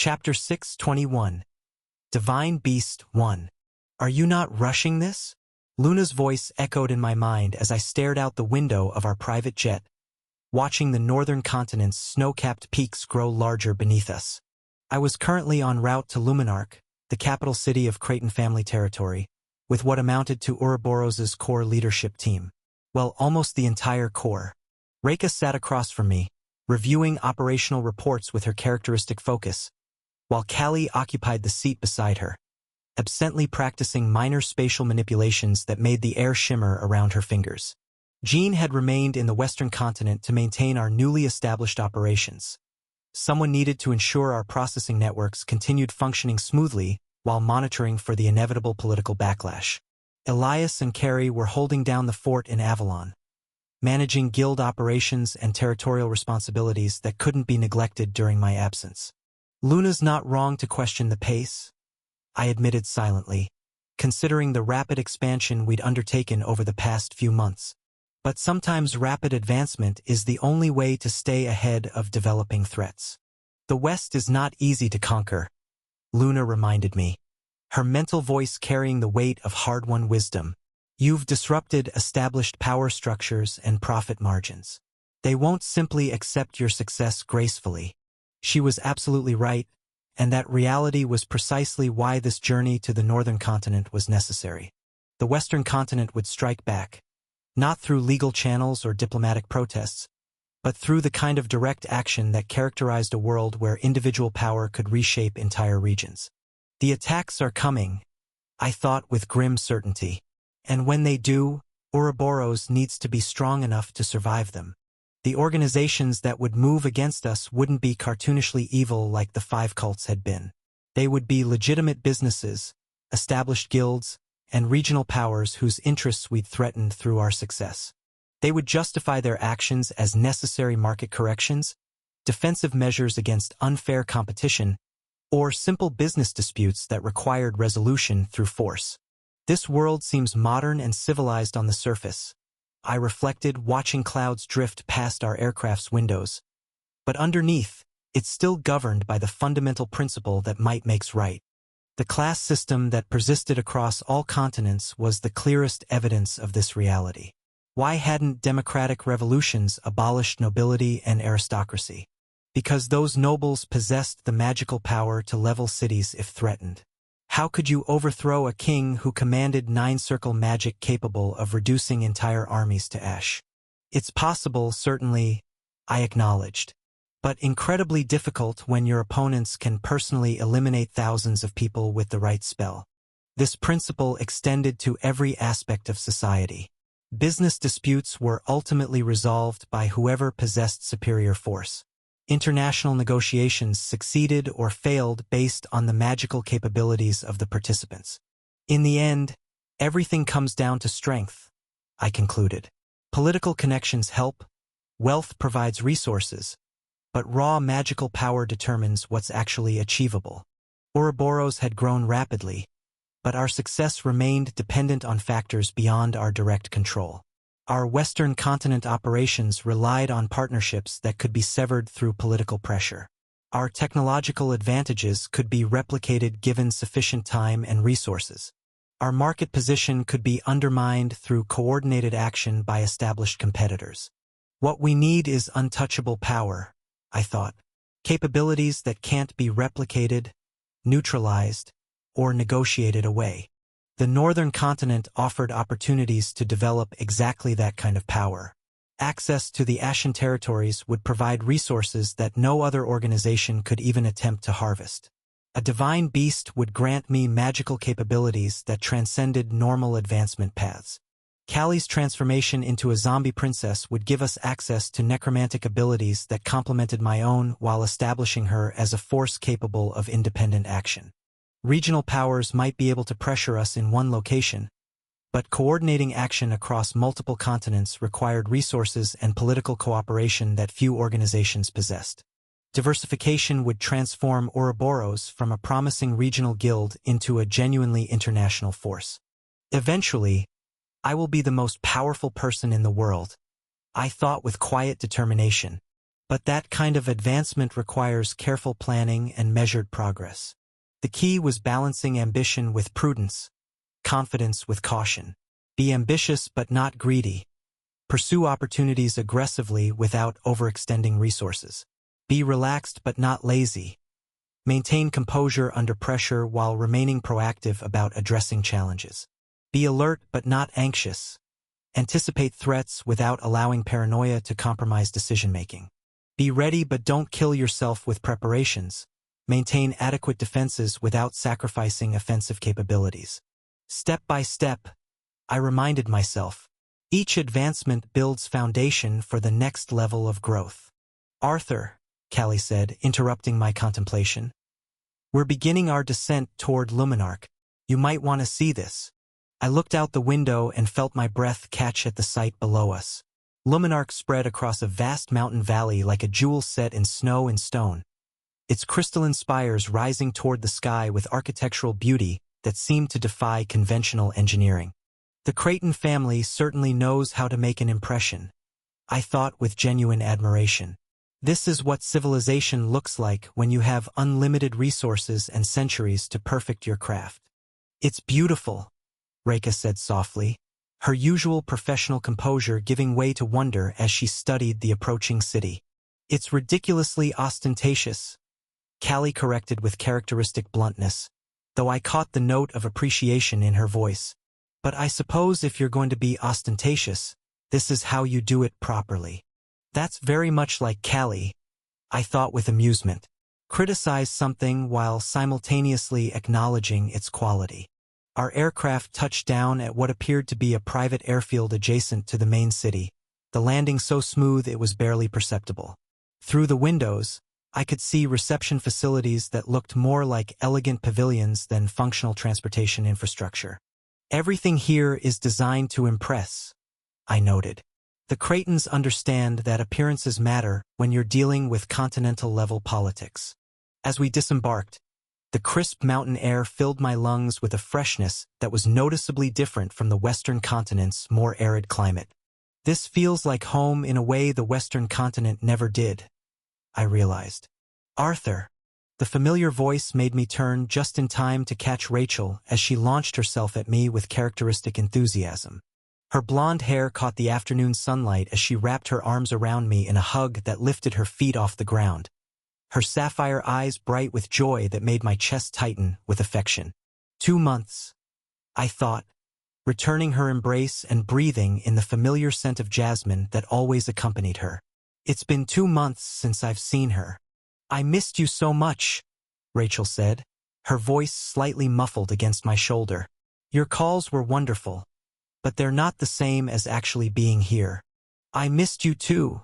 Chapter 621. Divine Beast 1. Are you not rushing this? Luna's voice echoed in my mind as I stared out the window of our private jet, watching the northern continent's snow-capped peaks grow larger beneath us. I was currently en route to Luminark, the capital city of Creighton family territory, with what amounted to Ouroboros's core leadership team. Well, almost the entire core. Reika sat across from me, reviewing operational reports with her characteristic focus, while Callie occupied the seat beside her, absently practicing minor spatial manipulations that made the air shimmer around her fingers. Jean had remained in the western continent to maintain our newly established operations. Someone needed to ensure our processing networks continued functioning smoothly while monitoring for the inevitable political backlash. Elias and Carrie were holding down the fort in Avalon, managing guild operations and territorial responsibilities that couldn't be neglected during my absence. Luna's not wrong to question the pace, I admitted silently, considering the rapid expansion we'd undertaken over the past few months. But sometimes rapid advancement is the only way to stay ahead of developing threats. The West is not easy to conquer, Luna reminded me, her mental voice carrying the weight of hard-won wisdom. You've disrupted established power structures and profit margins. They won't simply accept your success gracefully. She was absolutely right, and that reality was precisely why this journey to the northern continent was necessary. The western continent would strike back, not through legal channels or diplomatic protests, but through the kind of direct action that characterized a world where individual power could reshape entire regions. The attacks are coming, I thought with grim certainty. And when they do, Ouroboros needs to be strong enough to survive them. The organizations that would move against us wouldn't be cartoonishly evil like the Five Cults had been. They would be legitimate businesses, established guilds, and regional powers whose interests we'd threatened through our success. They would justify their actions as necessary market corrections, defensive measures against unfair competition, or simple business disputes that required resolution through force. This world seems modern and civilized on the surface, I reflected, watching clouds drift past our aircraft's windows. But underneath, it's still governed by the fundamental principle that might makes right. The class system that persisted across all continents was the clearest evidence of this reality. Why hadn't democratic revolutions abolished nobility and aristocracy? Because those nobles possessed the magical power to level cities if threatened. How could you overthrow a king who commanded nine-circle magic capable of reducing entire armies to ash? It's possible, certainly, I acknowledged, but incredibly difficult when your opponents can personally eliminate thousands of people with the right spell. This principle extended to every aspect of society. Business disputes were ultimately resolved by whoever possessed superior force. International negotiations succeeded or failed based on the magical capabilities of the participants. In the end, everything comes down to strength, I concluded. Political connections help, wealth provides resources, but raw magical power determines what's actually achievable. Ouroboros had grown rapidly, but our success remained dependent on factors beyond our direct control. Our western continent operations relied on partnerships that could be severed through political pressure. Our technological advantages could be replicated given sufficient time and resources. Our market position could be undermined through coordinated action by established competitors. What we need is untouchable power, I thought. Capabilities that can't be replicated, neutralized, or negotiated away. The northern continent offered opportunities to develop exactly that kind of power. Access to the Ashen territories would provide resources that no other organization could even attempt to harvest. A divine beast would grant me magical capabilities that transcended normal advancement paths. Callie's transformation into a zombie princess would give us access to necromantic abilities that complemented my own while establishing her as a force capable of independent action. Regional powers might be able to pressure us in one location, but coordinating action across multiple continents required resources and political cooperation that few organizations possessed. Diversification would transform Ouroboros from a promising regional guild into a genuinely international force. Eventually, I will be the most powerful person in the world, I thought with quiet determination. But that kind of advancement requires careful planning and measured progress. The key was balancing ambition with prudence, confidence with caution. Be ambitious but not greedy. Pursue opportunities aggressively without overextending resources. Be relaxed but not lazy. Maintain composure under pressure while remaining proactive about addressing challenges. Be alert but not anxious. Anticipate threats without allowing paranoia to compromise decision-making. Be ready but don't kill yourself with preparations. Maintain adequate defenses without sacrificing offensive capabilities. Step by step, I reminded myself, each advancement builds foundation for the next level of growth. Arthur, Callie said, interrupting my contemplation. We're beginning our descent toward Luminarch. You might want to see this. I looked out the window and felt my breath catch at the sight below us. Luminarch spread across a vast mountain valley like a jewel set in snow and stone, its crystalline spires rising toward the sky with architectural beauty that seemed to defy conventional engineering. The Creighton family certainly knows how to make an impression, I thought with genuine admiration. This is what civilization looks like when you have unlimited resources and centuries to perfect your craft. It's beautiful, Rekha said softly, her usual professional composure giving way to wonder as she studied the approaching city. It's ridiculously ostentatious, Callie corrected with characteristic bluntness, though I caught the note of appreciation in her voice. But I suppose if you're going to be ostentatious, this is how you do it properly. That's very much like Callie, I thought with amusement. Criticize something while simultaneously acknowledging its quality. Our aircraft touched down at what appeared to be a private airfield adjacent to the main city, the landing so smooth it was barely perceptible. Through the windows, I could see reception facilities that looked more like elegant pavilions than functional transportation infrastructure. Everything here is designed to impress, I noted. The Creightons understand that appearances matter when you're dealing with continental-level politics. As we disembarked, the crisp mountain air filled my lungs with a freshness that was noticeably different from the Western continent's more arid climate. This feels like home in a way the Western continent never did, I realized. Arthur. The familiar voice made me turn just in time to catch Rachel as she launched herself at me with characteristic enthusiasm. Her blonde hair caught the afternoon sunlight as she wrapped her arms around me in a hug that lifted her feet off the ground. Her sapphire eyes bright with joy that made my chest tighten with affection. 2 months, I thought, returning her embrace and breathing in the familiar scent of jasmine that always accompanied her. It's been 2 months since I've seen her. I missed you so much, Rachel said, her voice slightly muffled against my shoulder. Your calls were wonderful, but they're not the same as actually being here. I missed you too,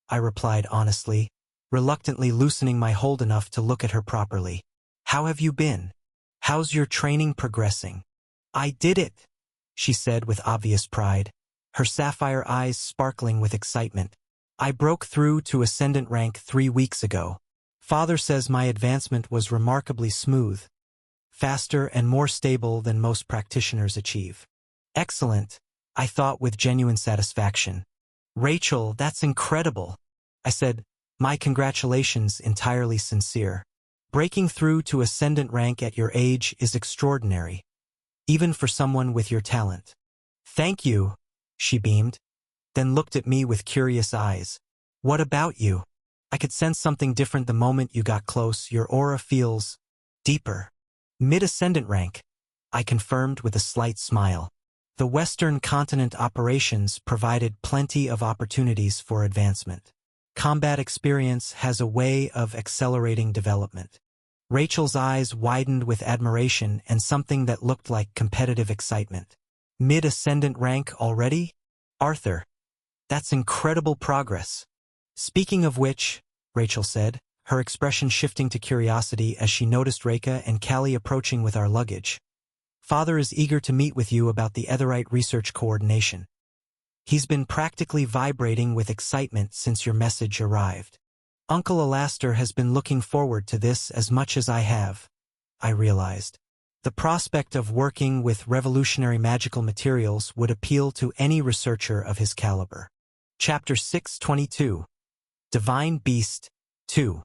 I replied honestly, reluctantly loosening my hold enough to look at her properly. How have you been? How's your training progressing? I did it, she said with obvious pride, her sapphire eyes sparkling with excitement. I broke through to Ascendant rank 3 weeks ago. Father says my advancement was remarkably smooth, faster and more stable than most practitioners achieve. Excellent, I thought with genuine satisfaction. Rachel, that's incredible, I said, my congratulations entirely sincere. Breaking through to Ascendant rank at your age is extraordinary, even for someone with your talent. Thank you, she beamed, then looked at me with curious eyes. What about you? I could sense something different the moment you got close. Your aura feels deeper. Mid-Ascendant rank, I confirmed with a slight smile. The Western continent operations provided plenty of opportunities for advancement. Combat experience has a way of accelerating development. Rachel's eyes widened with admiration and something that looked like competitive excitement. Mid-Ascendant rank already? Arthur, that's incredible progress. Speaking of which, Rachel said, her expression shifting to curiosity as she noticed Rekha and Callie approaching with our luggage. Father is eager to meet with you about the Etherite research coordination. He's been practically vibrating with excitement since your message arrived. Uncle Alastair has been looking forward to this as much as I have, I realized. The prospect of working with revolutionary magical materials would appeal to any researcher of his caliber. Chapter 622. Divine Beast 2.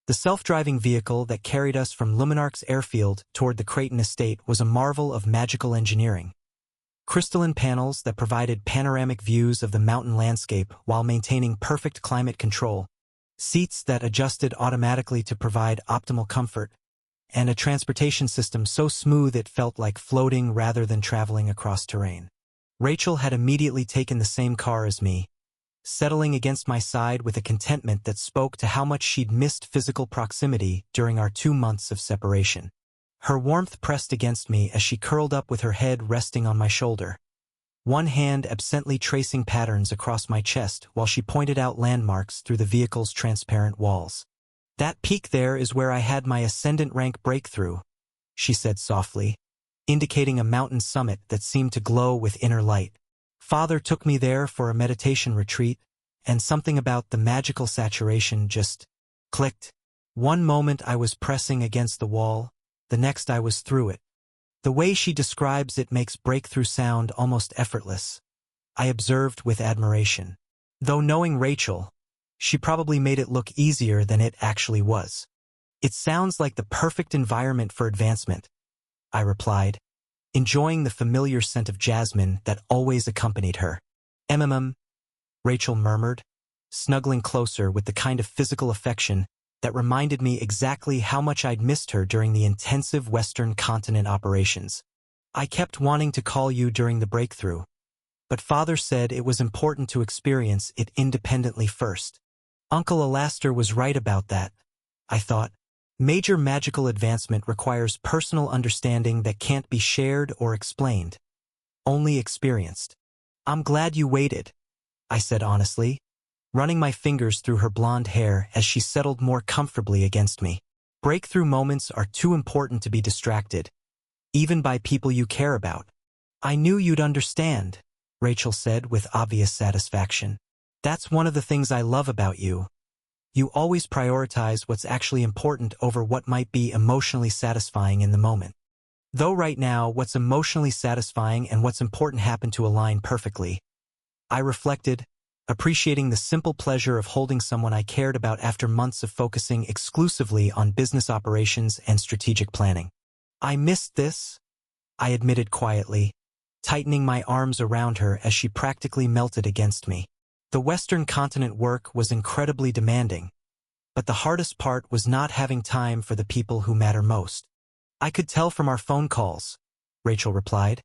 The self-driving vehicle that carried us from Luminark's airfield toward the Creighton estate was a marvel of magical engineering. Crystalline panels that provided panoramic views of the mountain landscape while maintaining perfect climate control, seats that adjusted automatically to provide optimal comfort, and a transportation system so smooth it felt like floating rather than traveling across terrain. Rachel had immediately taken the same car as me, settling against my side with a contentment that spoke to how much she'd missed physical proximity during our 2 months of separation. Her warmth pressed against me as she curled up with her head resting on my shoulder, one hand absently tracing patterns across my chest while she pointed out landmarks through the vehicle's transparent walls. "That peak there is where I had my ascendant rank breakthrough," she said softly, indicating a mountain summit that seemed to glow with inner light. "Father took me there for a meditation retreat, and something about the magical saturation just clicked. One moment I was pressing against the wall, the next I was through it. The way she describes it makes breakthrough sound almost effortless," I observed with admiration. Though knowing Rachel, she probably made it look easier than it actually was. "It sounds like the perfect environment for advancement," I replied, enjoying the familiar scent of jasmine that always accompanied her. Rachel murmured, snuggling closer with the kind of physical affection that reminded me exactly how much I'd missed her during the intensive Western continent operations. "I kept wanting to call you during the breakthrough, but Father said it was important to experience it independently first." Uncle Alastair was right about that, I thought. Major magical advancement requires personal understanding that can't be shared or explained, only experienced. "I'm glad you waited," I said honestly, running my fingers through her blonde hair as she settled more comfortably against me. "Breakthrough moments are too important to be distracted, even by people you care about." "I knew you'd understand," Rachel said with obvious satisfaction. "That's one of the things I love about you. You always prioritize what's actually important over what might be emotionally satisfying in the moment." Though right now, what's emotionally satisfying and what's important happen to align perfectly, I reflected, appreciating the simple pleasure of holding someone I cared about after months of focusing exclusively on business operations and strategic planning. "I missed this," I admitted quietly, tightening my arms around her as she practically melted against me. The Western continent work was incredibly demanding, but the hardest part was not having time for the people who matter most. "I could tell from our phone calls," Rachel replied,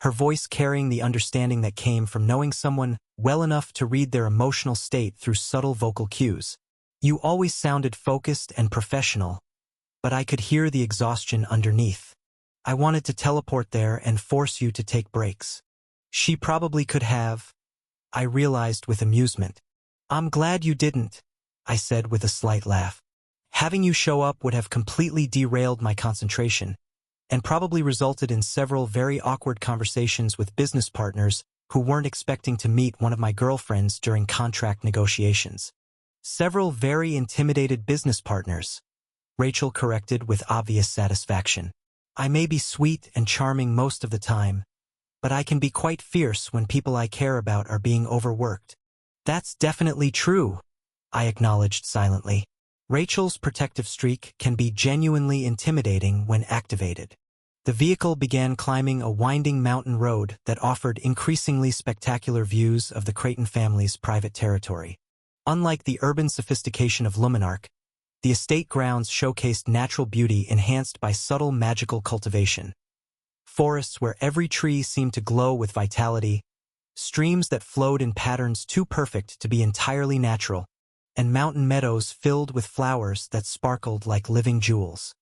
her voice carrying the understanding that came from knowing someone well enough to read their emotional state through subtle vocal cues. "You always sounded focused and professional, but I could hear the exhaustion underneath. I wanted to teleport there and force you to take breaks." "She probably could have," I realized with amusement. "I'm glad you didn't," I said with a slight laugh. "Having you show up would have completely derailed my concentration, and probably resulted in several very awkward conversations with business partners who weren't expecting to meet one of my girlfriends during contract negotiations." "Several very intimidated business partners," Rachel corrected with obvious satisfaction. "I may be sweet and charming most of the time, but I can be quite fierce when people I care about are being overworked." "That's definitely true," I acknowledged silently. Rachel's protective streak can be genuinely intimidating when activated. The vehicle began climbing a winding mountain road that offered increasingly spectacular views of the Creighton family's private territory. Unlike the urban sophistication of Luminark, the estate grounds showcased natural beauty enhanced by subtle magical cultivation. Forests where every tree seemed to glow with vitality, streams that flowed in patterns too perfect to be entirely natural, and mountain meadows filled with flowers that sparkled like living jewels.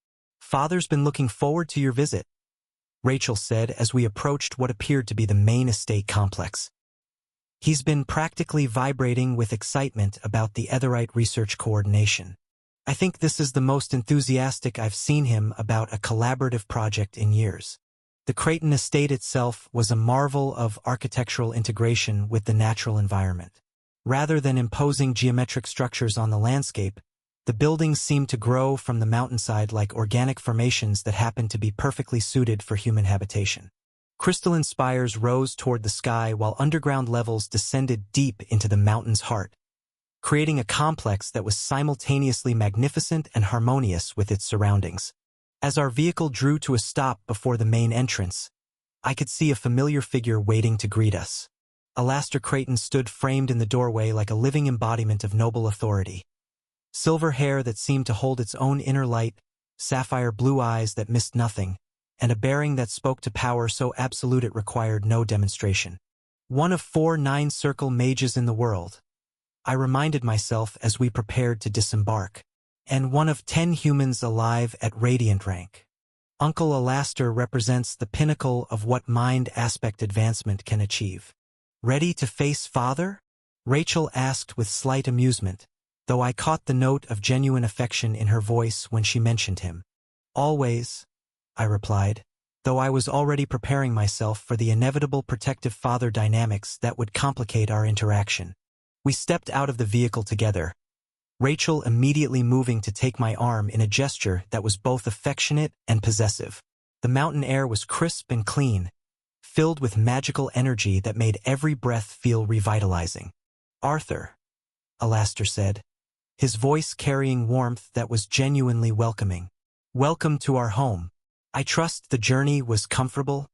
"Father's been looking forward to your visit," Rachel said as we approached what appeared to be the main estate complex. "He's been practically vibrating with excitement about the Etherite research coordination. I think this is the most enthusiastic I've seen him about a collaborative project in years." The Creighton estate itself was a marvel of architectural integration with the natural environment. Rather than imposing geometric structures on the landscape, the buildings seemed to grow from the mountainside like organic formations that happened to be perfectly suited for human habitation. Crystalline spires rose toward the sky while underground levels descended deep into the mountain's heart, creating a complex that was simultaneously magnificent and harmonious with its surroundings. As our vehicle drew to a stop before the main entrance, I could see a familiar figure waiting to greet us. Alastor Creighton stood framed in the doorway like a living embodiment of noble authority. Silver hair that seemed to hold its own inner light, sapphire blue eyes that missed nothing, and a bearing that spoke to power so absolute it required no demonstration. One of 4 nine-circle mages in the world, I reminded myself as we prepared to disembark, and one of 10 humans alive at Radiant rank. Uncle Alastor represents the pinnacle of what mind aspect advancement can achieve. Ready to face Father? Rachel asked with slight amusement, though I caught the note of genuine affection in her voice when she mentioned him. Always, I replied, though I was already preparing myself for the inevitable protective-father dynamics that would complicate our interaction. We stepped out of the vehicle together, Rachel immediately moving to take my arm in a gesture that was both affectionate and possessive. The mountain air was crisp and clean, filled with magical energy that made every breath feel revitalizing. "Arthur," Alastor said, his voice carrying warmth that was genuinely welcoming. "Welcome to our home. I trust the journey was comfortable?"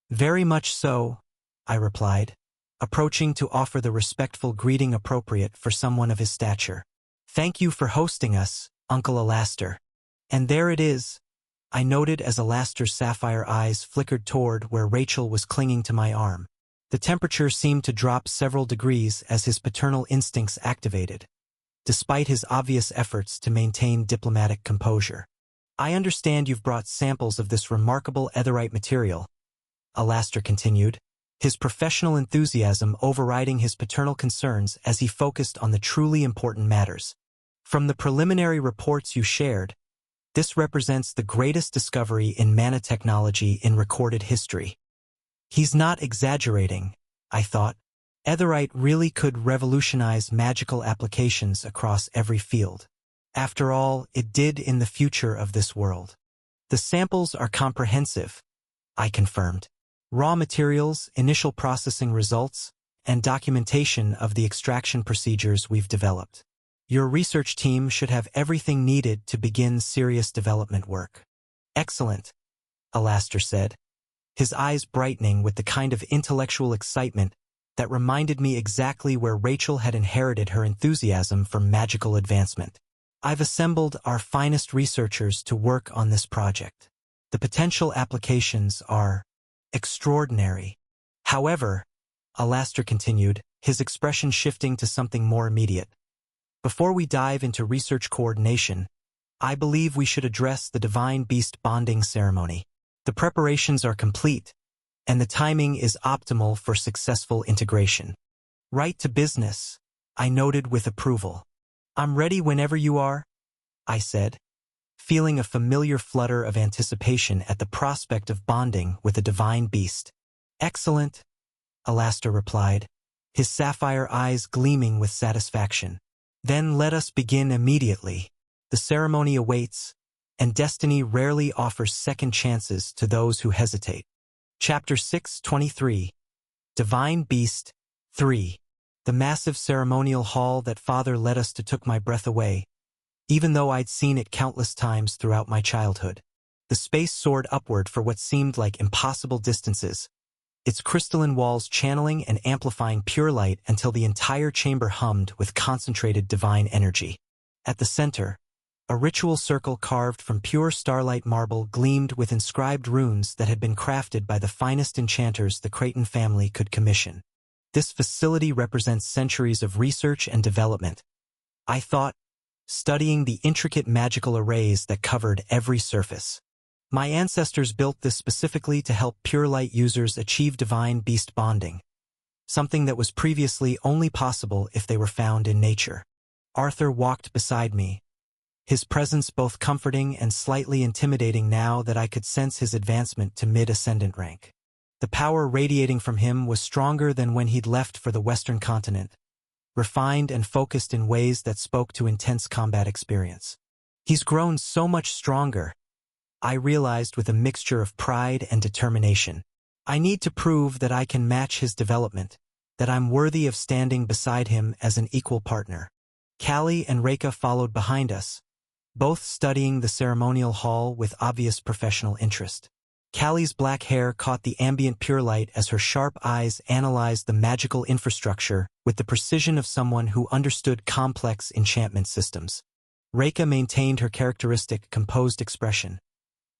"Very much so," I replied, approaching to offer the respectful greeting appropriate for someone of his stature. "Thank you for hosting us, Uncle Alastor." "And there it is," I noted as Alastor's sapphire eyes flickered toward where Rachel was clinging to my arm. The temperature seemed to drop several degrees as his paternal instincts activated, despite his obvious efforts to maintain diplomatic composure. "I understand you've brought samples of this remarkable Etherite material," Alastor continued, his professional enthusiasm overriding his paternal concerns as he focused on the truly important matters. "From the preliminary reports you shared, this represents the greatest discovery in mana technology in recorded history." He's not exaggerating, I thought. Etherite really could revolutionize magical applications across every field. After all, it did in the future of this world. "The samples are comprehensive," I confirmed. "Raw materials, initial processing results, and documentation of the extraction procedures we've developed. Your research team should have everything needed to begin serious development work." "Excellent," Alastor said, his eyes brightening with the kind of intellectual excitement that reminded me exactly where Rachel had inherited her enthusiasm for magical advancement. "I've assembled our finest researchers to work on this project. The potential applications are extraordinary. However," Alastor continued, his expression shifting to something more immediate, "before we dive into research coordination, I believe we should address the Divine Beast bonding ceremony. The preparations are complete, and the timing is optimal for successful integration." "Right to business," I noted with approval. "I'm ready whenever you are," I said, feeling a familiar flutter of anticipation at the prospect of bonding with a divine beast. "Excellent," Alastor replied, his sapphire eyes gleaming with satisfaction. "Then let us begin immediately. The ceremony awaits, and destiny rarely offers second chances to those who hesitate." Chapter 623, Divine Beast 3. The massive ceremonial hall that Father led us to took my breath away, even though I'd seen it countless times throughout my childhood. The space soared upward for what seemed like impossible distances, its crystalline walls channeling and amplifying pure light until the entire chamber hummed with concentrated divine energy. At the center, a ritual circle carved from pure starlight marble gleamed with inscribed runes that had been crafted by the finest enchanters the Creighton family could commission. This facility represents centuries of research and development, I thought, studying the intricate magical arrays that covered every surface. My ancestors built this specifically to help pure light users achieve divine beast bonding, something that was previously only possible if they were found in nature. Arthur walked beside me, his presence both comforting and slightly intimidating now that I could sense his advancement to mid-ascendant rank. The power radiating from him was stronger than when he'd left for the Western continent, refined and focused in ways that spoke to intense combat experience. "He's grown so much stronger," I realized with a mixture of pride and determination. "I need to prove that I can match his development, that I'm worthy of standing beside him as an equal partner." Callie and Reika followed behind us, both studying the ceremonial hall with obvious professional interest. Callie's black hair caught the ambient pure light as her sharp eyes analyzed the magical infrastructure with the precision of someone who understood complex enchantment systems. Reika maintained her characteristic composed expression,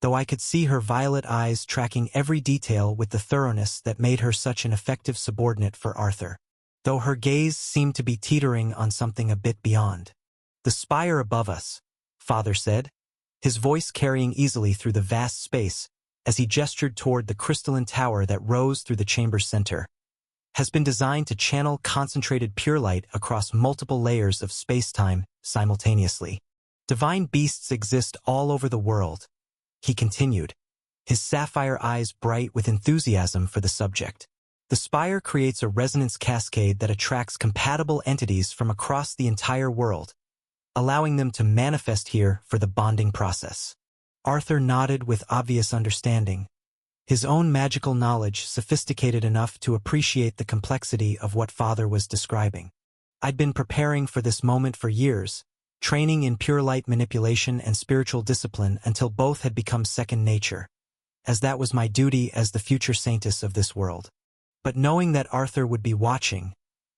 though I could see her violet eyes tracking every detail with the thoroughness that made her such an effective subordinate for Arthur, though her gaze seemed to be teetering on something a bit beyond. "The spire above us," Father said, his voice carrying easily through the vast space as he gestured toward the crystalline tower that rose through the chamber's center, "has been designed to channel concentrated pure light across multiple layers of space-time simultaneously. Divine beasts exist all over the world," he continued, his sapphire eyes bright with enthusiasm for the subject. "The spire creates a resonance cascade that attracts compatible entities from across the entire world, allowing them to manifest here for the bonding process." Arthur nodded with obvious understanding, his own magical knowledge sophisticated enough to appreciate the complexity of what Father was describing. I'd been preparing for this moment for years, training in pure light manipulation and spiritual discipline until both had become second nature, as that was my duty as the future saintess of this world. But knowing that Arthur would be watching,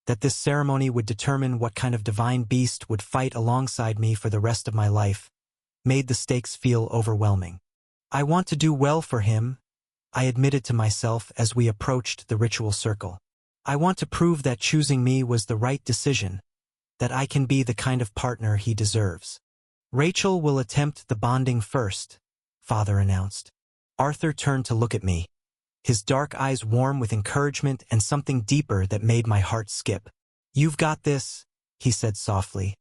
that this ceremony would determine what kind of divine beast would fight alongside me for the rest of my life, made the stakes feel overwhelming. "I want to do well for him," I admitted to myself as we approached the ritual circle. "I want to prove that choosing me was the right decision, that I can be the kind of partner he deserves." "Rachel will attempt the bonding first," Father announced. Arthur turned to look at me, his dark eyes warm with encouragement and something deeper that made my heart skip. "You've got this," he said softly,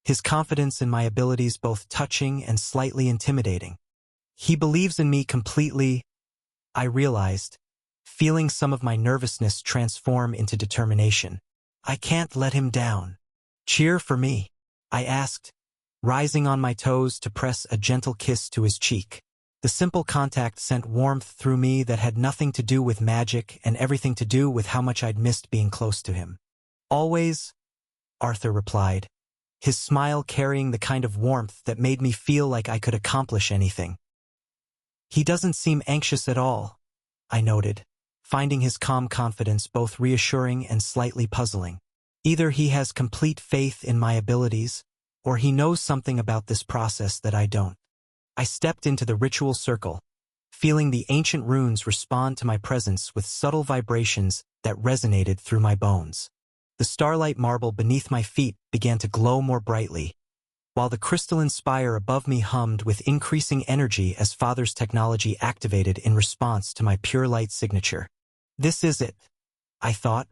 his confidence in my abilities both touching and slightly intimidating. "He believes in me completely," I realized, feeling some of my nervousness transform into determination. "I can't let him down." "Cheer for me?" I asked, rising on my toes to press a gentle kiss to his cheek. The simple contact sent warmth through me that had nothing to do with magic and everything to do with how much I'd missed being close to him. "Always," Arthur replied, his smile carrying the kind of warmth that made me feel like I could accomplish anything. "He doesn't seem anxious at all," I noted, finding his calm confidence both reassuring and slightly puzzling. Either he has complete faith in my abilities, or he knows something about this process that I don't. I stepped into the ritual circle, feeling the ancient runes respond to my presence with subtle vibrations that resonated through my bones. The starlight marble beneath my feet began to glow more brightly, while the crystalline spire above me hummed with increasing energy as Father's technology activated in response to my pure light signature. "This is it," I thought,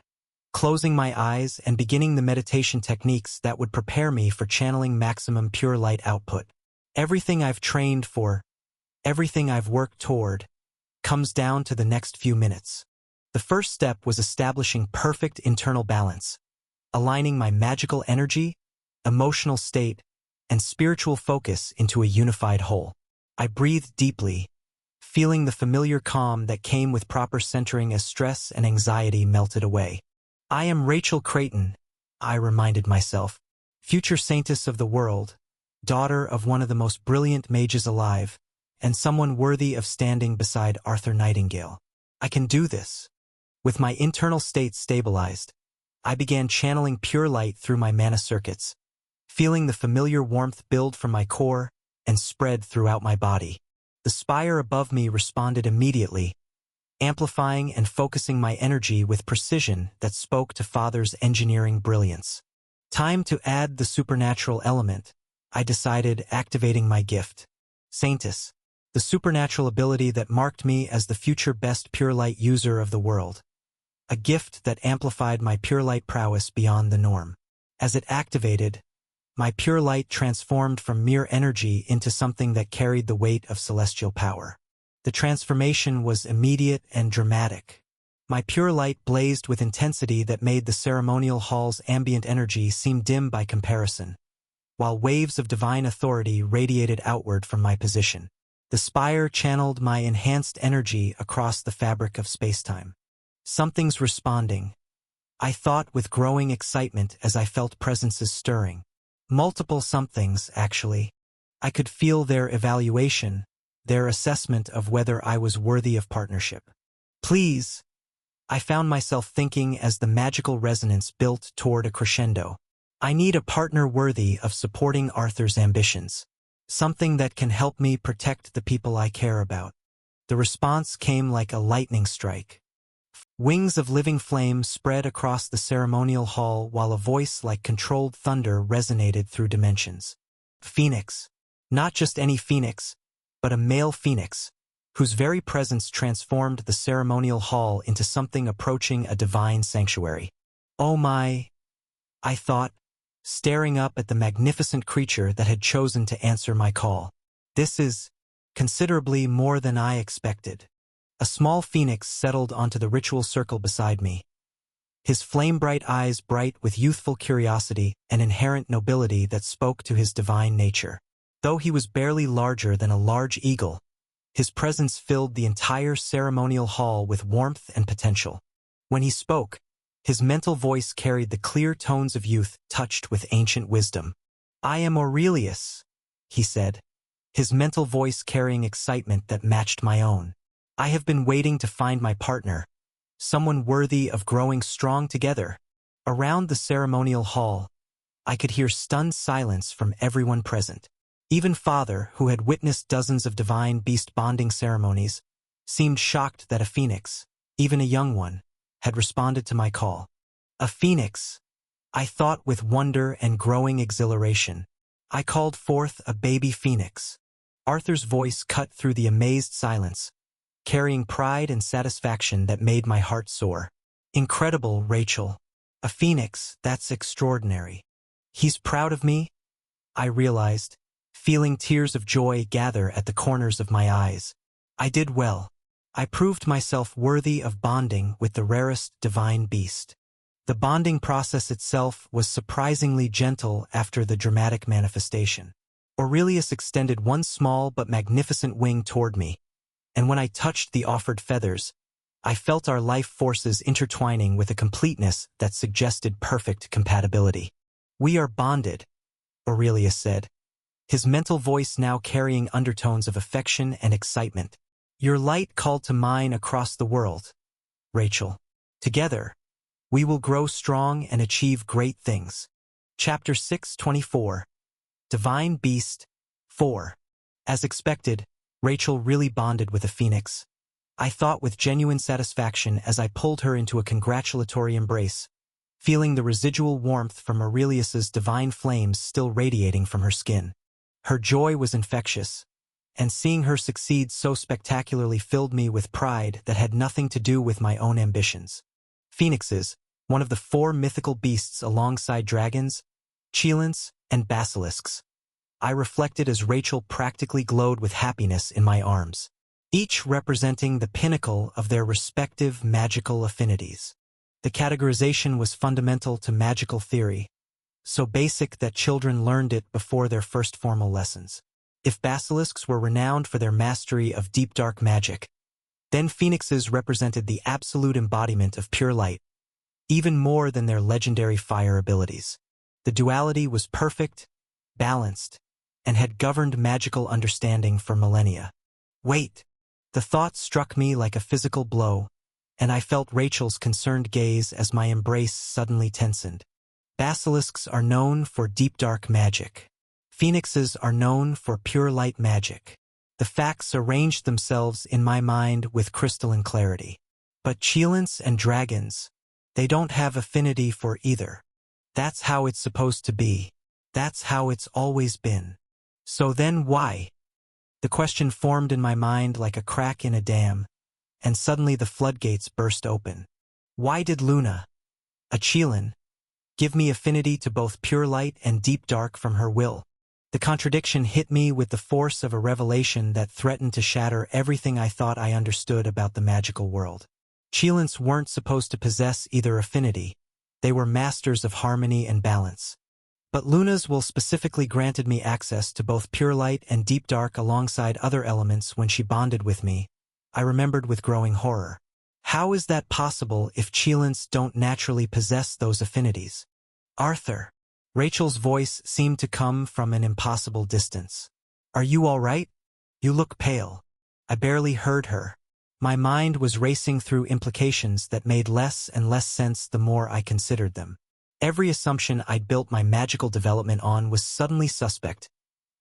closing my eyes and beginning the meditation techniques that would prepare me for channeling maximum pure light output. Everything I've trained for, everything I've worked toward, comes down to the next few minutes. The first step was establishing perfect internal balance, aligning my magical energy, emotional state, and spiritual focus into a unified whole. I breathed deeply, feeling the familiar calm that came with proper centering as stress and anxiety melted away. "I am Rachel Creighton," I reminded myself, "future saintess of the world, daughter of one of the most brilliant mages alive, and someone worthy of standing beside Arthur Nightingale. I can do this." With my internal state stabilized, I began channeling pure light through my mana circuits, feeling the familiar warmth build from my core and spread throughout my body. The spire above me responded immediately, amplifying and focusing my energy with precision that spoke to Father's engineering brilliance. Time to add the supernatural element, I decided, activating my gift. Saintess, the supernatural ability that marked me as the future best pure light user of the world. A gift that amplified my pure light prowess beyond the norm. As it activated, my pure light transformed from mere energy into something that carried the weight of celestial power. The transformation was immediate and dramatic. My pure light blazed with intensity that made the ceremonial hall's ambient energy seem dim by comparison, while waves of divine authority radiated outward from my position. The spire channeled my enhanced energy across the fabric of spacetime. "Something's responding," I thought with growing excitement as I felt presences stirring. Multiple somethings, actually. I could feel their evaluation, their assessment of whether I was worthy of partnership. Please, I found myself thinking as the magical resonance built toward a crescendo. I need a partner worthy of supporting Arthur's ambitions. Something that can help me protect the people I care about. The response came like a lightning strike. Wings of living flame spread across the ceremonial hall while a voice like controlled thunder resonated through dimensions. Phoenix. Not just any phoenix, but a male phoenix, whose very presence transformed the ceremonial hall into something approaching a divine sanctuary. Oh my, I thought, staring up at the magnificent creature that had chosen to answer my call. This is considerably more than I expected. A small phoenix settled onto the ritual circle beside me. His flame-bright eyes bright with youthful curiosity and inherent nobility that spoke to his divine nature. Though he was barely larger than a large eagle, his presence filled the entire ceremonial hall with warmth and potential. When he spoke, his mental voice carried the clear tones of youth touched with ancient wisdom. "I am Aurelius," he said, his mental voice carrying excitement that matched my own. "I have been waiting to find my partner, someone worthy of growing strong together." Around the ceremonial hall, I could hear stunned silence from everyone present. Even Father, who had witnessed dozens of divine beast bonding ceremonies, seemed shocked that a phoenix, even a young one, had responded to my call. A phoenix, I thought with wonder and growing exhilaration. I called forth a baby phoenix. Arthur's voice cut through the amazed silence, carrying pride and satisfaction that made my heart soar. "Incredible, Rachel. A phoenix, that's extraordinary. He's proud of me?" I realized, feeling tears of joy gather at the corners of my eyes. I did well. I proved myself worthy of bonding with the rarest divine beast. The bonding process itself was surprisingly gentle after the dramatic manifestation. Aurelius extended one small but magnificent wing toward me, and when I touched the offered feathers, I felt our life forces intertwining with a completeness that suggested perfect compatibility. "We are bonded," Aurelius said, his mental voice now carrying undertones of affection and excitement. "Your light called to mine across the world, Rachel. Together, we will grow strong and achieve great things." Chapter 6:24. Divine Beast 4. As expected, Rachel really bonded with a phoenix. I thought with genuine satisfaction as I pulled her into a congratulatory embrace, feeling the residual warmth from Aurelius's divine flames still radiating from her skin. Her joy was infectious, and seeing her succeed so spectacularly filled me with pride that had nothing to do with my own ambitions. Phoenixes, one of the 4 mythical beasts alongside dragons, cheilants, and basilisks. I reflected as Rachel practically glowed with happiness in my arms, each representing the pinnacle of their respective magical affinities. The categorization was fundamental to magical theory, so basic that children learned it before their first formal lessons. If basilisks were renowned for their mastery of deep dark magic, then phoenixes represented the absolute embodiment of pure light, even more than their legendary fire abilities. The duality was perfect, balanced, and had governed magical understanding for millennia. Wait, the thought struck me like a physical blow, and I felt Rachel's concerned gaze as my embrace suddenly tensioned. Basilisks are known for deep dark magic. Phoenixes are known for pure light magic. The facts arranged themselves in my mind with crystalline clarity. But cheilants and dragons, they don't have affinity for either. That's how it's supposed to be. That's how it's always been. So then why? The question formed in my mind like a crack in a dam, and suddenly the floodgates burst open. Why did Luna, a cheilin, give me affinity to both pure light and deep dark from her will? The contradiction hit me with the force of a revelation that threatened to shatter everything I thought I understood about the magical world. Cheilants weren't supposed to possess either affinity. They were masters of harmony and balance. But Luna's will specifically granted me access to both pure light and deep dark alongside other elements when she bonded with me. I remembered with growing horror. How is that possible if cheilants don't naturally possess those affinities? Arthur, Rachel's voice seemed to come from an impossible distance. "Are you all right? You look pale." I barely heard her. My mind was racing through implications that made less and less sense the more I considered them. Every assumption I'd built my magical development on was suddenly suspect.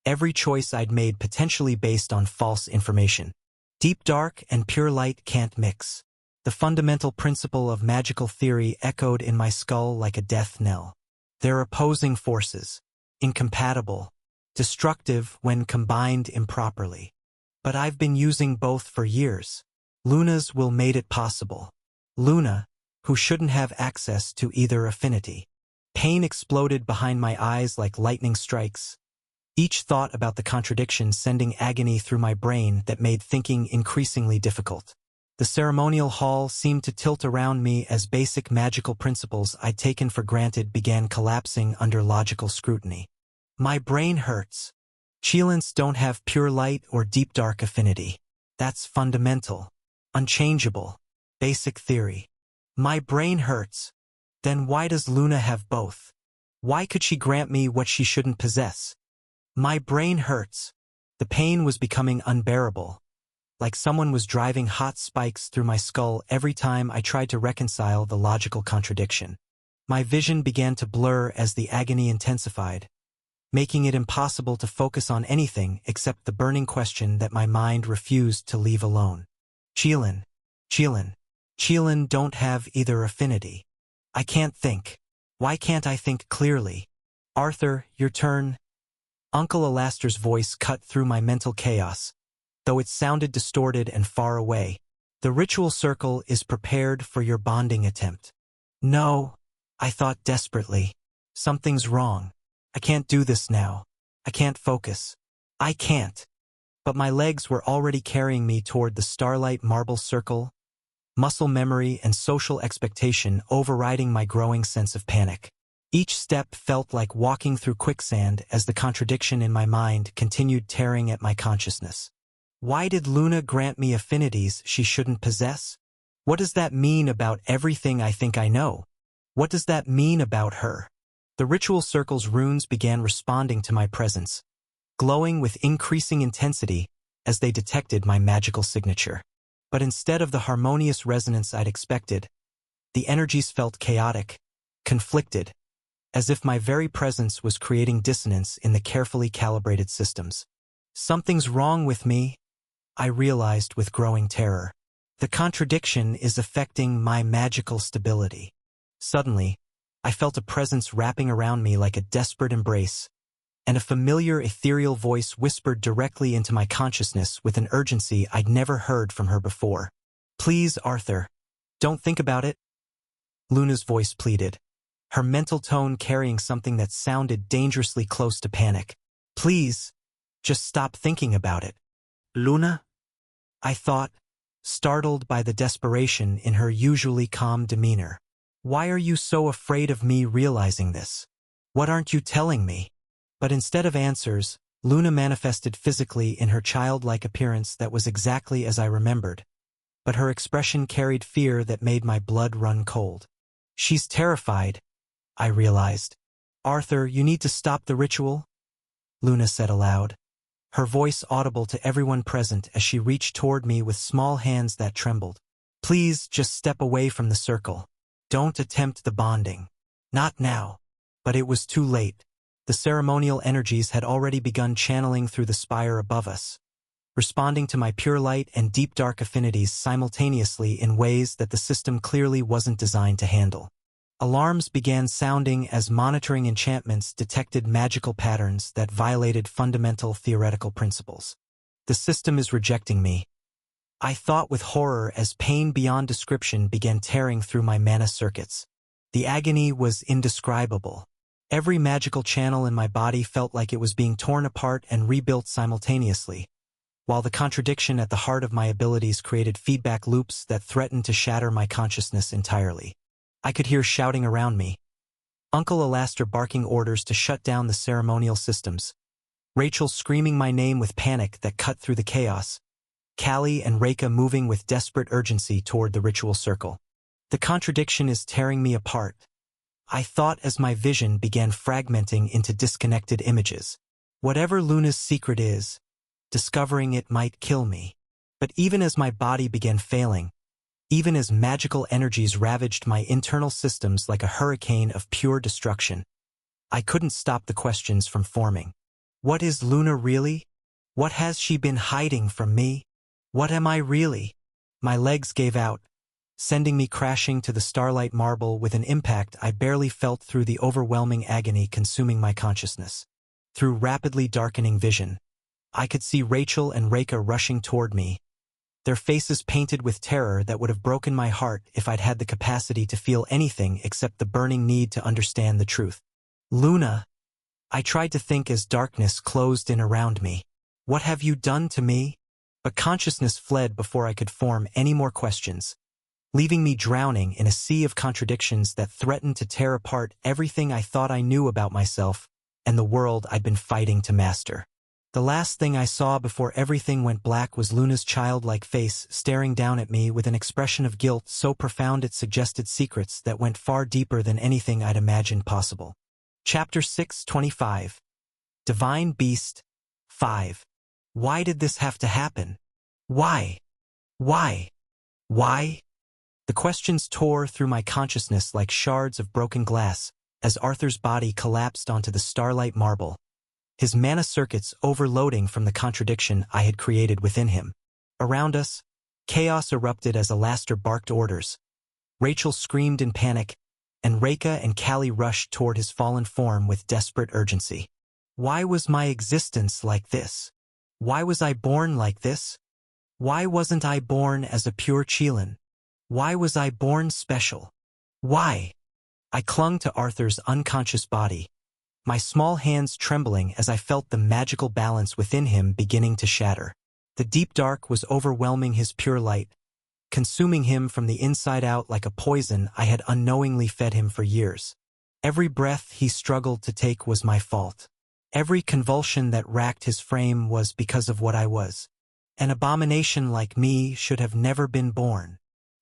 Every choice I'd made potentially based on false information. Deep dark and pure light can't mix. The fundamental principle of magical theory echoed in my skull like a death knell. They're opposing forces, incompatible, destructive when combined improperly. But I've been using both for years. Luna's will made it possible. Luna, who shouldn't have access to either affinity. Pain exploded behind my eyes like lightning strikes. Each thought about the contradiction sending agony through my brain that made thinking increasingly difficult. The ceremonial hall seemed to tilt around me as basic magical principles I'd taken for granted began collapsing under logical scrutiny. My brain hurts. Qilins don't have pure light or deep dark affinity. That's fundamental, unchangeable, basic theory. My brain hurts. Then why does Luna have both? Why could she grant me what she shouldn't possess? My brain hurts. The pain was becoming unbearable, like someone was driving hot spikes through my skull every time I tried to reconcile the logical contradiction. My vision began to blur as the agony intensified, making it impossible to focus on anything except the burning question that my mind refused to leave alone. Qilin. Qilin don't have either affinity. I can't think. Why can't I think clearly? Arthur, your turn. Uncle Alastair's voice cut through my mental chaos, though it sounded distorted and far away. The ritual circle is prepared for your bonding attempt. No, I thought desperately. Something's wrong. I can't do this now. I can't focus. I can't. But my legs were already carrying me toward the starlight marble circle, muscle memory and social expectation overriding my growing sense of panic. Each step felt like walking through quicksand as the contradiction in my mind continued tearing at my consciousness. Why did Luna grant me affinities she shouldn't possess? What does that mean about everything I think I know? What does that mean about her? The ritual circle's runes began responding to my presence, glowing with increasing intensity as they detected my magical signature. But instead of the harmonious resonance I'd expected, the energies felt chaotic, conflicted, as if my very presence was creating dissonance in the carefully calibrated systems. Something's wrong with me, I realized with growing terror. The contradiction is affecting my magical stability. Suddenly, I felt a presence wrapping around me like a desperate embrace, and a familiar ethereal voice whispered directly into my consciousness with an urgency I'd never heard from her before. "Please, Arthur, don't think about it," Luna's voice pleaded, her mental tone carrying something that sounded dangerously close to panic. "Please, just stop thinking about it." "Luna?" I thought, startled by the desperation in her usually calm demeanor. "Why are you so afraid of me realizing this? What aren't you telling me?" But instead of answers, Luna manifested physically in her childlike appearance that was exactly as I remembered. But her expression carried fear that made my blood run cold. "She's terrified," I realized. "Arthur, you need to stop the ritual," Luna said aloud, her voice audible to everyone present as she reached toward me with small hands that trembled. "Please just step away from the circle. Don't attempt the bonding. Not now." But it was too late. The ceremonial energies had already begun channeling through the spire above us, responding to my pure light and deep dark affinities simultaneously in ways that the system clearly wasn't designed to handle. Alarms began sounding as monitoring enchantments detected magical patterns that violated fundamental theoretical principles. "The system is rejecting me," I thought with horror as pain beyond description began tearing through my mana circuits. The agony was indescribable. Every magical channel in my body felt like it was being torn apart and rebuilt simultaneously, while the contradiction at the heart of my abilities created feedback loops that threatened to shatter my consciousness entirely. I could hear shouting around me, Uncle Alastair barking orders to shut down the ceremonial systems, Rachel screaming my name with panic that cut through the chaos, Callie and Reika moving with desperate urgency toward the ritual circle. The contradiction is tearing me apart, I thought as my vision began fragmenting into disconnected images. Whatever Luna's secret is, discovering it might kill me. But even as my body began failing, even as magical energies ravaged my internal systems like a hurricane of pure destruction, I couldn't stop the questions from forming. What is Luna really? What has she been hiding from me? What am I really? My legs gave out, sending me crashing to the starlight marble with an impact I barely felt through the overwhelming agony consuming my consciousness. Through rapidly darkening vision, I could see Rachel and Reka rushing toward me, their faces painted with terror that would have broken my heart if I'd had the capacity to feel anything except the burning need to understand the truth. Luna, I tried to think as darkness closed in around me. What have you done to me? But consciousness fled before I could form any more questions, leaving me drowning in a sea of contradictions that threatened to tear apart everything I thought I knew about myself and the world I'd been fighting to master. The last thing I saw before everything went black was Luna's childlike face staring down at me with an expression of guilt so profound it suggested secrets that went far deeper than anything I'd imagined possible. Chapter 625. Divine Beast 5. Why did this have to happen? Why? Why? Why? The questions tore through my consciousness like shards of broken glass as Arthur's body collapsed onto the starlight marble, his mana circuits overloading from the contradiction I had created within him. Around us, chaos erupted as Alastair barked orders. Rachel screamed in panic, and Reka and Callie rushed toward his fallen form with desperate urgency. Why was my existence like this? Why was I born like this? Why wasn't I born as a pure Qilin? Why was I born special? Why? I clung to Arthur's unconscious body, my small hands trembling as I felt the magical balance within him beginning to shatter. The deep dark was overwhelming his pure light, consuming him from the inside out like a poison I had unknowingly fed him for years. Every breath he struggled to take was my fault. Every convulsion that racked his frame was because of what I was. An abomination like me should have never been born.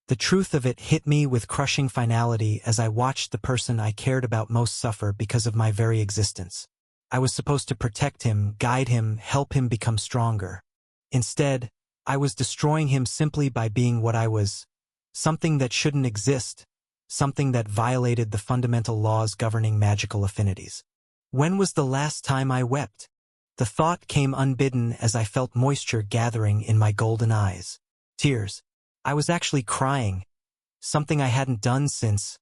The truth of it hit me with crushing finality as I watched the person I cared about most suffer because of my very existence. I was supposed to protect him, guide him, help him become stronger. Instead, I was destroying him simply by being what I was, something that shouldn't exist, something that violated the fundamental laws governing magical affinities. When was the last time I wept? The thought came unbidden as I felt moisture gathering in my golden eyes. Tears. I was actually crying, something I hadn't done since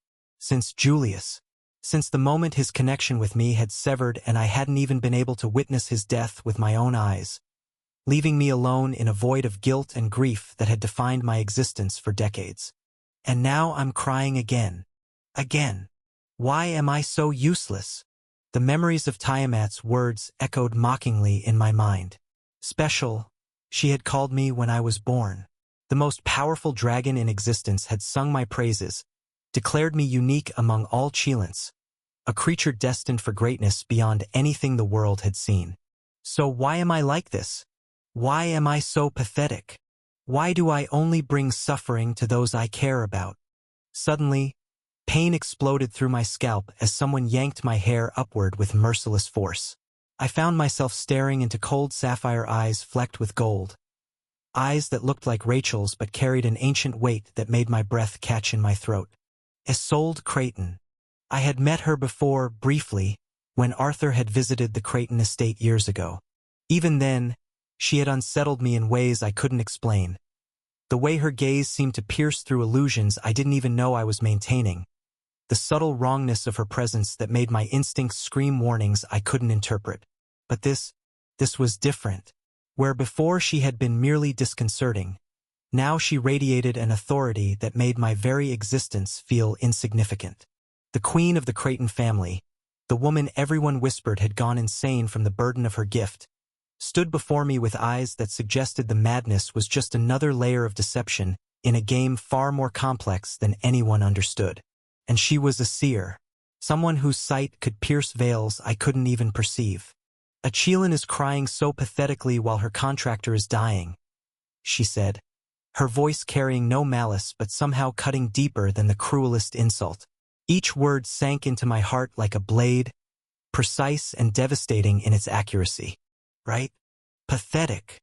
Julius. Since the moment his connection with me had severed and I hadn't even been able to witness his death with my own eyes, leaving me alone in a void of guilt and grief that had defined my existence for decades. And now I'm crying again. Again. Why am I so useless? The memories of Tiamat's words echoed mockingly in my mind. Special, she had called me when I was born. The most powerful dragon in existence had sung my praises, declared me unique among all Qilins, a creature destined for greatness beyond anything the world had seen. So why am I like this? Why am I so pathetic? Why do I only bring suffering to those I care about? Suddenly, pain exploded through my scalp as someone yanked my hair upward with merciless force. I found myself staring into cold sapphire eyes flecked with gold. Eyes that looked like Rachel's but carried an ancient weight that made my breath catch in my throat. Isolde Creighton. I had met her before, briefly, when Arthur had visited the Creighton estate years ago. Even then, she had unsettled me in ways I couldn't explain. The way her gaze seemed to pierce through illusions I didn't even know I was maintaining. The subtle wrongness of her presence that made my instincts scream warnings I couldn't interpret. But this was different. Where before she had been merely disconcerting, now she radiated an authority that made my very existence feel insignificant. The queen of the Creighton family, the woman everyone whispered had gone insane from the burden of her gift, stood before me with eyes that suggested the madness was just another layer of deception in a game far more complex than anyone understood. And she was a seer, someone whose sight could pierce veils I couldn't even perceive. A Qilin is crying so pathetically while her contractor is dying, she said, her voice carrying no malice but somehow cutting deeper than the cruelest insult. Each word sank into my heart like a blade, precise and devastating in its accuracy. Right? Pathetic.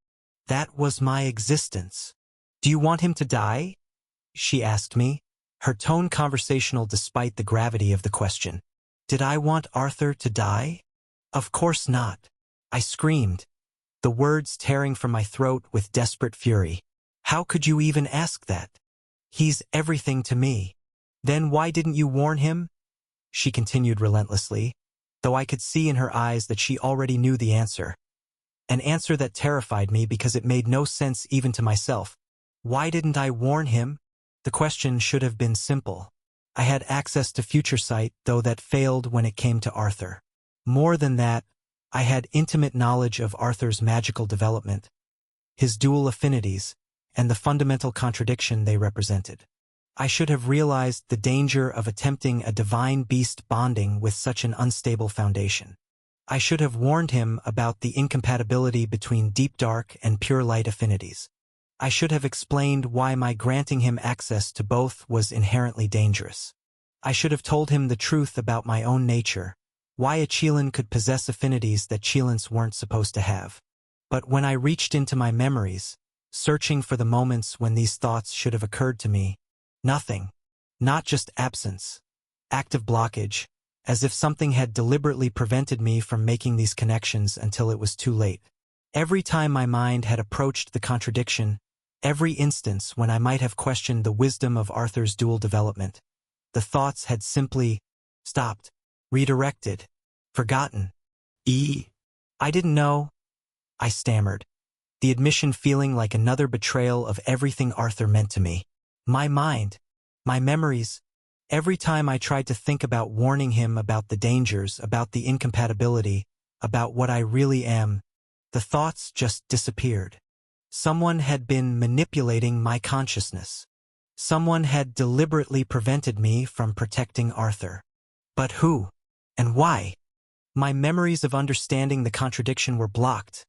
That was my existence. Do you want him to die? She asked me, her tone conversational despite the gravity of the question. Did I want Arthur to die? Of course not. I screamed, the words tearing from my throat with desperate fury. How could you even ask that? He's everything to me. Then why didn't you warn him? She continued relentlessly, though I could see in her eyes that she already knew the answer. An answer that terrified me because it made no sense even to myself. Why didn't I warn him? The question should have been simple. I had access to future sight, though that failed when it came to Arthur. More than that, I had intimate knowledge of Arthur's magical development, his dual affinities, and the fundamental contradiction they represented. I should have realized the danger of attempting a divine beast bonding with such an unstable foundation. I should have warned him about the incompatibility between deep dark and pure light affinities. I should have explained why my granting him access to both was inherently dangerous. I should have told him the truth about my own nature, why a Qilin could possess affinities that Qilins weren't supposed to have. But when I reached into my memories, searching for the moments when these thoughts should have occurred to me, nothing. Not just absence. Active blockage, as if something had deliberately prevented me from making these connections until it was too late. Every time my mind had approached the contradiction, every instance when I might have questioned the wisdom of Arthur's dual development, the thoughts had simply stopped, redirected, forgotten. I didn't know, I stammered, the admission feeling like another betrayal of everything Arthur meant to me. My mind, my memories, every time I tried to think about warning him about the dangers, about the incompatibility, about what I really am, the thoughts just disappeared. Someone had been manipulating my consciousness. Someone had deliberately prevented me from protecting Arthur. But who? And why? My memories of understanding the contradiction were blocked.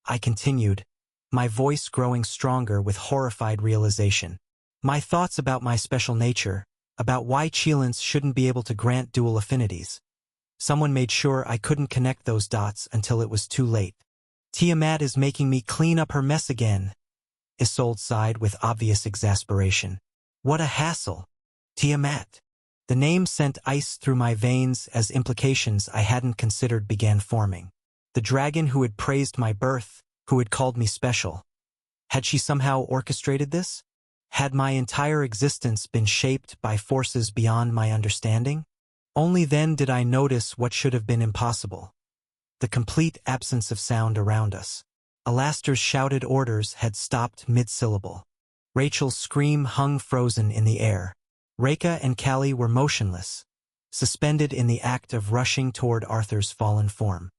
I continued, my voice growing stronger with horrified realization. My thoughts about my special nature, about why Qilins shouldn't be able to grant dual affinities. Someone made sure I couldn't connect those dots until it was too late. Tiamat is making me clean up her mess again. Isolde sighed with obvious exasperation. What a hassle. Tiamat. The name sent ice through my veins as implications I hadn't considered began forming. The dragon who had praised my birth, who had called me special. Had she somehow orchestrated this? Had my entire existence been shaped by forces beyond my understanding? Only then did I notice what should have been impossible. The complete absence of sound around us. Alastair's shouted orders had stopped mid-syllable. Rachel's scream hung frozen in the air. Reka and Callie were motionless, suspended in the act of rushing toward Arthur's fallen form.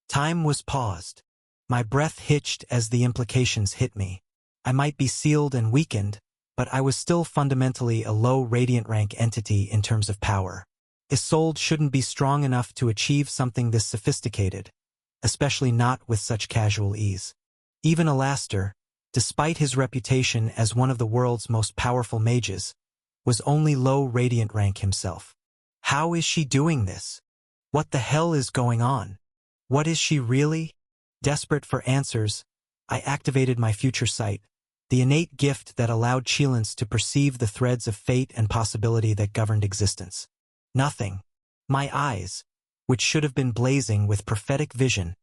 Time was paused. My breath hitched as the implications hit me. I might be sealed and weakened, but I was still fundamentally a low radiant rank entity in terms of power. Isolde shouldn't be strong enough to achieve something this sophisticated, especially not with such casual ease. Even Alastair, despite his reputation as one of the world's most powerful mages, was only low radiant rank himself. How is she doing this? What the hell is going on? What is she really? Desperate for answers, I activated my future sight, the innate gift that allowed Qilins to perceive the threads of fate and possibility that governed existence. Nothing. My eyes, which should have been blazing with prophetic vision,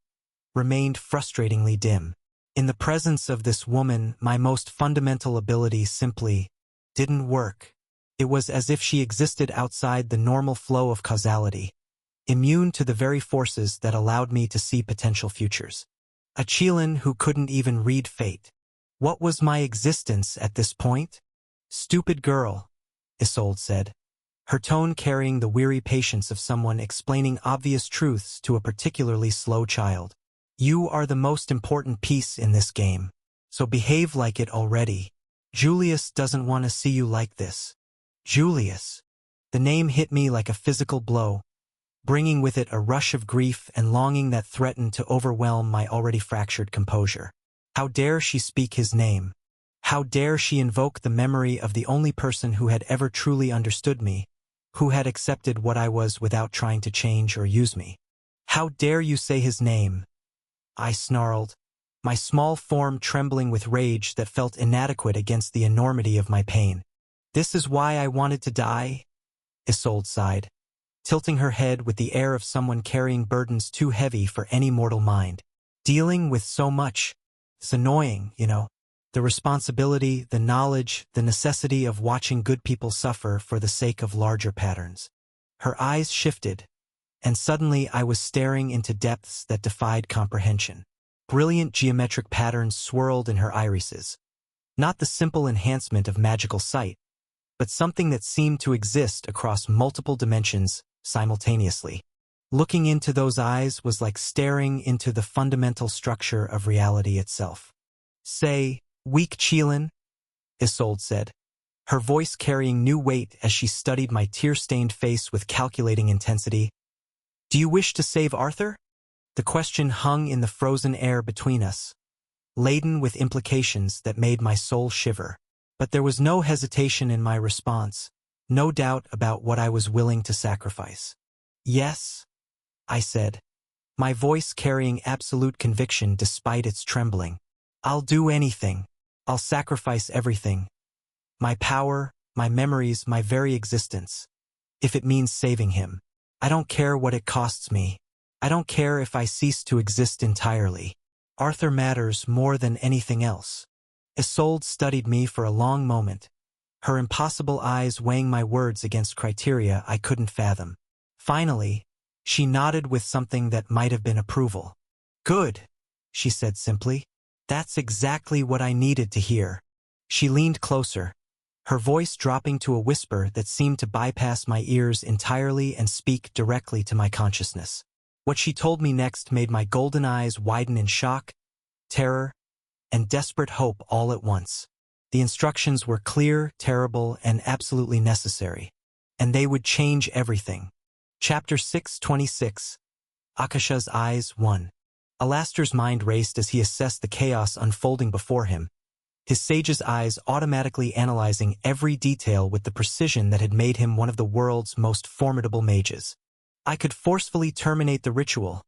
remained frustratingly dim. In the presence of this woman, my most fundamental ability simply didn't work. It was as if she existed outside the normal flow of causality, immune to the very forces that allowed me to see potential futures. A Qilin who couldn't even read fate. What was my existence at this point? Stupid girl, Isolde said, her tone carrying the weary patience of someone explaining obvious truths to a particularly slow child. You are the most important piece in this game, so behave like it already. Julius doesn't want to see you like this. Julius. The name hit me like a physical blow, bringing with it a rush of grief and longing that threatened to overwhelm my already fractured composure. How dare she speak his name? How dare she invoke the memory of the only person who had ever truly understood me, who had accepted what I was without trying to change or use me. "How dare you say his name?" I snarled, my small form trembling with rage that felt inadequate against the enormity of my pain. "This is why I wanted to die?" Isolde sighed, tilting her head with the air of someone carrying burdens too heavy for any mortal mind. "Dealing with so much. It's annoying, you know. The responsibility, the knowledge, the necessity of watching good people suffer for the sake of larger patterns." Her eyes shifted, and suddenly I was staring into depths that defied comprehension. Brilliant geometric patterns swirled in her irises. Not the simple enhancement of magical sight, but something that seemed to exist across multiple dimensions simultaneously. Looking into those eyes was like staring into the fundamental structure of reality itself. "Say, weak Qilin," Isolde said, her voice carrying new weight as she studied my tear-stained face with calculating intensity. "Do you wish to save Arthur?" The question hung in the frozen air between us, laden with implications that made my soul shiver. But there was no hesitation in my response, no doubt about what I was willing to sacrifice. "Yes," I said, my voice carrying absolute conviction despite its trembling. "I'll do anything. I'll sacrifice everything. My power, my memories, my very existence. If it means saving him. I don't care what it costs me. I don't care if I cease to exist entirely. Arthur matters more than anything else." Isolde studied me for a long moment, her impossible eyes weighing my words against criteria I couldn't fathom. Finally, she nodded with something that might have been approval. "Good," she said simply. "That's exactly what I needed to hear." She leaned closer, her voice dropping to a whisper that seemed to bypass my ears entirely and speak directly to my consciousness. What she told me next made my golden eyes widen in shock, terror, and desperate hope all at once. The instructions were clear, terrible, and absolutely necessary. And they would change everything. Chapter 626. Akasha's Eyes 1. Alastor's mind raced as he assessed the chaos unfolding before him, his sage's eyes automatically analyzing every detail with the precision that had made him one of the world's most formidable mages. "I could forcefully terminate the ritual,"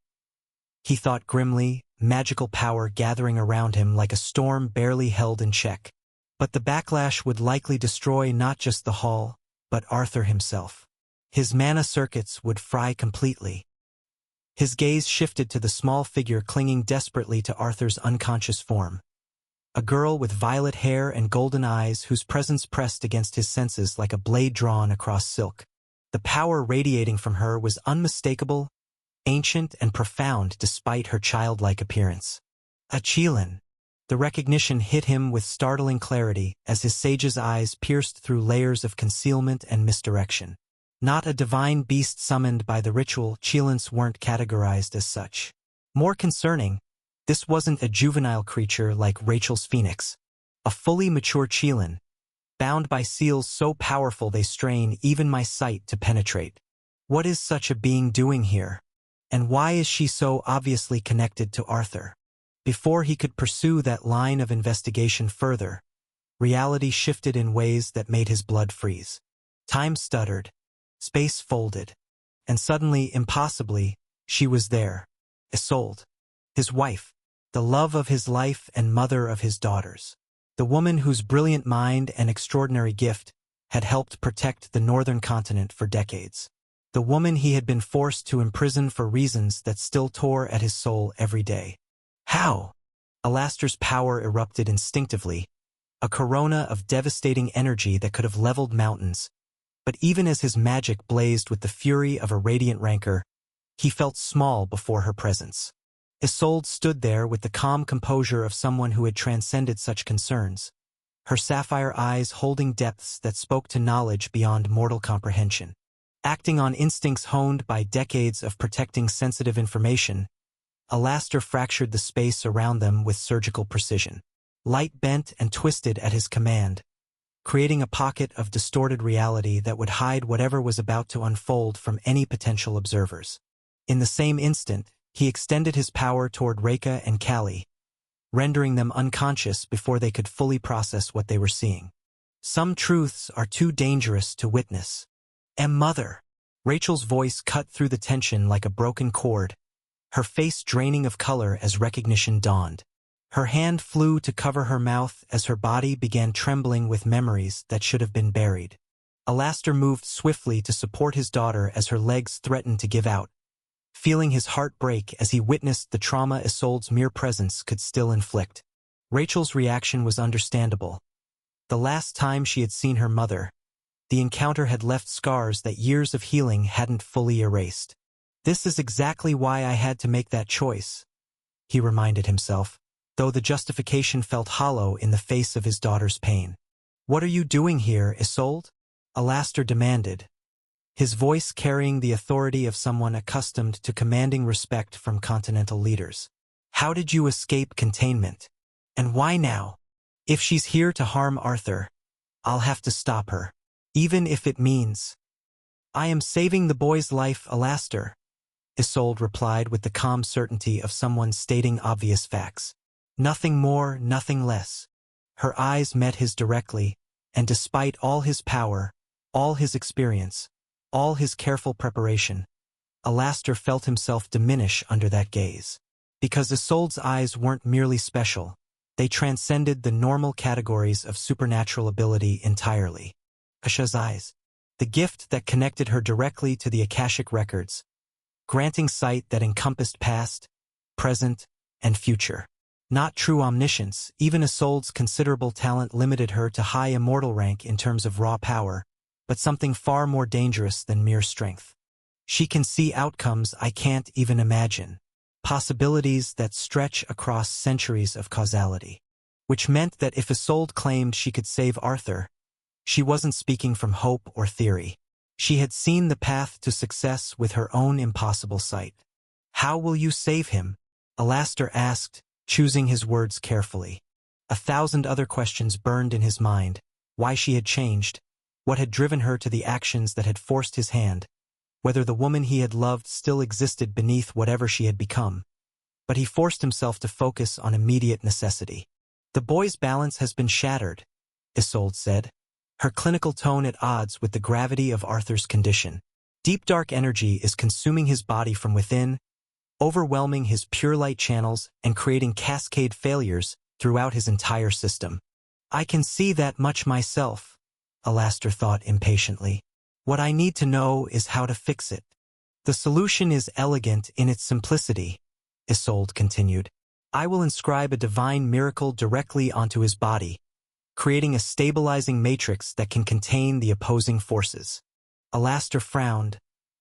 he thought grimly, magical power gathering around him like a storm barely held in check. "But the backlash would likely destroy not just the hall, but Arthur himself. His mana circuits would fry completely." His gaze shifted to the small figure clinging desperately to Arthur's unconscious form. A girl with violet hair and golden eyes whose presence pressed against his senses like a blade drawn across silk. The power radiating from her was unmistakable, ancient, and profound despite her childlike appearance. A Qilin. The recognition hit him with startling clarity as his sage's eyes pierced through layers of concealment and misdirection. Not a divine beast summoned by the ritual, Qilins weren't categorized as such. More concerning, this wasn't a juvenile creature like Rachel's phoenix. A fully mature Qilin, bound by seals so powerful they strain even my sight to penetrate. What is such a being doing here? And why is she so obviously connected to Arthur? Before he could pursue that line of investigation further, reality shifted in ways that made his blood freeze. Time stuttered, space folded, and suddenly, impossibly, she was there. Isolde, his wife, the love of his life and mother of his daughters. The woman whose brilliant mind and extraordinary gift had helped protect the northern continent for decades. The woman he had been forced to imprison for reasons that still tore at his soul every day. How? Alastor's power erupted instinctively, a corona of devastating energy that could have leveled mountains. But even as his magic blazed with the fury of a radiant rancor, he felt small before her presence. Isolde stood there with the calm composure of someone who had transcended such concerns, her sapphire eyes holding depths that spoke to knowledge beyond mortal comprehension. Acting on instincts honed by decades of protecting sensitive information, Alastor fractured the space around them with surgical precision. Light bent and twisted at his command, creating a pocket of distorted reality that would hide whatever was about to unfold from any potential observers. In the same instant, he extended his power toward Reka and Callie, rendering them unconscious before they could fully process what they were seeing. Some truths are too dangerous to witness, Mother. Rachel's voice cut through the tension like a broken cord, her face draining of color as recognition dawned. Her hand flew to cover her mouth as her body began trembling with memories that should have been buried. Alastor moved swiftly to support his daughter as her legs threatened to give out, feeling his heart break as he witnessed the trauma Isolde's mere presence could still inflict. Rachel's reaction was understandable. The last time she had seen her mother, the encounter had left scars that years of healing hadn't fully erased. This is exactly why I had to make that choice, he reminded himself, though the justification felt hollow in the face of his daughter's pain. What are you doing here, Isolde? Alastor demanded, his voice carrying the authority of someone accustomed to commanding respect from continental leaders. How did you escape containment? And why now? If she's here to harm Arthur, I'll have to stop her, even if it means I am saving the boy's life, Alastor, Isolde replied with the calm certainty of someone stating obvious facts. Nothing more, nothing less. Her eyes met his directly, and despite all his power, all his experience, all his careful preparation, Alastor felt himself diminish under that gaze. Because Isolde's eyes weren't merely special, they transcended the normal categories of supernatural ability entirely. Asha's eyes, the gift that connected her directly to the Akashic records, granting sight that encompassed past, present, and future. Not true omniscience, even Isolde's considerable talent limited her to high immortal rank in terms of raw power, but something far more dangerous than mere strength. She can see outcomes I can't even imagine, possibilities that stretch across centuries of causality. Which meant that if Isolde claimed she could save Arthur, she wasn't speaking from hope or theory. She had seen the path to success with her own impossible sight. How will you save him? Alastor asked, choosing his words carefully. 1,000 other questions burned in his mind: why she had changed, what had driven her to the actions that had forced his hand, whether the woman he had loved still existed beneath whatever she had become. But he forced himself to focus on immediate necessity. The boy's balance has been shattered, Isolde said, her clinical tone at odds with the gravity of Arthur's condition. Deep dark energy is consuming his body from within, overwhelming his pure light channels and creating cascade failures throughout his entire system. I can see that much myself, Alastor thought impatiently. What I need to know is how to fix it. The solution is elegant in its simplicity, Isolde continued. I will inscribe a divine miracle directly onto his body, creating a stabilizing matrix that can contain the opposing forces. Alastor frowned,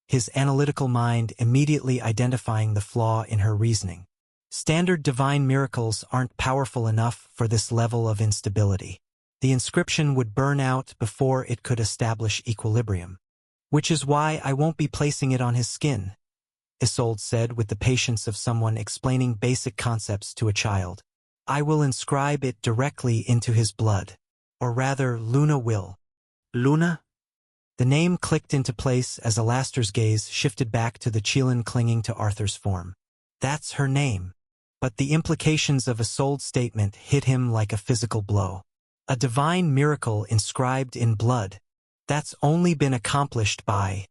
his analytical mind immediately identifying the flaw in her reasoning. Standard divine miracles aren't powerful enough for this level of instability. The inscription would burn out before it could establish equilibrium. Which is why I won't be placing it on his skin, Isolde said with the patience of someone explaining basic concepts to a child. I will inscribe it directly into his blood. Or rather, Luna will. Luna? The name clicked into place as Alastor's gaze shifted back to the Qilin clinging to Arthur's form. That's her name. But the implications of Isolde's statement hit him like a physical blow. A divine miracle inscribed in blood. That's only been accomplished by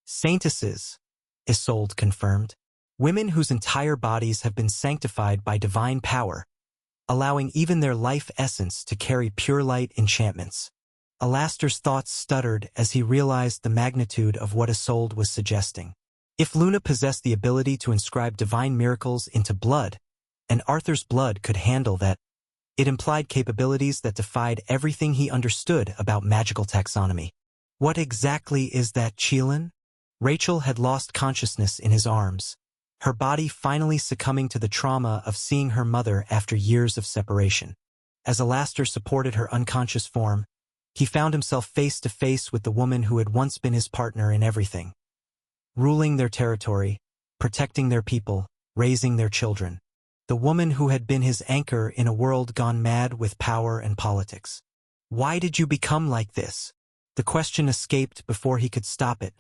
saintesses, Isolde confirmed. Women whose entire bodies have been sanctified by divine power, allowing even their life essence to carry pure light enchantments. Alastor's thoughts stuttered as he realized the magnitude of what Isolde was suggesting. If Luna possessed the ability to inscribe divine miracles into blood, and Arthur's blood could handle that, it implied capabilities that defied everything he understood about magical taxonomy. What exactly is that, Qilin? Rachel had lost consciousness in his arms, her body finally succumbing to the trauma of seeing her mother after years of separation. As Alastor supported her unconscious form, he found himself face to face with the woman who had once been his partner in everything. Ruling their territory, protecting their people, raising their children. The woman who had been his anchor in a world gone mad with power and politics. Why did you become like this? The question escaped before he could stop it,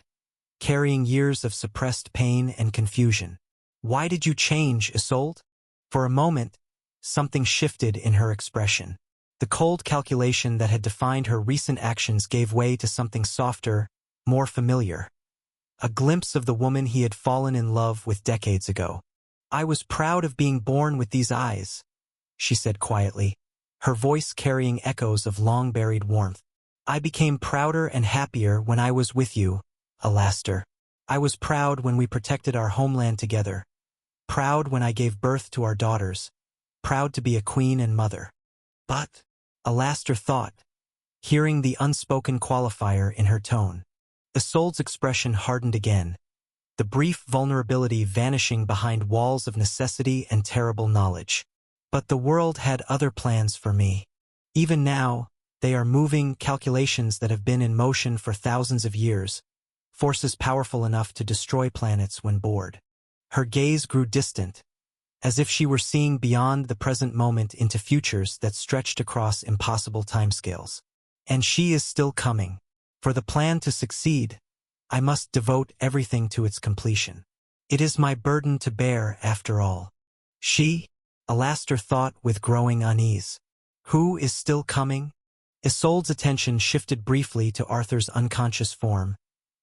carrying years of suppressed pain and confusion. Why did you change, Isolde? For a moment, something shifted in her expression. The cold calculation that had defined her recent actions gave way to something softer, more familiar. A glimpse of the woman he had fallen in love with decades ago. "I was proud of being born with these eyes," she said quietly, her voice carrying echoes of long-buried warmth. "I became prouder and happier when I was with you, Alastor. I was proud when we protected our homeland together. Proud when I gave birth to our daughters. Proud to be a queen and mother." "But," Alastor thought, hearing the unspoken qualifier in her tone. Isolde's expression hardened again, the brief vulnerability vanishing behind walls of necessity and terrible knowledge. "But the world had other plans for me. Even now, they are moving calculations that have been in motion for thousands of years, forces powerful enough to destroy planets when bored." Her gaze grew distant, as if she were seeing beyond the present moment into futures that stretched across impossible timescales. "And she is still coming. For the plan to succeed, I must devote everything to its completion. It is my burden to bear, after all." "She?" Alastor thought with growing unease. "Who is still coming?" Isolde's attention shifted briefly to Arthur's unconscious form,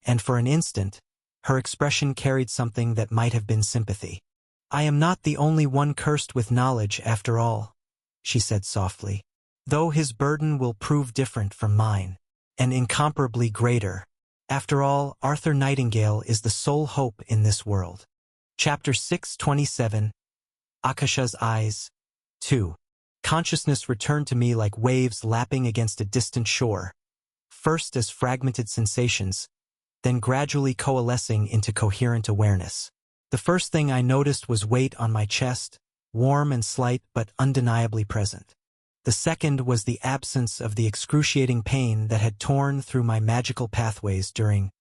and for an instant, her expression carried something that might have been sympathy. "I am not the only one cursed with knowledge, after all," she said softly. "Though his burden will prove different from mine, and incomparably greater. After all, Arthur Nightingale is the sole hope in this world." Chapter 6:27. Akasha's Eyes. 2. Consciousness returned to me like waves lapping against a distant shore, first as fragmented sensations, then gradually coalescing into coherent awareness. The first thing I noticed was weight on my chest, warm and slight but undeniably present. The second was the absence of the excruciating pain that had torn through my magical pathways during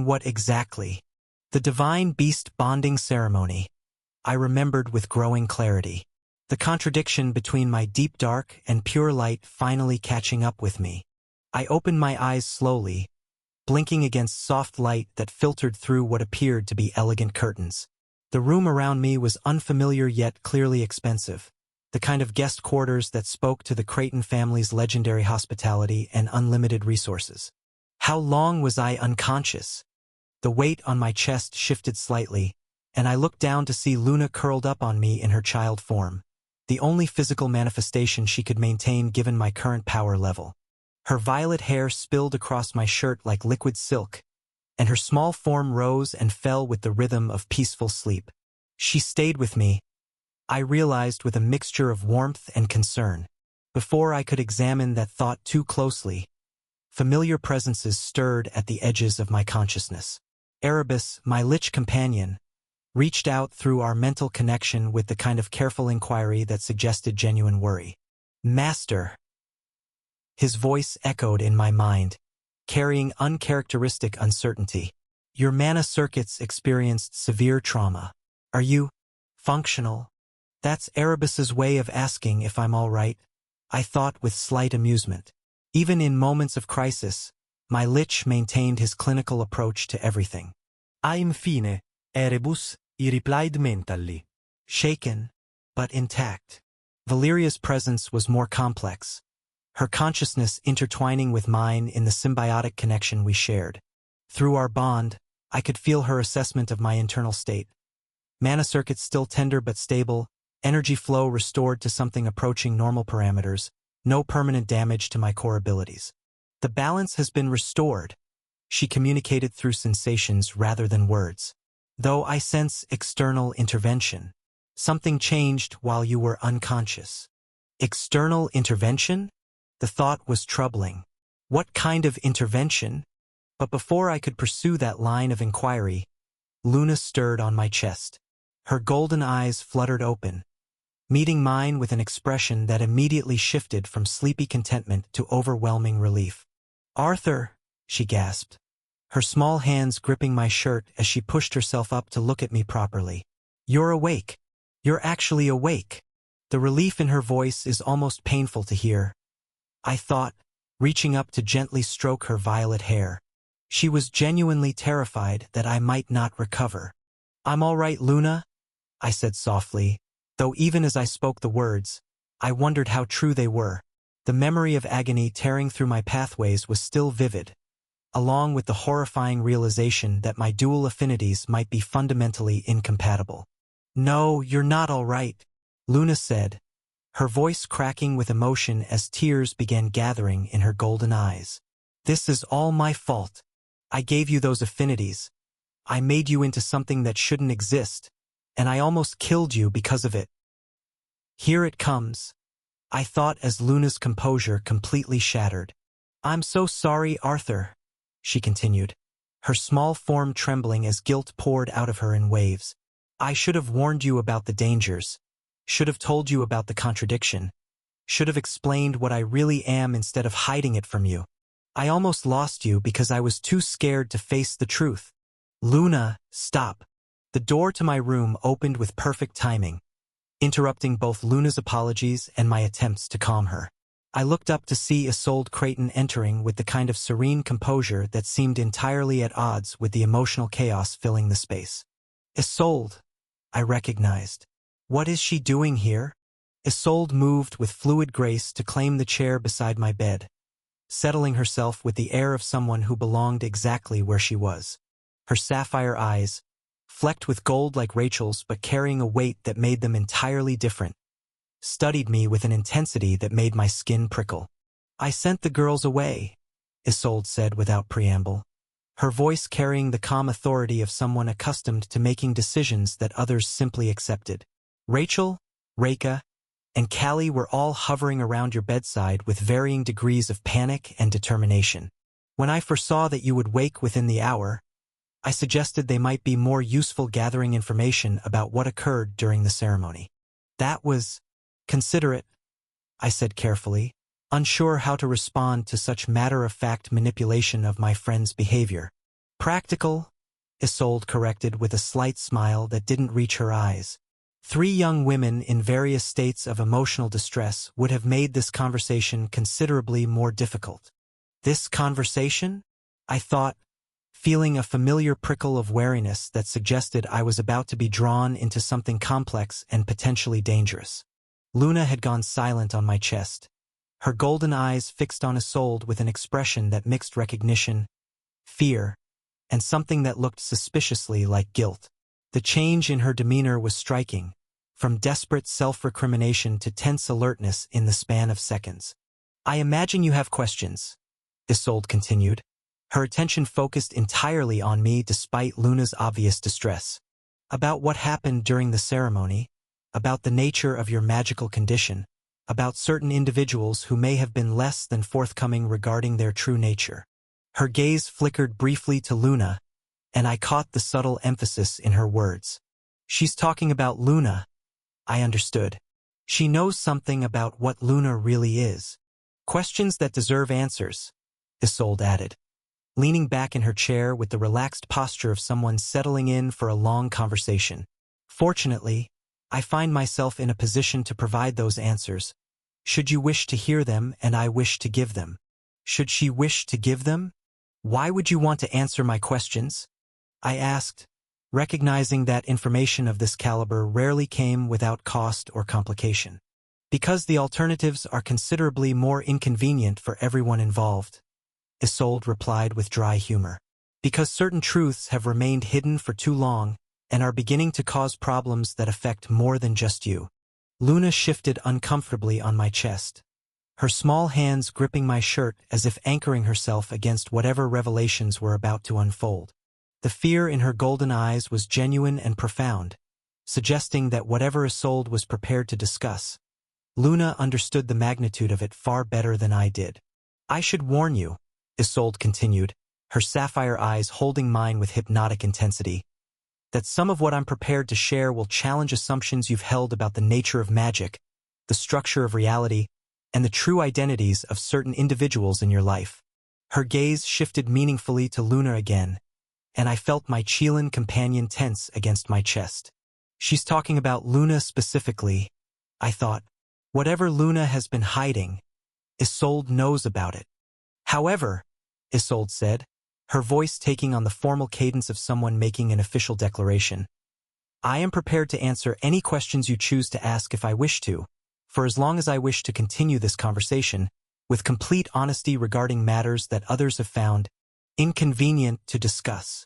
what exactly? The divine beast bonding ceremony, I remembered with growing clarity. The contradiction between my deep dark and pure light finally catching up with me. I opened my eyes slowly, blinking against soft light that filtered through what appeared to be elegant curtains. The room around me was unfamiliar yet clearly expensive, the kind of guest quarters that spoke to the Creighton family's legendary hospitality and unlimited resources. How long was I unconscious? The weight on my chest shifted slightly, and I looked down to see Luna curled up on me in her child form, the only physical manifestation she could maintain given my current power level. Her violet hair spilled across my shirt like liquid silk, and her small form rose and fell with the rhythm of peaceful sleep. She stayed with me, I realized, with a mixture of warmth and concern. Before I could examine that thought too closely, familiar presences stirred at the edges of my consciousness. Erebus, my lich companion, reached out through our mental connection with the kind of careful inquiry that suggested genuine worry. "Master." His voice echoed in my mind, carrying uncharacteristic uncertainty. "Your mana circuits experienced severe trauma. Are you functional?" That's Erebus's way of asking if I'm all right, I thought with slight amusement. Even in moments of crisis, my lich maintained his clinical approach to everything. "I'm fine, Erebus," he replied mentally. Shaken, but intact. Valeria's presence was more complex, her consciousness intertwining with mine in the symbiotic connection we shared. Through our bond, I could feel her assessment of my internal state. Mana circuits still tender but stable, energy flow restored to something approaching normal parameters, no permanent damage to my core abilities. "The balance has been restored," she communicated through sensations rather than words. "Though I sense external intervention. Something changed while you were unconscious." External intervention? The thought was troubling. What kind of intervention? But before I could pursue that line of inquiry, Luna stirred on my chest. Her golden eyes fluttered open, meeting mine with an expression that immediately shifted from sleepy contentment to overwhelming relief. "Arthur," she gasped, her small hands gripping my shirt as she pushed herself up to look at me properly. "You're awake. You're actually awake." The relief in her voice is almost painful to hear, I thought, reaching up to gently stroke her violet hair. She was genuinely terrified that I might not recover. "I'm all right, Luna," I said softly, though even as I spoke the words, I wondered how true they were. The memory of agony tearing through my pathways was still vivid, along with the horrifying realization that my dual affinities might be fundamentally incompatible. "No, you're not all right," Luna said, her voice cracking with emotion as tears began gathering in her golden eyes. "This is all my fault. I gave you those affinities. I made you into something that shouldn't exist, and I almost killed you because of it." "Here it comes," I thought as Luna's composure completely shattered. "I'm so sorry, Arthur," she continued, her small form trembling as guilt poured out of her in waves. "I should have warned you about the dangers, should have told you about the contradiction, should have explained what I really am instead of hiding it from you. I almost lost you because I was too scared to face the truth." "Luna, stop." The door to my room opened with perfect timing, interrupting both Luna's apologies and my attempts to calm her. I looked up to see Isolde Creighton entering with the kind of serene composure that seemed entirely at odds with the emotional chaos filling the space. "Isolde," I recognized. "What is she doing here?" Isolde moved with fluid grace to claim the chair beside my bed, settling herself with the air of someone who belonged exactly where she was. Her sapphire eyes, flecked with gold like Rachel's but carrying a weight that made them entirely different, studied me with an intensity that made my skin prickle. "I sent the girls away," Isolde said without preamble, her voice carrying the calm authority of someone accustomed to making decisions that others simply accepted. "Rachel, Reka, and Callie were all hovering around your bedside with varying degrees of panic and determination. When I foresaw that you would wake within the hour, I suggested they might be more useful gathering information about what occurred during the ceremony." "That was considerate," I said carefully, unsure how to respond to such matter-of-fact manipulation of my friend's behavior. "Practical," Isolde corrected with a slight smile that didn't reach her eyes. 3 young women in various states of emotional distress would have made this conversation considerably more difficult. "This conversation?" I thought, feeling a familiar prickle of wariness that suggested I was about to be drawn into something complex and potentially dangerous. Luna had gone silent on my chest, her golden eyes fixed on Isolde with an expression that mixed recognition, fear, and something that looked suspiciously like guilt. The change in her demeanor was striking, from desperate self-recrimination to tense alertness in the span of seconds. "I imagine you have questions," Isolde continued, her attention focused entirely on me despite Luna's obvious distress. "About what happened during the ceremony, about the nature of your magical condition, about certain individuals who may have been less than forthcoming regarding their true nature." Her gaze flickered briefly to Luna, and I caught the subtle emphasis in her words. "She's talking about Luna," I understood. "She knows something about what Luna really is. Questions that deserve answers," Isolde added, leaning back in her chair with the relaxed posture of someone settling in for a long conversation. "Fortunately, I find myself in a position to provide those answers, should you wish to hear them and I wish to give them." "Should she wish to give them? Why would you want to answer my questions?" I asked, recognizing that information of this caliber rarely came without cost or complication. "Because the alternatives are considerably more inconvenient for everyone involved," Isolde replied with dry humor. "Because certain truths have remained hidden for too long and are beginning to cause problems that affect more than just you." Luna shifted uncomfortably on my chest, her small hands gripping my shirt as if anchoring herself against whatever revelations were about to unfold. The fear in her golden eyes was genuine and profound, suggesting that whatever Isolde was prepared to discuss, Luna understood the magnitude of it far better than I did. "I should warn you," Isolde continued, her sapphire eyes holding mine with hypnotic intensity, "that some of what I'm prepared to share will challenge assumptions you've held about the nature of magic, the structure of reality, and the true identities of certain individuals in your life." Her gaze shifted meaningfully to Luna again, and I felt my Chelan companion tense against my chest. "She's talking about Luna specifically," I thought. "Whatever Luna has been hiding, Isolde knows about it." "However," Isolde said, her voice taking on the formal cadence of someone making an official declaration, "I am prepared to answer any questions you choose to ask if I wish to, for as long as I wish to continue this conversation, with complete honesty regarding matters that others have found inconvenient to discuss.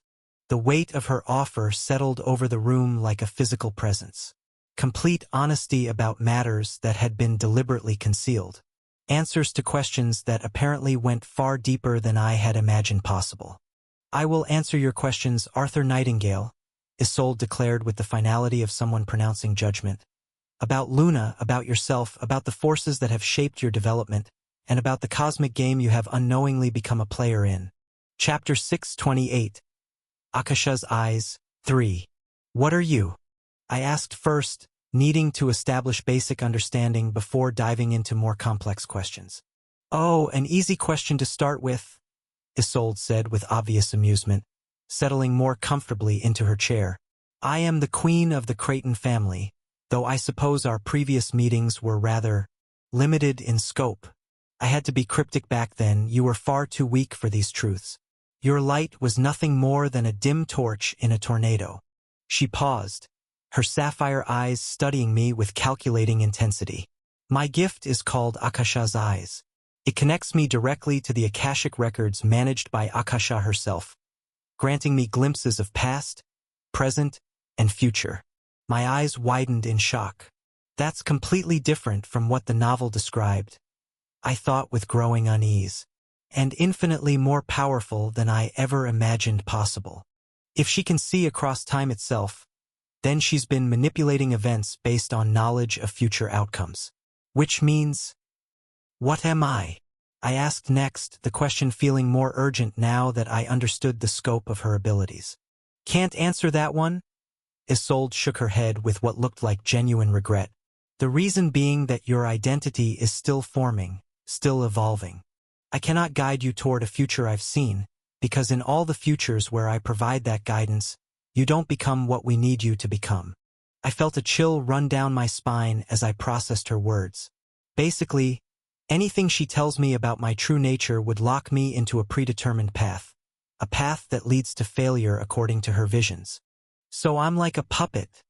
The weight of her offer settled over the room like a physical presence. Complete honesty about matters that had been deliberately concealed. Answers to questions that apparently went far deeper than I had imagined possible. "I will answer your questions, Arthur Nightingale," Isolde declared with the finality of someone pronouncing judgment. "About Luna, about yourself, about the forces that have shaped your development, and about the cosmic game you have unknowingly become a player in." Chapter 628. Akasha's Eyes, 3. "What are you?" I asked first, needing to establish basic understanding before diving into more complex questions. "Oh, an easy question to start with," Isolde said with obvious amusement, settling more comfortably into her chair. "I am the queen of the Creighton family, though I suppose our previous meetings were rather limited in scope. I had to be cryptic back then. You were far too weak for these truths. Your light was nothing more than a dim torch in a tornado." She paused, her sapphire eyes studying me with calculating intensity. "My gift is called Akasha's Eyes. It connects me directly to the Akashic records managed by Akasha herself, granting me glimpses of past, present, and future." My eyes widened in shock. "That's completely different from what the novel described," I thought with growing unease, "and infinitely more powerful than I ever imagined possible. If she can see across time itself, then she's been manipulating events based on knowledge of future outcomes. Which means, what am I?" I asked next, the question feeling more urgent now that I understood the scope of her abilities. "Can't answer that one?" Isolde shook her head with what looked like genuine regret. "The reason being that your identity is still forming, still evolving. I cannot guide you toward a future I've seen, because in all the futures where I provide that guidance, you don't become what we need you to become." I felt a chill run down my spine as I processed her words. Basically, anything she tells me about my true nature would lock me into a predetermined path, a path that leads to failure according to her visions. So I'm like a puppet,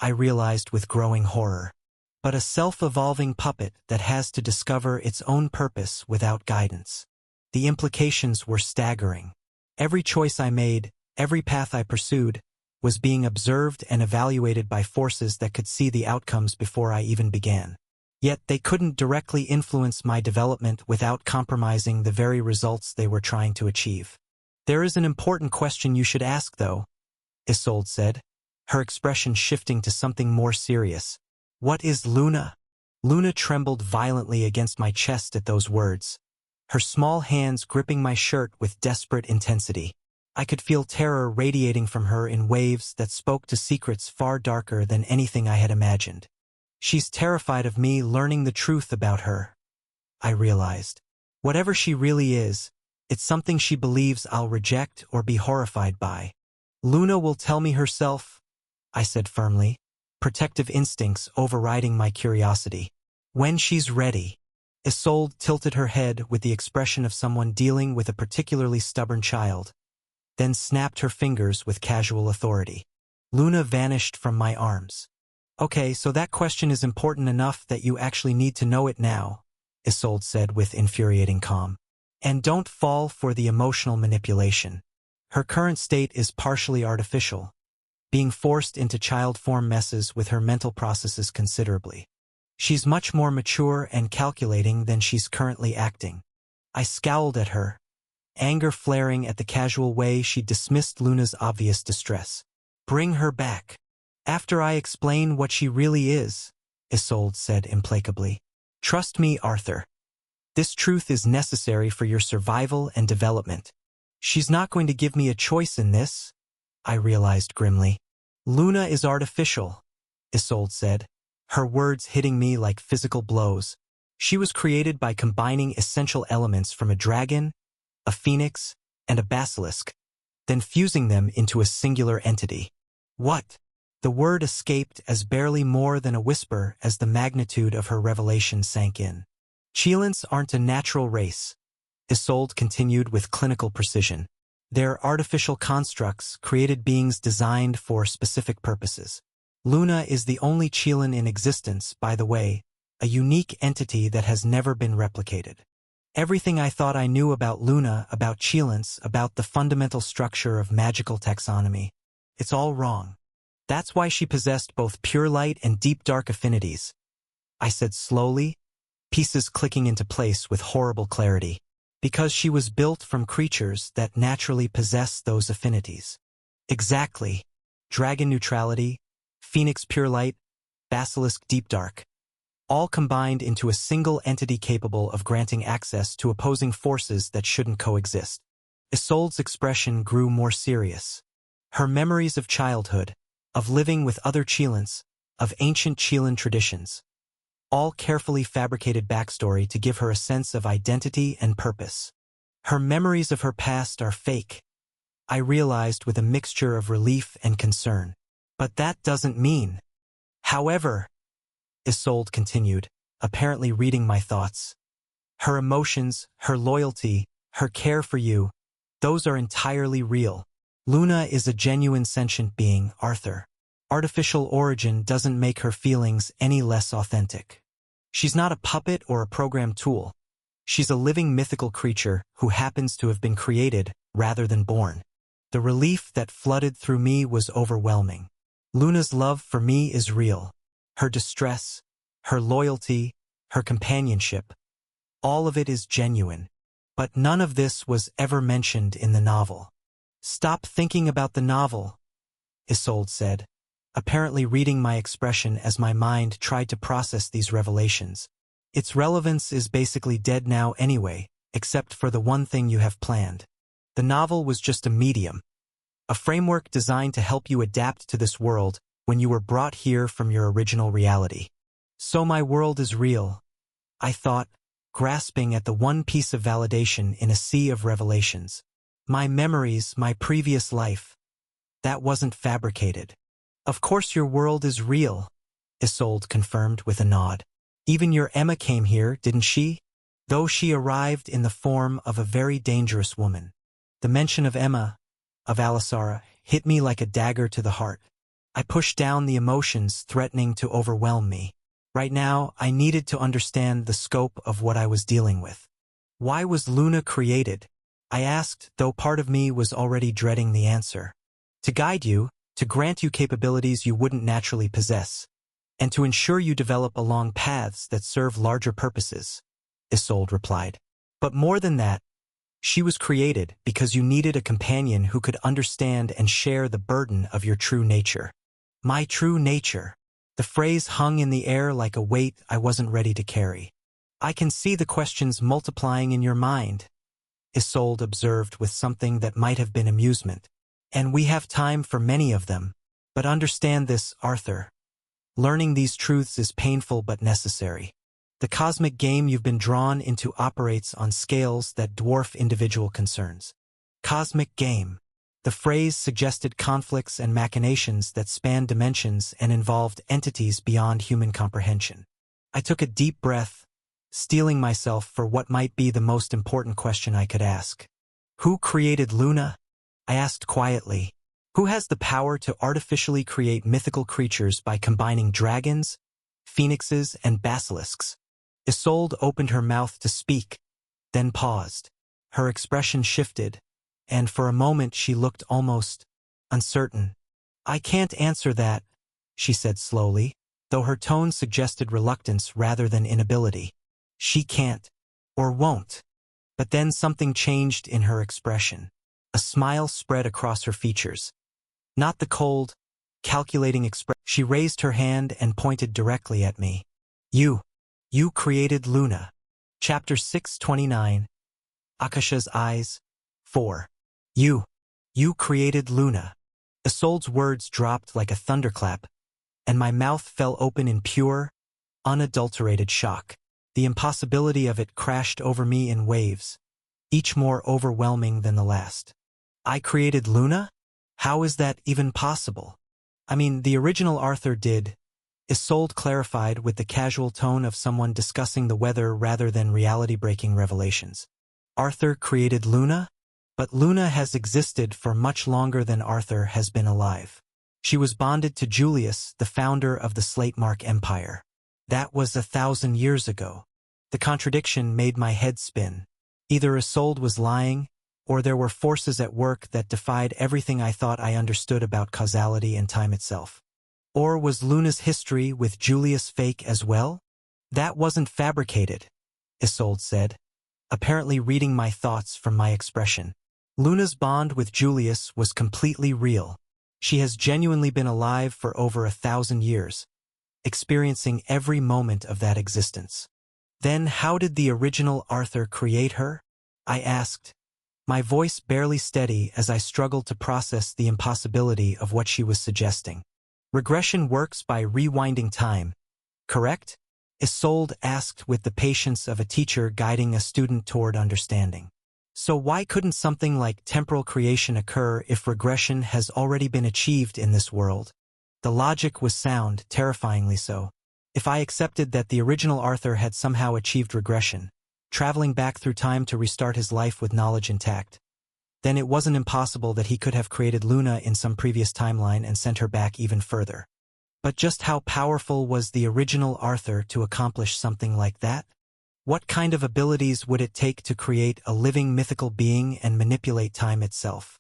I realized with growing horror. But a self-evolving puppet that has to discover its own purpose without guidance. The implications were staggering. Every choice I made, every path I pursued, was being observed and evaluated by forces that could see the outcomes before I even began. Yet they couldn't directly influence my development without compromising the very results they were trying to achieve. "There is an important question you should ask, though," Isolde said, her expression shifting to something more serious. "What is Luna?" Luna trembled violently against my chest at those words, her small hands gripping my shirt with desperate intensity. I could feel terror radiating from her in waves that spoke to secrets far darker than anything I had imagined. "She's terrified of me learning the truth about her," I realized. "Whatever she really is, it's something she believes I'll reject or be horrified by." "Luna will tell me herself," I said firmly, protective instincts overriding my curiosity. "When she's ready." Isolde tilted her head with the expression of someone dealing with a particularly stubborn child, then snapped her fingers with casual authority. Luna vanished from my arms. "Okay, so that question is important enough that you actually need to know it now," Isolde said with infuriating calm. "And don't fall for the emotional manipulation. Her current state is partially artificial, being forced into child-form messes with her mental processes considerably. She's much more mature and calculating than she's currently acting." I scowled at her, anger flaring at the casual way she dismissed Luna's obvious distress. "Bring her back. After I explain what she really is," Isolde said implacably. "Trust me, Arthur. This truth is necessary for your survival and development." "She's not going to give me a choice in this," I realized grimly. "Luna is artificial," Isolde said, her words hitting me like physical blows. "She was created by combining essential elements from a dragon, a phoenix, and a basilisk, then fusing them into a singular entity." "What?" The word escaped as barely more than a whisper as the magnitude of her revelation sank in. "Cheilants aren't a natural race," Isolde continued with clinical precision. "They're artificial constructs, created beings designed for specific purposes. Luna is the only Cheilin in existence, by the way, a unique entity that has never been replicated. Everything I thought I knew about Luna, about Cheelance, about the fundamental structure of magical taxonomy. It's all wrong. That's why she possessed both pure light and deep dark affinities, I said slowly, pieces clicking into place with horrible clarity. Because she was built from creatures that naturally possess those affinities. Exactly. Dragon neutrality, Phoenix pure light, Basilisk deep dark. All combined into a single entity capable of granting access to opposing forces that shouldn't coexist. Isolde's expression grew more serious. Her memories of childhood, of living with other Cheelance, of ancient Cheelan traditions. All carefully fabricated backstory to give her a sense of identity and purpose. Her memories of her past are fake, I realized with a mixture of relief and concern. But that doesn't mean. However, Isolde continued, apparently reading my thoughts. Her emotions, her loyalty, her care for you, those are entirely real. Luna is a genuine sentient being, Arthur. Artificial origin doesn't make her feelings any less authentic. She's not a puppet or a programmed tool. She's a living mythical creature who happens to have been created rather than born. The relief that flooded through me was overwhelming. Luna's love for me is real. Her distress, her loyalty, her companionship, all of it is genuine. But none of this was ever mentioned in the novel. Stop thinking about the novel, Isolde said, apparently reading my expression as my mind tried to process these revelations. Its relevance is basically dead now anyway, except for the one thing you have planned. The novel was just a medium, a framework designed to help you adapt to this world when you were brought here from your original reality. So my world is real, I thought, grasping at the one piece of validation in a sea of revelations. My memories, my previous life. That wasn't fabricated. Of course your world is real, Isolde confirmed with a nod. Even your Emma came here, didn't she? Though she arrived in the form of a very dangerous woman. The mention of Emma, of Alisara, hit me like a dagger to the heart. I pushed down the emotions threatening to overwhelm me. Right now, I needed to understand the scope of what I was dealing with. Why was Luna created? I asked, though part of me was already dreading the answer. To guide you, to grant you capabilities you wouldn't naturally possess, and to ensure you develop along paths that serve larger purposes, Isolde replied. But more than that, she was created because you needed a companion who could understand and share the burden of your true nature. My true nature. The phrase hung in the air like a weight I wasn't ready to carry. I can see the questions multiplying in your mind, Isolde observed with something that might have been amusement. And we have time for many of them. But understand this, Arthur. Learning these truths is painful but necessary. The cosmic game you've been drawn into operates on scales that dwarf individual concerns. Cosmic game. The phrase suggested conflicts and machinations that spanned dimensions and involved entities beyond human comprehension. I took a deep breath, steeling myself for what might be the most important question I could ask. Who created Luna? I asked quietly. Who has the power to artificially create mythical creatures by combining dragons, phoenixes, and basilisks? Isolde opened her mouth to speak, then paused. Her expression shifted, and for a moment she looked almost uncertain. I can't answer that, she said slowly, though her tone suggested reluctance rather than inability. She can't, or won't. But then something changed in her expression. A smile spread across her features. Not the cold, calculating expression. She raised her hand and pointed directly at me. You created Luna. Chapter 629. Akasha's Eyes. 4. You created Luna. Isolde's words dropped like a thunderclap, and my mouth fell open in pure, unadulterated shock. The impossibility of it crashed over me in waves, each more overwhelming than the last. I created Luna? How is that even possible? I mean, the original Arthur did, Isolde clarified with the casual tone of someone discussing the weather rather than reality-breaking revelations. Arthur created Luna? But Luna has existed for much longer than Arthur has been alive. She was bonded to Julius, the founder of the Slate Mark Empire. That was 1,000 years ago. The contradiction made my head spin. Either Isolde was lying, or there were forces at work that defied everything I thought I understood about causality and time itself. Or was Luna's history with Julius fake as well? That wasn't fabricated, Isolde said, apparently reading my thoughts from my expression. Luna's bond with Julius was completely real. She has genuinely been alive for over 1,000 years, experiencing every moment of that existence. Then how did the original Arthur create her? I asked, my voice barely steady as I struggled to process the impossibility of what she was suggesting. Regression works by rewinding time, correct? Isolde asked with the patience of a teacher guiding a student toward understanding. So why couldn't something like temporal creation occur if regression has already been achieved in this world? The logic was sound, terrifyingly so. If I accepted that the original Arthur had somehow achieved regression, traveling back through time to restart his life with knowledge intact, then it wasn't impossible that he could have created Luna in some previous timeline and sent her back even further. But just how powerful was the original Arthur to accomplish something like that? What kind of abilities would it take to create a living mythical being and manipulate time itself?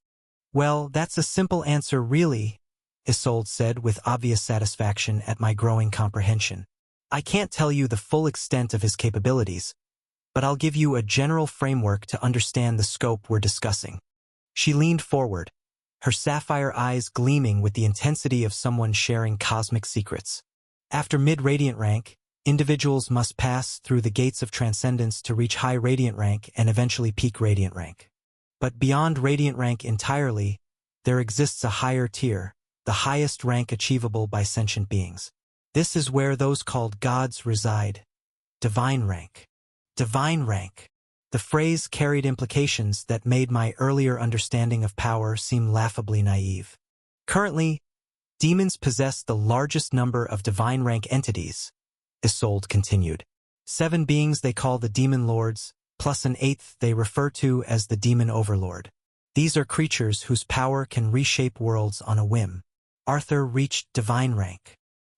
Well, that's a simple answer really, Isolde said with obvious satisfaction at my growing comprehension. I can't tell you the full extent of his capabilities, but I'll give you a general framework to understand the scope we're discussing. She leaned forward, her sapphire eyes gleaming with the intensity of someone sharing cosmic secrets. After mid-radiant rank, individuals must pass through the gates of transcendence to reach high radiant rank and eventually peak radiant rank. But beyond radiant rank entirely, there exists a higher tier, the highest rank achievable by sentient beings. This is where those called gods reside. Divine rank. Divine rank. The phrase carried implications that made my earlier understanding of power seem laughably naive. Currently, demons possess the largest number of divine rank entities, Isolde continued. 7 beings they call the demon lords, plus an 8th they refer to as the demon overlord. These are creatures whose power can reshape worlds on a whim. Arthur reached divine rank.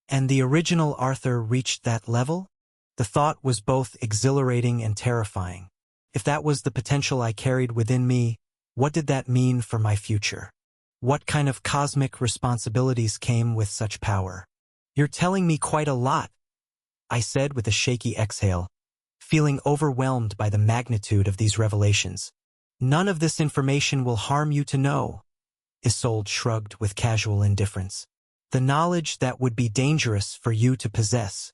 And the original Arthur reached that level? The thought was both exhilarating and terrifying. If that was the potential I carried within me, what did that mean for my future? What kind of cosmic responsibilities came with such power? You're telling me quite a lot, I said with a shaky exhale, feeling overwhelmed by the magnitude of these revelations. None of this information will harm you to know, Isolde shrugged with casual indifference. The knowledge that would be dangerous for you to possess.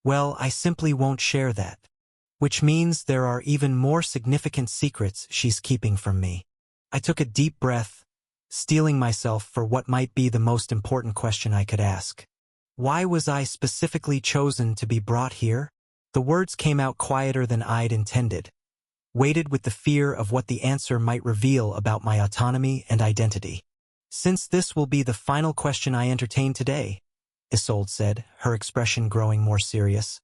Well, I simply won't share that. Which means there are even more significant secrets she's keeping from me. I took a deep breath, steeling myself for what might be the most important question I could ask. Why was I specifically chosen to be brought here? The words came out quieter than I'd intended, weighted with the fear of what the answer might reveal about my autonomy and identity. Since this will be the final question I entertain today, Isolde said, her expression growing more serious,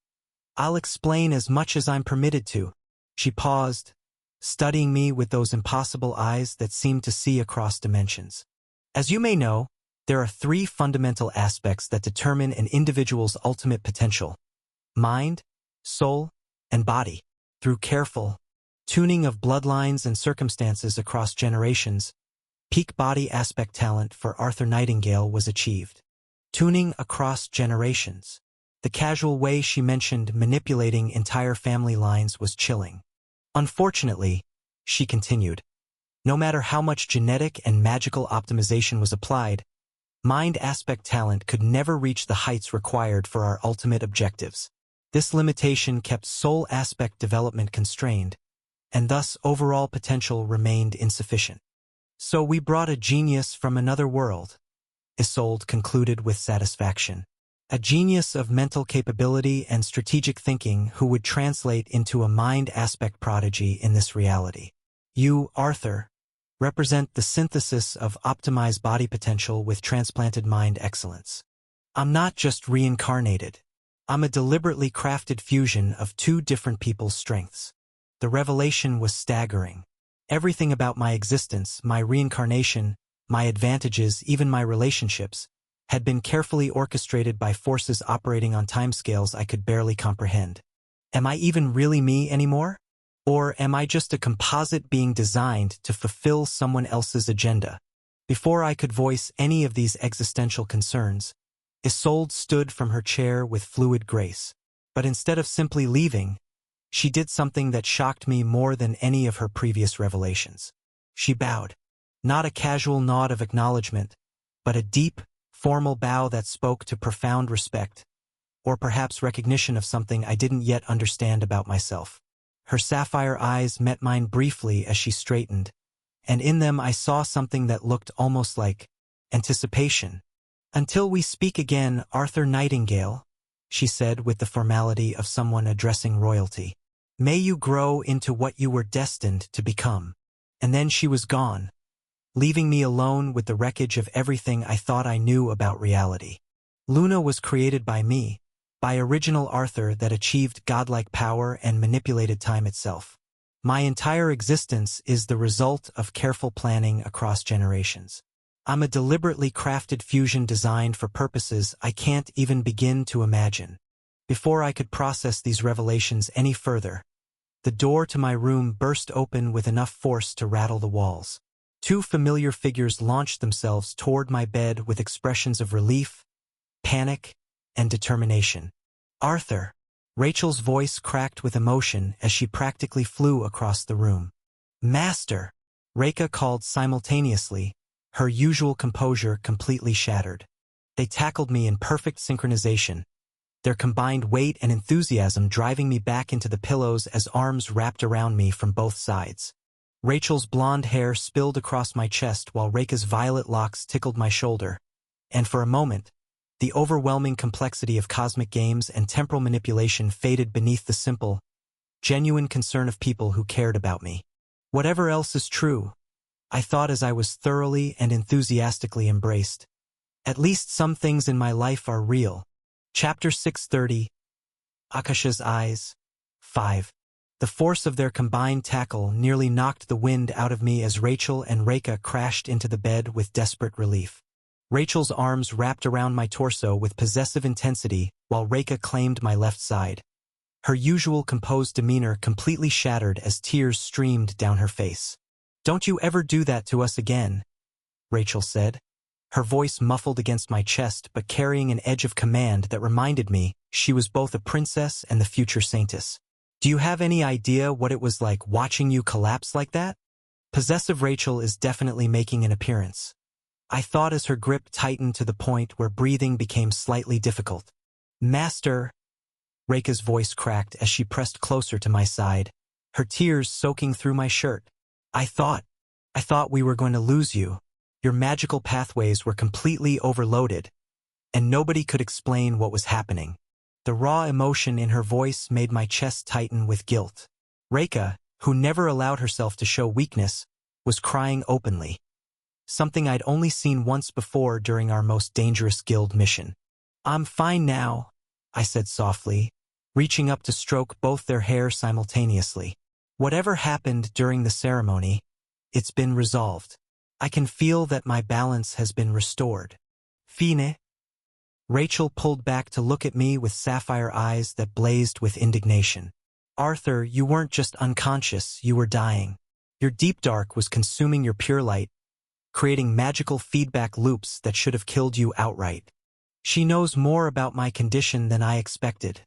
I'll explain as much as I'm permitted to. She paused, studying me with those impossible eyes that seemed to see across dimensions. As you may know, there are 3 fundamental aspects that determine an individual's ultimate potential: mind, soul, and body. Through careful tuning of bloodlines and circumstances across generations, peak body aspect talent for Arthur Nightingale was achieved. Tuning across generations. The casual way she mentioned manipulating entire family lines was chilling. Unfortunately, she continued, no matter how much genetic and magical optimization was applied, mind aspect talent could never reach the heights required for our ultimate objectives. This limitation kept soul aspect development constrained, and thus overall potential remained insufficient. So we brought a genius from another world, Isolde concluded with satisfaction. A genius of mental capability and strategic thinking who would translate into a mind aspect prodigy in this reality. You, Arthur, represent the synthesis of optimized body potential with transplanted mind excellence. I'm not just reincarnated. I'm a deliberately crafted fusion of 2 different people's strengths. The revelation was staggering. Everything about my existence, my reincarnation, my advantages, even my relationships, had been carefully orchestrated by forces operating on timescales I could barely comprehend. Am I even really me anymore? Or am I just a composite being designed to fulfill someone else's agenda? Before I could voice any of these existential concerns, Isolde stood from her chair with fluid grace. But instead of simply leaving, she did something that shocked me more than any of her previous revelations. She bowed. Not a casual nod of acknowledgement, but a deep, formal bow that spoke to profound respect, or perhaps recognition of something I didn't yet understand about myself. Her sapphire eyes met mine briefly as she straightened, and in them I saw something that looked almost like anticipation. "Until we speak again, Arthur Nightingale," she said with the formality of someone addressing royalty. "May you grow into what you were destined to become." And then she was gone, leaving me alone with the wreckage of everything I thought I knew about reality. Luna was created by me, by original Arthur that achieved godlike power and manipulated time itself. My entire existence is the result of careful planning across generations. I'm a deliberately crafted fusion designed for purposes I can't even begin to imagine. Before I could process these revelations any further, the door to my room burst open with enough force to rattle the walls. Two familiar figures launched themselves toward my bed with expressions of relief, panic, and determination. "Arthur!" Rachel's voice cracked with emotion as she practically flew across the room. "Master!" Reka called simultaneously, her usual composure completely shattered. They tackled me in perfect synchronization, their combined weight and enthusiasm driving me back into the pillows as arms wrapped around me from both sides. Rachel's blonde hair spilled across my chest while Reka's violet locks tickled my shoulder, and for a moment, the overwhelming complexity of cosmic games and temporal manipulation faded beneath the simple, genuine concern of people who cared about me. Whatever else is true, I thought as I was thoroughly and enthusiastically embraced. At least some things in my life are real. Chapter 630. Akasha's Eyes. 5. The force of their combined tackle nearly knocked the wind out of me as Rachel and Reka crashed into the bed with desperate relief. Rachel's arms wrapped around my torso with possessive intensity while Reka claimed my left side. Her usual composed demeanor completely shattered as tears streamed down her face. "Don't you ever do that to us again," Rachel said, her voice muffled against my chest but carrying an edge of command that reminded me she was both a princess and the future saintess. "Do you have any idea what it was like watching you collapse like that?" Possessive Rachel is definitely making an appearance, I thought as her grip tightened to the point where breathing became slightly difficult. "Master," Reka's voice cracked as she pressed closer to my side, her tears soaking through my shirt. I thought we were going to lose you. Your magical pathways were completely overloaded, and nobody could explain what was happening." The raw emotion in her voice made my chest tighten with guilt. Reka, who never allowed herself to show weakness, was crying openly. Something I'd only seen once before during our most dangerous guild mission. "I'm fine now," I said softly, reaching up to stroke both their hair simultaneously. "Whatever happened during the ceremony, it's been resolved. I can feel that my balance has been restored." "Fine." Rachel pulled back to look at me with sapphire eyes that blazed with indignation. "Arthur, you weren't just unconscious, you were dying. Your deep dark was consuming your pure light, creating magical feedback loops that should have killed you outright." She knows more about my condition than I expected,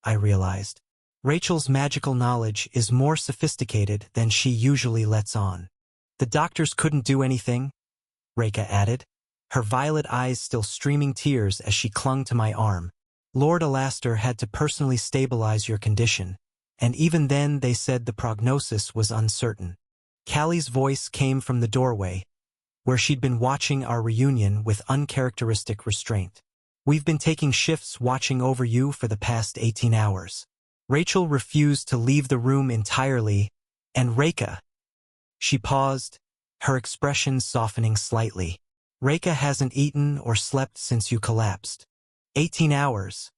I realized. Rachel's magical knowledge is more sophisticated than she usually lets on. "The doctors couldn't do anything," Reka added, her violet eyes still streaming tears as she clung to my arm. "Lord Alastair had to personally stabilize your condition, and even then they said the prognosis was uncertain." Callie's voice came from the doorway, where she'd been watching our reunion with uncharacteristic restraint. "We've been taking shifts watching over you for the past 18 hours. Rachel refused to leave the room entirely, and Reka." She paused, her expression softening slightly. "Reka hasn't eaten or slept since you collapsed." 18 hours,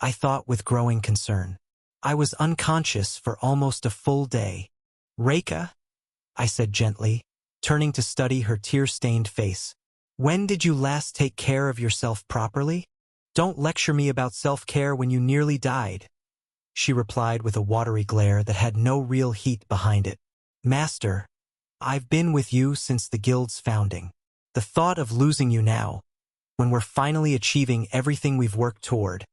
I thought with growing concern. "I was unconscious for almost a full day." "Reka," I said gently, turning to study her tear-stained face. "When did you last take care of yourself properly? Don't lecture me about self-care when you nearly died." she replied with a watery glare that had no real heat behind it. Master, I've been with you since the guild's founding. The thought of losing you now, when we're finally achieving everything we've worked toward.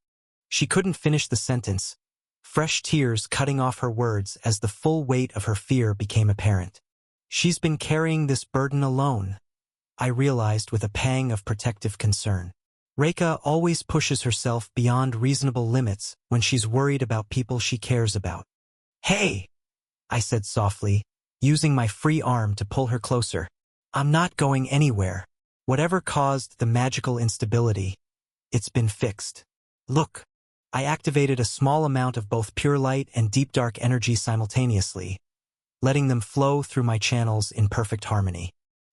She couldn't finish the sentence, fresh tears cutting off her words as the full weight of her fear became apparent. She's been carrying this burden alone, I realized with a pang of protective concern. Reika always pushes herself beyond reasonable limits when she's worried about people she cares about. Hey, I said softly, using my free arm to pull her closer. I'm not going anywhere. Whatever caused the magical instability, it's been fixed. Look, I activated a small amount of both pure light and deep dark energy simultaneously, letting them flow through my channels in perfect harmony.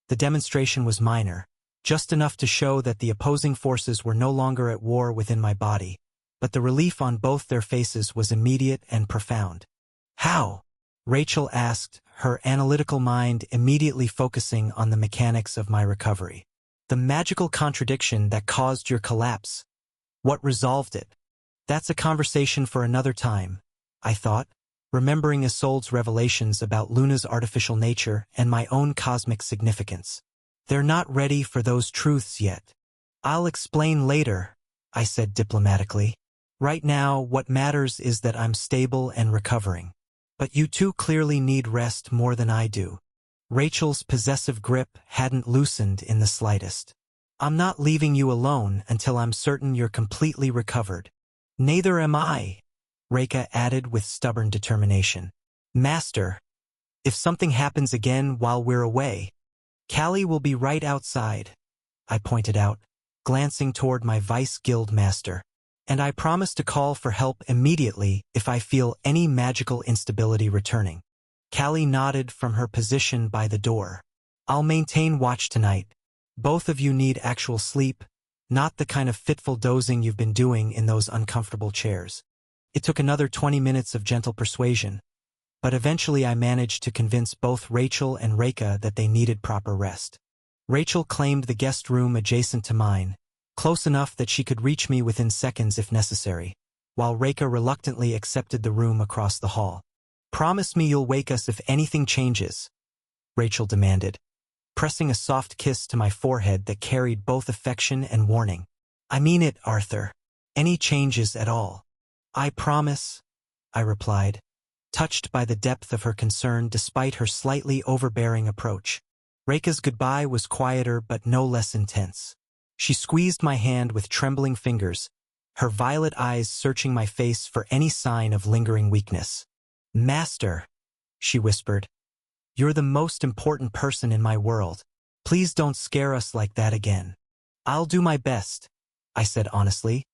The demonstration was minor, just enough to show that the opposing forces were no longer at war within my body, but the relief on both their faces was immediate and profound. How? Rachel asked, her analytical mind immediately focusing on the mechanics of my recovery. The magical contradiction that caused your collapse. What resolved it? That's a conversation for another time, I thought, remembering Isolde's revelations about Luna's artificial nature and my own cosmic significance. They're not ready for those truths yet. I'll explain later, I said diplomatically. Right now, what matters is that I'm stable and recovering. But you two clearly need rest more than I do. Rachel's possessive grip hadn't loosened in the slightest. I'm not leaving you alone until I'm certain you're completely recovered. Neither am I, Reika added with stubborn determination. Master, if something happens again while we're away, Callie will be right outside, I pointed out, glancing toward my vice guild master. And I promise to call for help immediately if I feel any magical instability returning. Callie nodded from her position by the door. I'll maintain watch tonight. Both of you need actual sleep, not the kind of fitful dozing you've been doing in those uncomfortable chairs. It took another 20 minutes of gentle persuasion, but eventually I managed to convince both Rachel and Reika that they needed proper rest. Rachel claimed the guest room adjacent to mine, close enough that she could reach me within seconds if necessary, while Reika reluctantly accepted the room across the hall. Promise me you'll wake us if anything changes, Rachel demanded, pressing a soft kiss to my forehead that carried both affection and warning. I mean it, Arthur. Any changes at all. I promise, I replied, touched by the depth of her concern despite her slightly overbearing approach. Reika's goodbye was quieter but no less intense. She squeezed my hand with trembling fingers, her violet eyes searching my face for any sign of lingering weakness. Master, she whispered, you're the most important person in my world. Please don't scare us like that again. I'll do my best, I said honestly,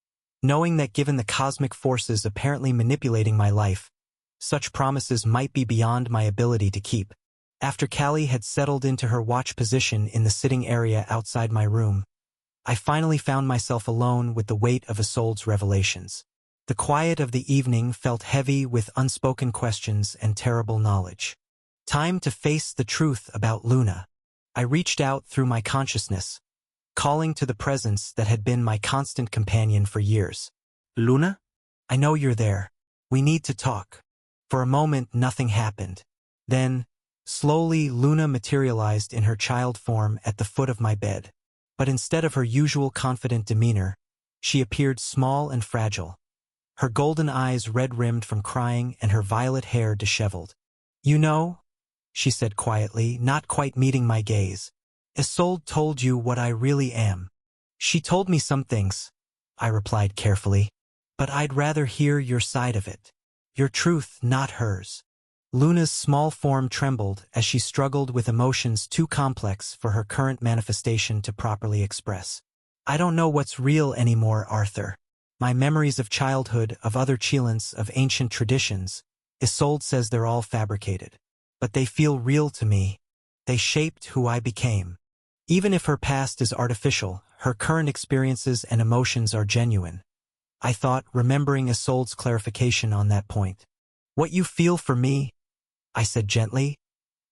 knowing that given the cosmic forces apparently manipulating my life, such promises might be beyond my ability to keep. After Callie had settled into her watch position in the sitting area outside my room, I finally found myself alone with the weight of Isolde's revelations. The quiet of the evening felt heavy with unspoken questions and terrible knowledge. Time to face the truth about Luna. I reached out through my consciousness, calling to the presence that had been my constant companion for years. Luna? I know you're there. We need to talk. For a moment, nothing happened. Then, slowly, Luna materialized in her child form at the foot of my bed. But instead of her usual confident demeanor, she appeared small and fragile, her golden eyes red-rimmed from crying and her violet hair disheveled. You know, she said quietly, not quite meeting my gaze, Isolde told you what I really am. She told me some things, I replied carefully, but I'd rather hear your side of it. Your truth, not hers. Luna's small form trembled as she struggled with emotions too complex for her current manifestation to properly express. I don't know what's real anymore, Arthur. My memories of childhood, of other Chilans, of ancient traditions, Isolde says they're all fabricated. But they feel real to me. They shaped who I became. Even if her past is artificial, her current experiences and emotions are genuine. I thought, remembering Isolde's clarification on that point. What you feel for me, I said gently,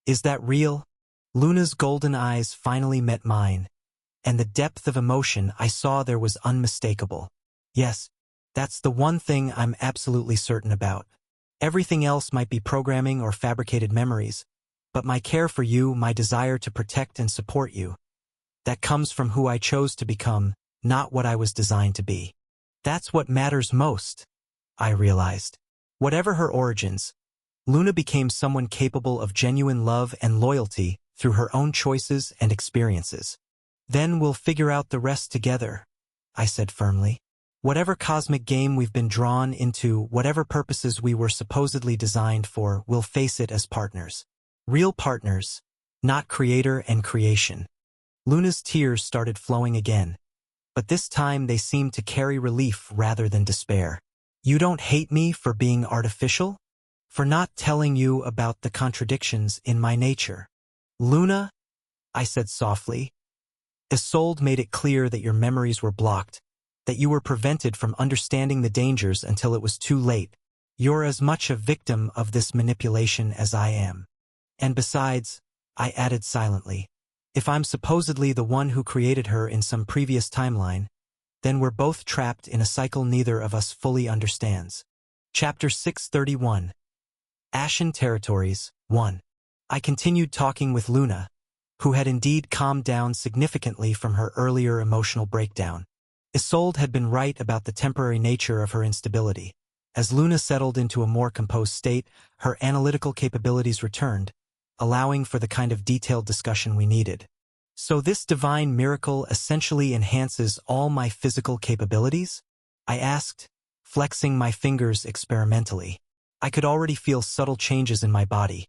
is that real? Luna's golden eyes finally met mine, and the depth of emotion I saw there was unmistakable. Yes, That's the one thing I'm absolutely certain about. Everything else might be programming or fabricated memories, but my care for you, my desire to protect and support you, that comes from who I chose to become, not what I was designed to be. That's what matters most, I realized. Whatever her origins, Luna became someone capable of genuine love and loyalty through her own choices and experiences. Then we'll figure out the rest together, I said firmly. Whatever cosmic game we've been drawn into, whatever purposes we were supposedly designed for, we'll face it as partners. Real partners, not creator and creation. Luna's tears started flowing again, but this time they seemed to carry relief rather than despair. You don't hate me for being artificial? For not telling you about the contradictions in my nature? Luna, I said softly, Isolde made it clear that your memories were blocked, that you were prevented from understanding the dangers until it was too late. You're as much a victim of this manipulation as I am. And besides, I added silently, if I'm supposedly the one who created her in some previous timeline, then we're both trapped in a cycle neither of us fully understands. Chapter 631. Ashen Territories, 1. I continued talking with Luna, who had indeed calmed down significantly from her earlier emotional breakdown. Isolde had been right about the temporary nature of her instability. As Luna settled into a more composed state, her analytical capabilities returned, allowing for the kind of detailed discussion we needed. So this divine miracle essentially enhances all my physical capabilities? I asked, flexing my fingers experimentally. I could already feel subtle changes in my body.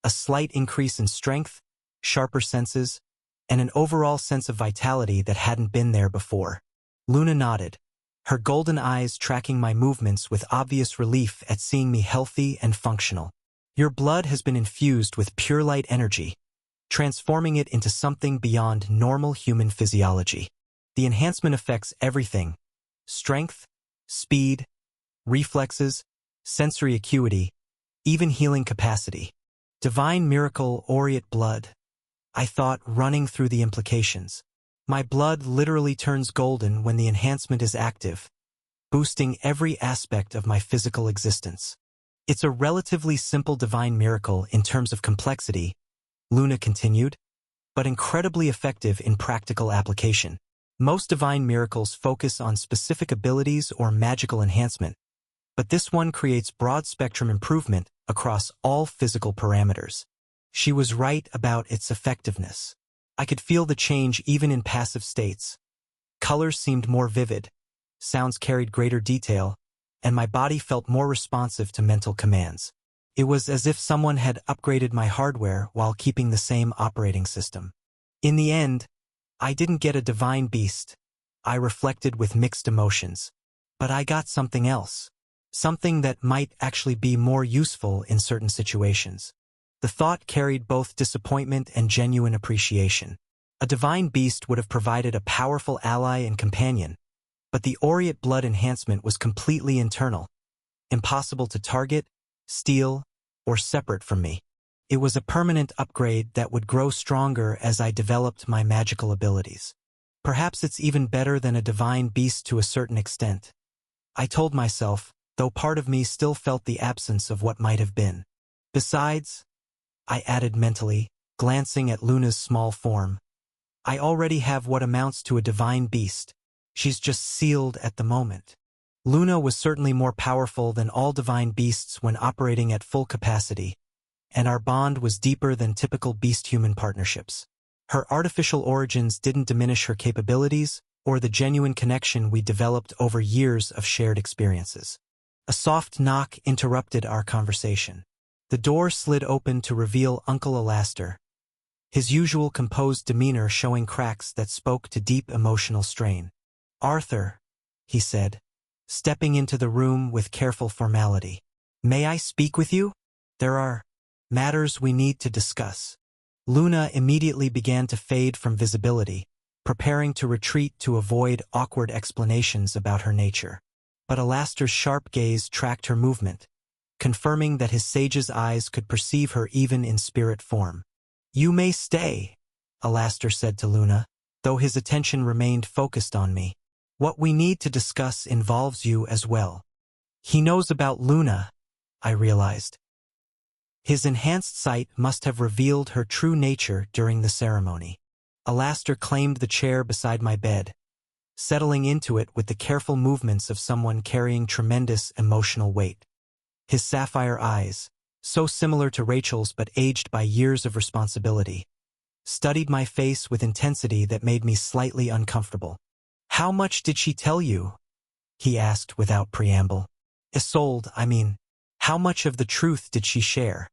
A slight increase in strength, sharper senses, and an overall sense of vitality that hadn't been there before. Luna nodded, her golden eyes tracking my movements with obvious relief at seeing me healthy and functional. Your blood has been infused with pure light energy, transforming it into something beyond normal human physiology. The enhancement affects everything: strength, speed, reflexes, sensory acuity, even healing capacity. Divine miracle aureate blood, I thought, running through the implications. My blood literally turns golden when the enhancement is active, boosting every aspect of my physical existence. It's a relatively simple divine miracle in terms of complexity, Luna continued, but incredibly effective in practical application. Most divine miracles focus on specific abilities or magical enhancement, but this one creates broad-spectrum improvement across all physical parameters. She was right about its effectiveness. I could feel the change even in passive states. Colors seemed more vivid, sounds carried greater detail, and my body felt more responsive to mental commands. It was as if someone had upgraded my hardware while keeping the same operating system. In the end, I didn't get a divine beast, I reflected with mixed emotions. But I got something else. Something that might actually be more useful in certain situations. The thought carried both disappointment and genuine appreciation. A divine beast would have provided a powerful ally and companion, but the aureate blood enhancement was completely internal, impossible to target, steal, or separate from me. It was a permanent upgrade that would grow stronger as I developed my magical abilities. Perhaps it's even better than a divine beast to a certain extent, I told myself, though part of me still felt the absence of what might have been. Besides, I added mentally, glancing at Luna's small form, I already have what amounts to a divine beast. She's just sealed at the moment. Luna was certainly more powerful than all divine beasts when operating at full capacity, and our bond was deeper than typical beast-human partnerships. Her artificial origins didn't diminish her capabilities or the genuine connection we developed over years of shared experiences. A soft knock interrupted our conversation. The door slid open to reveal Uncle Alastair, his usual composed demeanor showing cracks that spoke to deep emotional strain. Arthur, he said, stepping into the room with careful formality. May I speak with you? There are matters we need to discuss. Luna immediately began to fade from visibility, preparing to retreat to avoid awkward explanations about her nature. But Alastair's sharp gaze tracked her movement, confirming that his sage's eyes could perceive her even in spirit form. You may stay, Alastair said to Luna, though his attention remained focused on me. What we need to discuss involves you as well. He knows about Luna, I realized. His enhanced sight must have revealed her true nature during the ceremony. Alastair claimed the chair beside my bed, settling into it with the careful movements of someone carrying tremendous emotional weight. His sapphire eyes, so similar to Rachel's but aged by years of responsibility, studied my face with intensity that made me slightly uncomfortable. "How much did she tell you?" he asked without preamble. Isolde, how much of the truth did she share?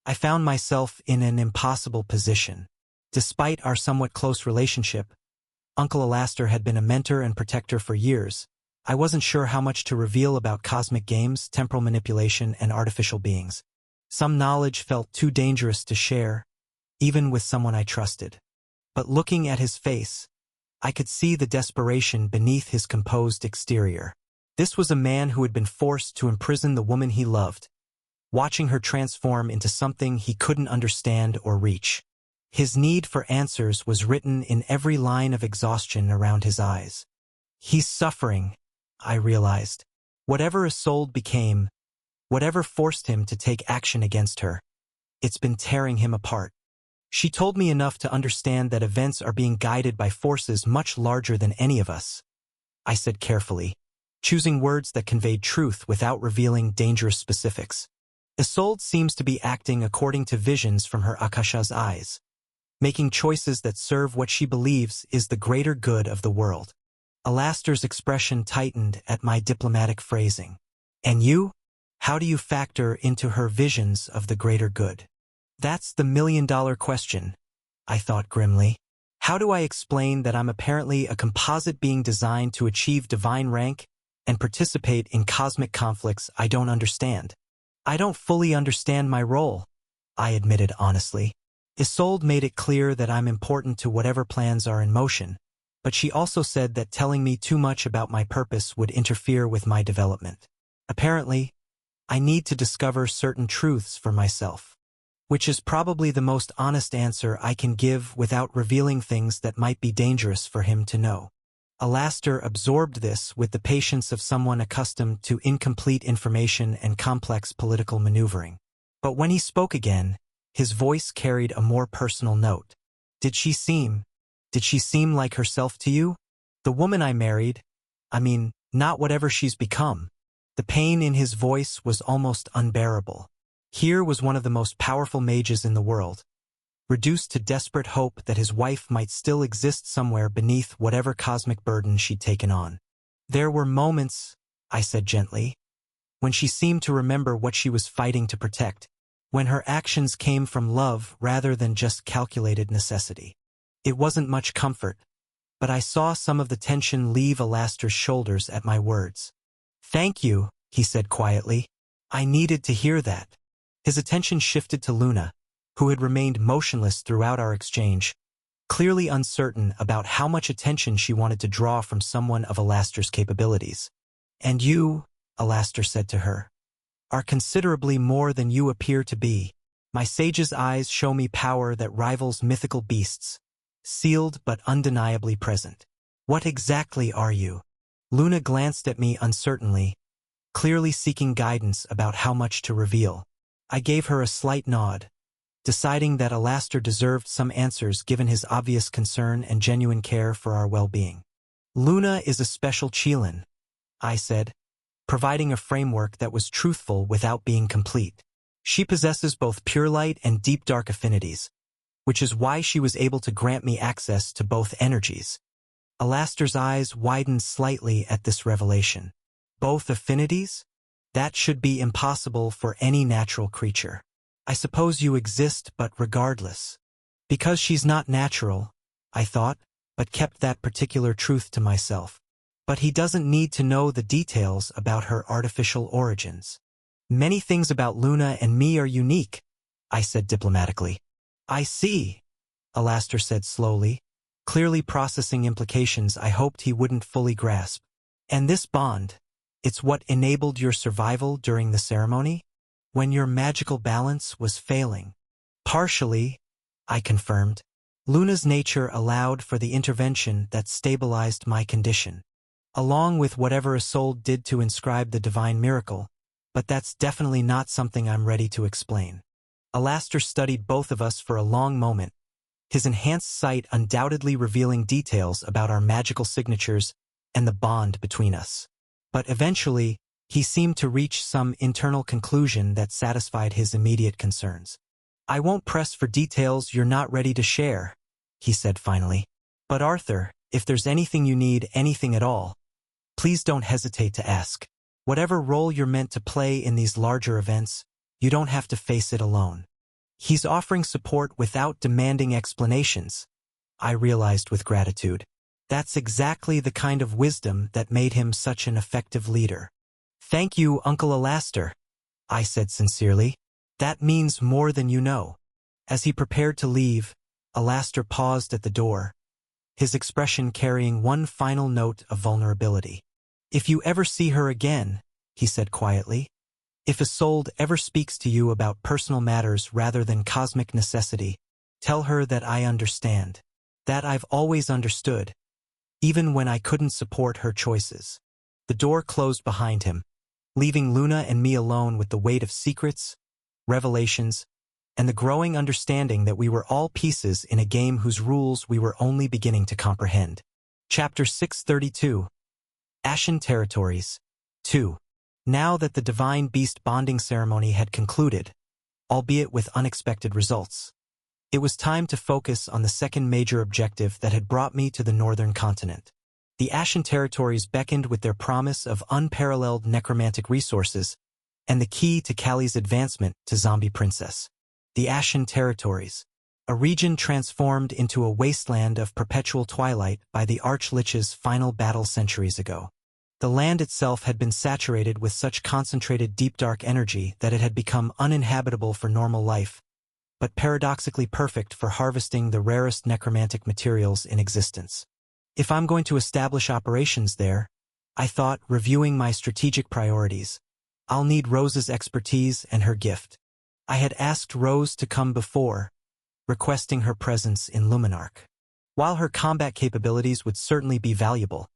I found myself in an impossible position. Despite our somewhat close relationship, Uncle Alastair had been a mentor and protector for years. I wasn't sure how much to reveal about cosmic games, temporal manipulation, and artificial beings. Some knowledge felt too dangerous to share, even with someone I trusted. But looking at his face, I could see the desperation beneath his composed exterior. This was a man who had been forced to imprison the woman he loved, watching her transform into something he couldn't understand or reach. His need for answers was written in every line of exhaustion around his eyes. He's suffering, I realized. Whatever Isolde became, whatever forced him to take action against her, it's been tearing him apart. She told me enough to understand that events are being guided by forces much larger than any of us, I said carefully, choosing words that conveyed truth without revealing dangerous specifics. Isolde seems to be acting according to visions from her Akasha's eyes, making choices that serve what she believes is the greater good of the world. Alastair's expression tightened at my diplomatic phrasing. And you? How do you factor into her visions of the greater good? That's the million-dollar question, I thought grimly. How do I explain that I'm apparently a composite being designed to achieve divine rank and participate in cosmic conflicts I don't understand? I don't fully understand my role, I admitted honestly. Isolde made it clear that I'm important to whatever plans are in motion, but she also said that telling me too much about my purpose would interfere with my development. Apparently, I need to discover certain truths for myself, which is probably the most honest answer I can give without revealing things that might be dangerous for him to know. Alastair absorbed this with the patience of someone accustomed to incomplete information and complex political maneuvering. But when he spoke again, his voice carried a more personal note. Did she seem like herself to you? The woman I married? Not whatever she's become. The pain in his voice was almost unbearable. Here was one of the most powerful mages in the world, reduced to desperate hope that his wife might still exist somewhere beneath whatever cosmic burden she'd taken on. There were moments, I said gently, when she seemed to remember what she was fighting to protect, when her actions came from love rather than just calculated necessity. It wasn't much comfort, but I saw some of the tension leave Alastair's shoulders at my words. "Thank you," he said quietly. "I needed to hear that." His attention shifted to Luna, who had remained motionless throughout our exchange, clearly uncertain about how much attention she wanted to draw from someone of Alastair's capabilities. "And you," Alastair said to her, "are considerably more than you appear to be. My sage's eyes show me power that rivals mythical beasts, sealed but undeniably present. What exactly are you?" Luna glanced at me uncertainly, clearly seeking guidance about how much to reveal. I gave her a slight nod, deciding that Alastair deserved some answers given his obvious concern and genuine care for our well-being. "Luna is a special Qilin," I said, providing a framework that was truthful without being complete. "She possesses both pure light and deep dark affinities, which is why she was able to grant me access to both energies." Alastair's eyes widened slightly at this revelation. "Both affinities? That should be impossible for any natural creature. I suppose you exist, but regardless." Because she's not natural, I thought, but kept that particular truth to myself. But he doesn't need to know the details about her artificial origins. "Many things about Luna and me are unique," I said diplomatically. "I see," Alastair said slowly, clearly processing implications I hoped he wouldn't fully grasp. "And this bond, it's what enabled your survival during the ceremony? When your magical balance was failing?" "Partially," I confirmed. "Luna's nature allowed for the intervention that stabilized my condition." along with whatever Isolde did to inscribe the divine miracle, but that's definitely not something I'm ready to explain. Alastor studied both of us for a long moment, his enhanced sight undoubtedly revealing details about our magical signatures and the bond between us. But eventually, he seemed to reach some internal conclusion that satisfied his immediate concerns. "I won't press for details you're not ready to share," he said finally. "But Arthur, if there's anything you need, anything at all, please don't hesitate to ask. Whatever role you're meant to play in these larger events, you don't have to face it alone." He's offering support without demanding explanations, I realized with gratitude. That's exactly the kind of wisdom that made him such an effective leader. "Thank you, Uncle Alastor," I said sincerely. "That means more than you know." As he prepared to leave, Alastor paused at the door, his expression carrying one final note of vulnerability. "If you ever see her again," he said quietly, "if Isolde ever speaks to you about personal matters rather than cosmic necessity, tell her that I understand, that I've always understood, even when I couldn't support her choices." The door closed behind him, leaving Luna and me alone with the weight of secrets, revelations, and the growing understanding that we were all pieces in a game whose rules we were only beginning to comprehend. Chapter 632. Ashen Territories. 2. Now that the Divine Beast bonding ceremony had concluded, albeit with unexpected results, it was time to focus on the second major objective that had brought me to the northern continent. The Ashen Territories beckoned with their promise of unparalleled necromantic resources and the key to Callie's advancement to Zombie Princess. The Ashen Territories, a region transformed into a wasteland of perpetual twilight by the Archlich's final battle centuries ago. The land itself had been saturated with such concentrated deep dark energy that it had become uninhabitable for normal life, but paradoxically perfect for harvesting the rarest necromantic materials in existence. If I'm going to establish operations there, I thought, reviewing my strategic priorities, I'll need Rose's expertise and her gift. I had asked Rose to come before, requesting her presence in Luminarch. While her combat capabilities would certainly be valuable,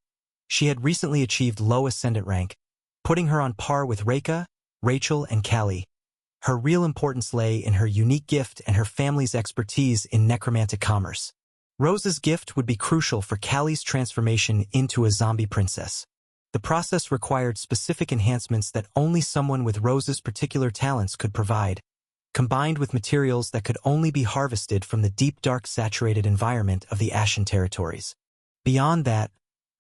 she had recently achieved low ascendant rank, putting her on par with Reika, Rachel, and Callie. Her real importance lay in her unique gift and her family's expertise in necromantic commerce. Rose's gift would be crucial for Callie's transformation into a zombie princess. The process required specific enhancements that only someone with Rose's particular talents could provide, combined with materials that could only be harvested from the deep dark saturated environment of the Ashen Territories. Beyond that,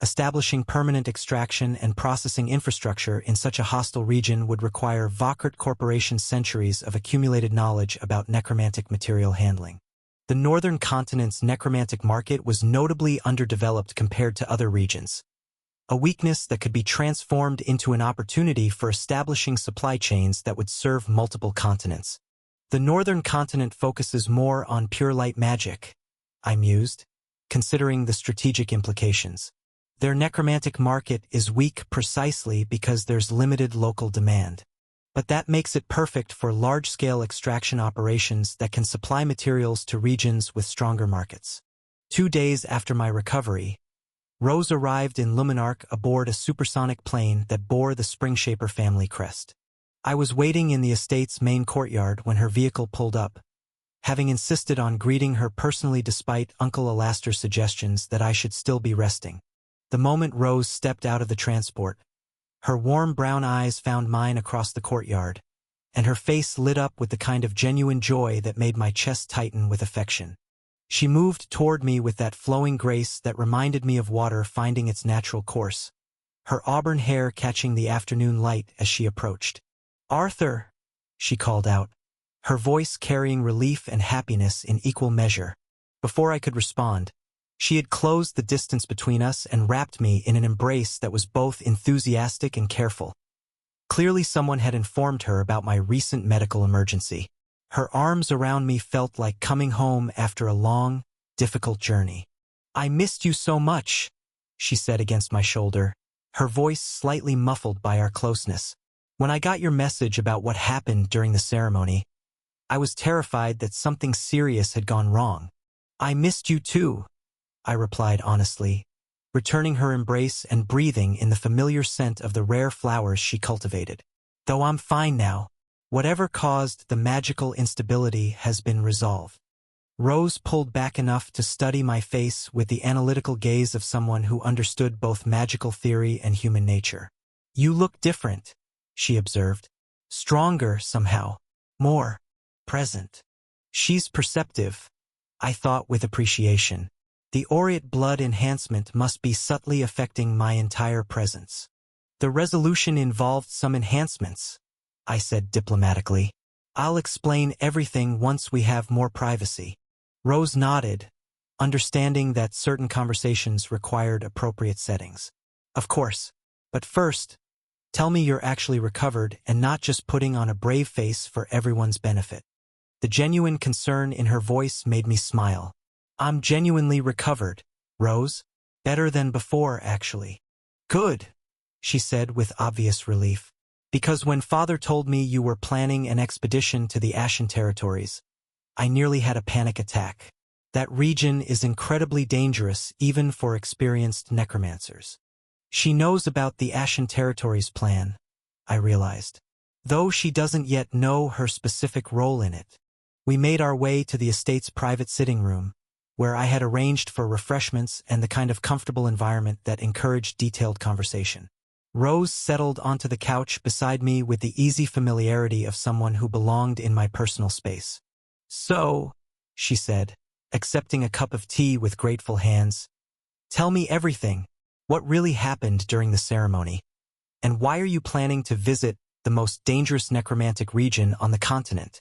establishing permanent extraction and processing infrastructure in such a hostile region would require Vokert Corporation's centuries of accumulated knowledge about necromantic material handling. The northern continent's necromantic market was notably underdeveloped compared to other regions, a weakness that could be transformed into an opportunity for establishing supply chains that would serve multiple continents. The northern continent focuses more on pure light magic, I mused, considering the strategic implications. Their necromantic market is weak precisely because there's limited local demand. But that makes it perfect for large-scale extraction operations that can supply materials to regions with stronger markets. 2 days after my recovery, Rose arrived in Luminarch aboard a supersonic plane that bore the Springshaper family crest. I was waiting in the estate's main courtyard when her vehicle pulled up, having insisted on greeting her personally despite Uncle Alastor's suggestions that I should still be resting. The moment Rose stepped out of the transport, her warm brown eyes found mine across the courtyard, and her face lit up with the kind of genuine joy that made my chest tighten with affection. She moved toward me with that flowing grace that reminded me of water finding its natural course, her auburn hair catching the afternoon light as she approached. "Arthur," she called out, her voice carrying relief and happiness in equal measure. Before I could respond, she had closed the distance between us and wrapped me in an embrace that was both enthusiastic and careful. Clearly someone had informed her about my recent medical emergency. Her arms around me felt like coming home after a long, difficult journey. "I missed you so much," she said against my shoulder, her voice slightly muffled by our closeness. "When I got your message about what happened during the ceremony, I was terrified that something serious had gone wrong." "I missed you too," I replied honestly, returning her embrace and breathing in the familiar scent of the rare flowers she cultivated. Though I'm fine now. Whatever caused the magical instability has been resolved. Rose pulled back enough to study my face with the analytical gaze of someone who understood both magical theory and human nature. You look different, she observed. Stronger somehow. More present. She's perceptive, I thought with appreciation. The aureate blood enhancement must be subtly affecting my entire presence. The resolution involved some enhancements, I said diplomatically. I'll explain everything once we have more privacy. Rose nodded, understanding that certain conversations required appropriate settings. Of course. But first, tell me you're actually recovered and not just putting on a brave face for everyone's benefit. The genuine concern in her voice made me smile. I'm genuinely recovered, Rose. Better than before, actually. Good, she said with obvious relief. Because when Father told me you were planning an expedition to the Ashen Territories, I nearly had a panic attack. That region is incredibly dangerous even for experienced necromancers. She knows about the Ashen Territories plan, I realized. Though she doesn't yet know her specific role in it. We made our way to the estate's private sitting room, where I had arranged for refreshments and the kind of comfortable environment that encouraged detailed conversation. Rose settled onto the couch beside me with the easy familiarity of someone who belonged in my personal space. So, she said, accepting a cup of tea with grateful hands, tell me everything. What really happened during the ceremony? And why are you planning to visit the most dangerous necromantic region on the continent?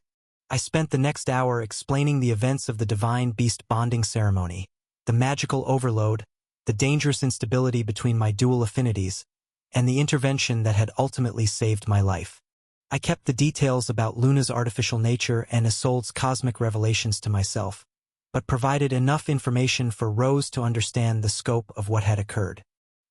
I spent the next hour explaining the events of the Divine Beast bonding ceremony, the magical overload, the dangerous instability between my dual affinities, and the intervention that had ultimately saved my life. I kept the details about Luna's artificial nature and Isolde's cosmic revelations to myself, but provided enough information for Rose to understand the scope of what had occurred.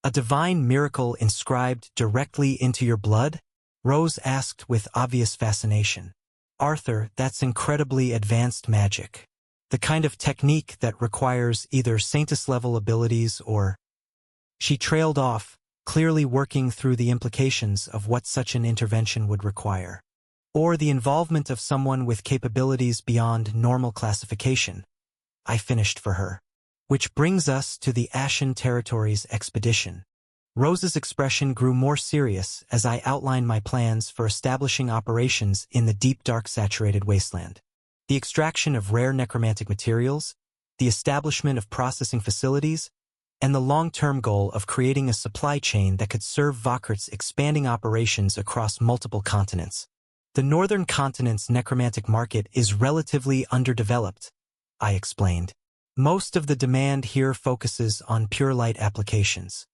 A divine miracle inscribed directly into your blood? Rose asked with obvious fascination. Arthur, that's incredibly advanced magic. The kind of technique that requires either Saintus-level abilities or... She trailed off, clearly working through the implications of what such an intervention would require. Or the involvement of someone with capabilities beyond normal classification. I finished for her. Which brings us to the Ashen Territories expedition. Rose's expression grew more serious as I outlined my plans for establishing operations in the deep dark saturated wasteland. The extraction of rare necromantic materials, the establishment of processing facilities, and the long-term goal of creating a supply chain that could serve Vokrt's expanding operations across multiple continents. The northern continent's necromantic market is relatively underdeveloped, I explained. Most of the demand here focuses on pure light applications.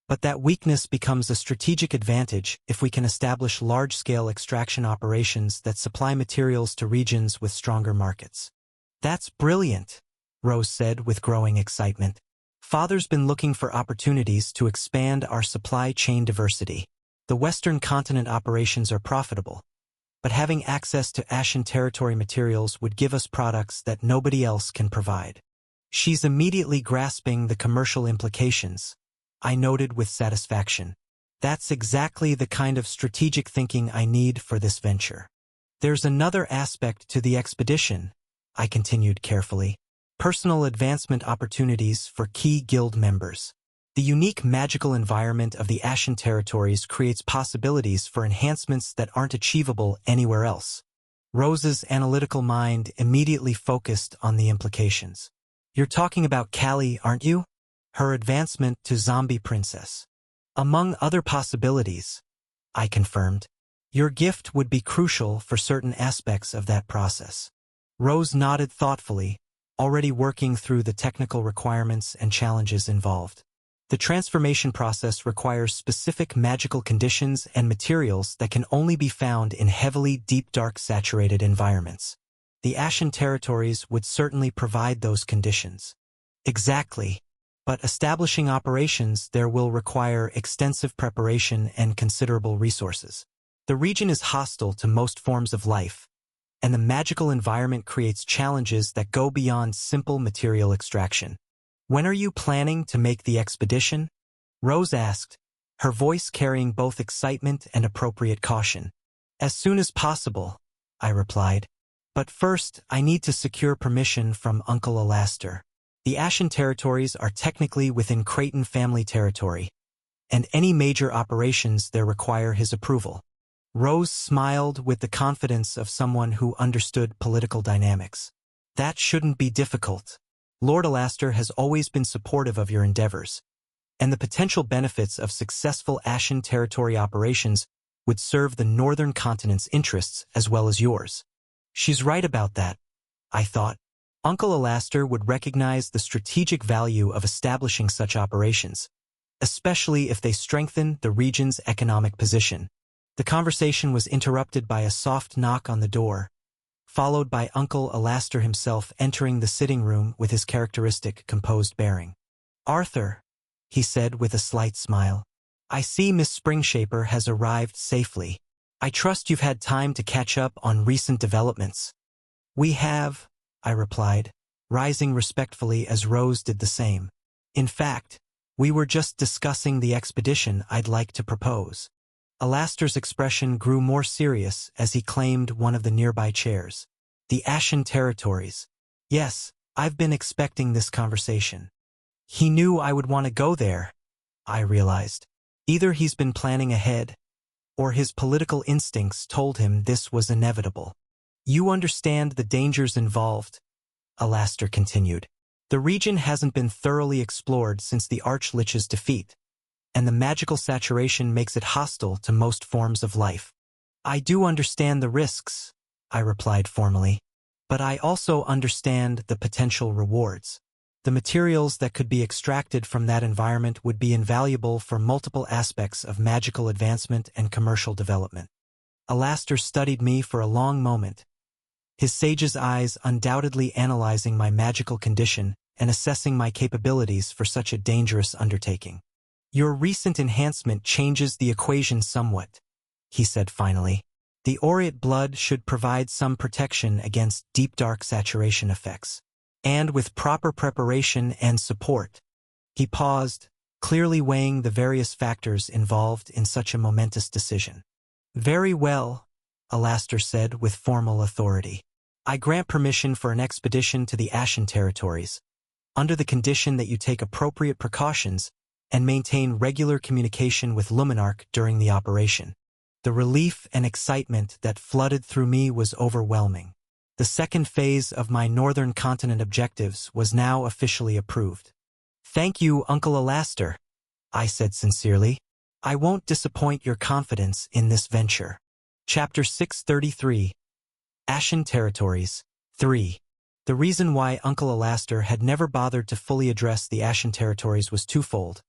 But that weakness becomes a strategic advantage if we can establish large-scale extraction operations that supply materials to regions with stronger markets. That's brilliant, Rose said with growing excitement. Father's been looking for opportunities to expand our supply chain diversity. The Western continent operations are profitable, but having access to Ashen Territory materials would give us products that nobody else can provide. She's immediately grasping the commercial implications, I noted with satisfaction. That's exactly the kind of strategic thinking I need for this venture. There's another aspect to the expedition, I continued carefully. Personal advancement opportunities for key guild members. The unique magical environment of the Ashen Territories creates possibilities for enhancements that aren't achievable anywhere else. Rose's analytical mind immediately focused on the implications. You're talking about Callie, aren't you? Her advancement to zombie princess. Among other possibilities, I confirmed. Your gift would be crucial for certain aspects of that process. Rose nodded thoughtfully, already working through the technical requirements and challenges involved. The transformation process requires specific magical conditions and materials that can only be found in heavily deep dark saturated environments. The Ashen Territories would certainly provide those conditions. Exactly. But establishing operations there will require extensive preparation and considerable resources. The region is hostile to most forms of life, and the magical environment creates challenges that go beyond simple material extraction. When are you planning to make the expedition? Rose asked, her voice carrying both excitement and appropriate caution. As soon as possible, I replied. But first, I need to secure permission from Uncle Alastair. The Ashen territories are technically within Creighton family territory, and any major operations there require his approval. Rose smiled with the confidence of someone who understood political dynamics. That shouldn't be difficult. Lord Alastair has always been supportive of your endeavors, and the potential benefits of successful Ashen territory operations would serve the Northern Continent's interests as well as yours. She's right about that, I thought. Uncle Alastair would recognize the strategic value of establishing such operations, especially if they strengthen the region's economic position. The conversation was interrupted by a soft knock on the door, followed by Uncle Alastair himself entering the sitting room with his characteristic composed bearing. "Arthur," he said with a slight smile, "I see Miss Springshaper has arrived safely. I trust you've had time to catch up on recent developments." "We have," I replied, rising respectfully as Rose did the same. "In fact, we were just discussing the expedition I'd like to propose." Alastair's expression grew more serious as he claimed one of the nearby chairs. "The Ashen territories. Yes, I've been expecting this conversation." He knew I would want to go there, I realized. Either he's been planning ahead, or his political instincts told him this was inevitable. "You understand the dangers involved," Alastair continued. "The region hasn't been thoroughly explored since the Archlich's defeat, and the magical saturation makes it hostile to most forms of life." "I do understand the risks," I replied formally, "but I also understand the potential rewards. The materials that could be extracted from that environment would be invaluable for multiple aspects of magical advancement and commercial development." Alastair studied me for a long moment, his sage's eyes undoubtedly analyzing my magical condition and assessing my capabilities for such a dangerous undertaking. "Your recent enhancement changes the equation somewhat," he said finally. "The aureate blood should provide some protection against deep dark saturation effects. And with proper preparation and support." He paused, clearly weighing the various factors involved in such a momentous decision. "Very well," Alastair said with formal authority. "I grant permission for an expedition to the Ashen territories, under the condition that you take appropriate precautions and maintain regular communication with Luminarch during the operation." The relief and excitement that flooded through me was overwhelming. The second phase of my Northern Continent objectives was now officially approved. "Thank you, Uncle Alastair," I said sincerely. "I won't disappoint your confidence in this venture." Chapter 633, Ashen Territories 3. The reason why Uncle Alastair had never bothered to fully address the Ashen Territories was twofold,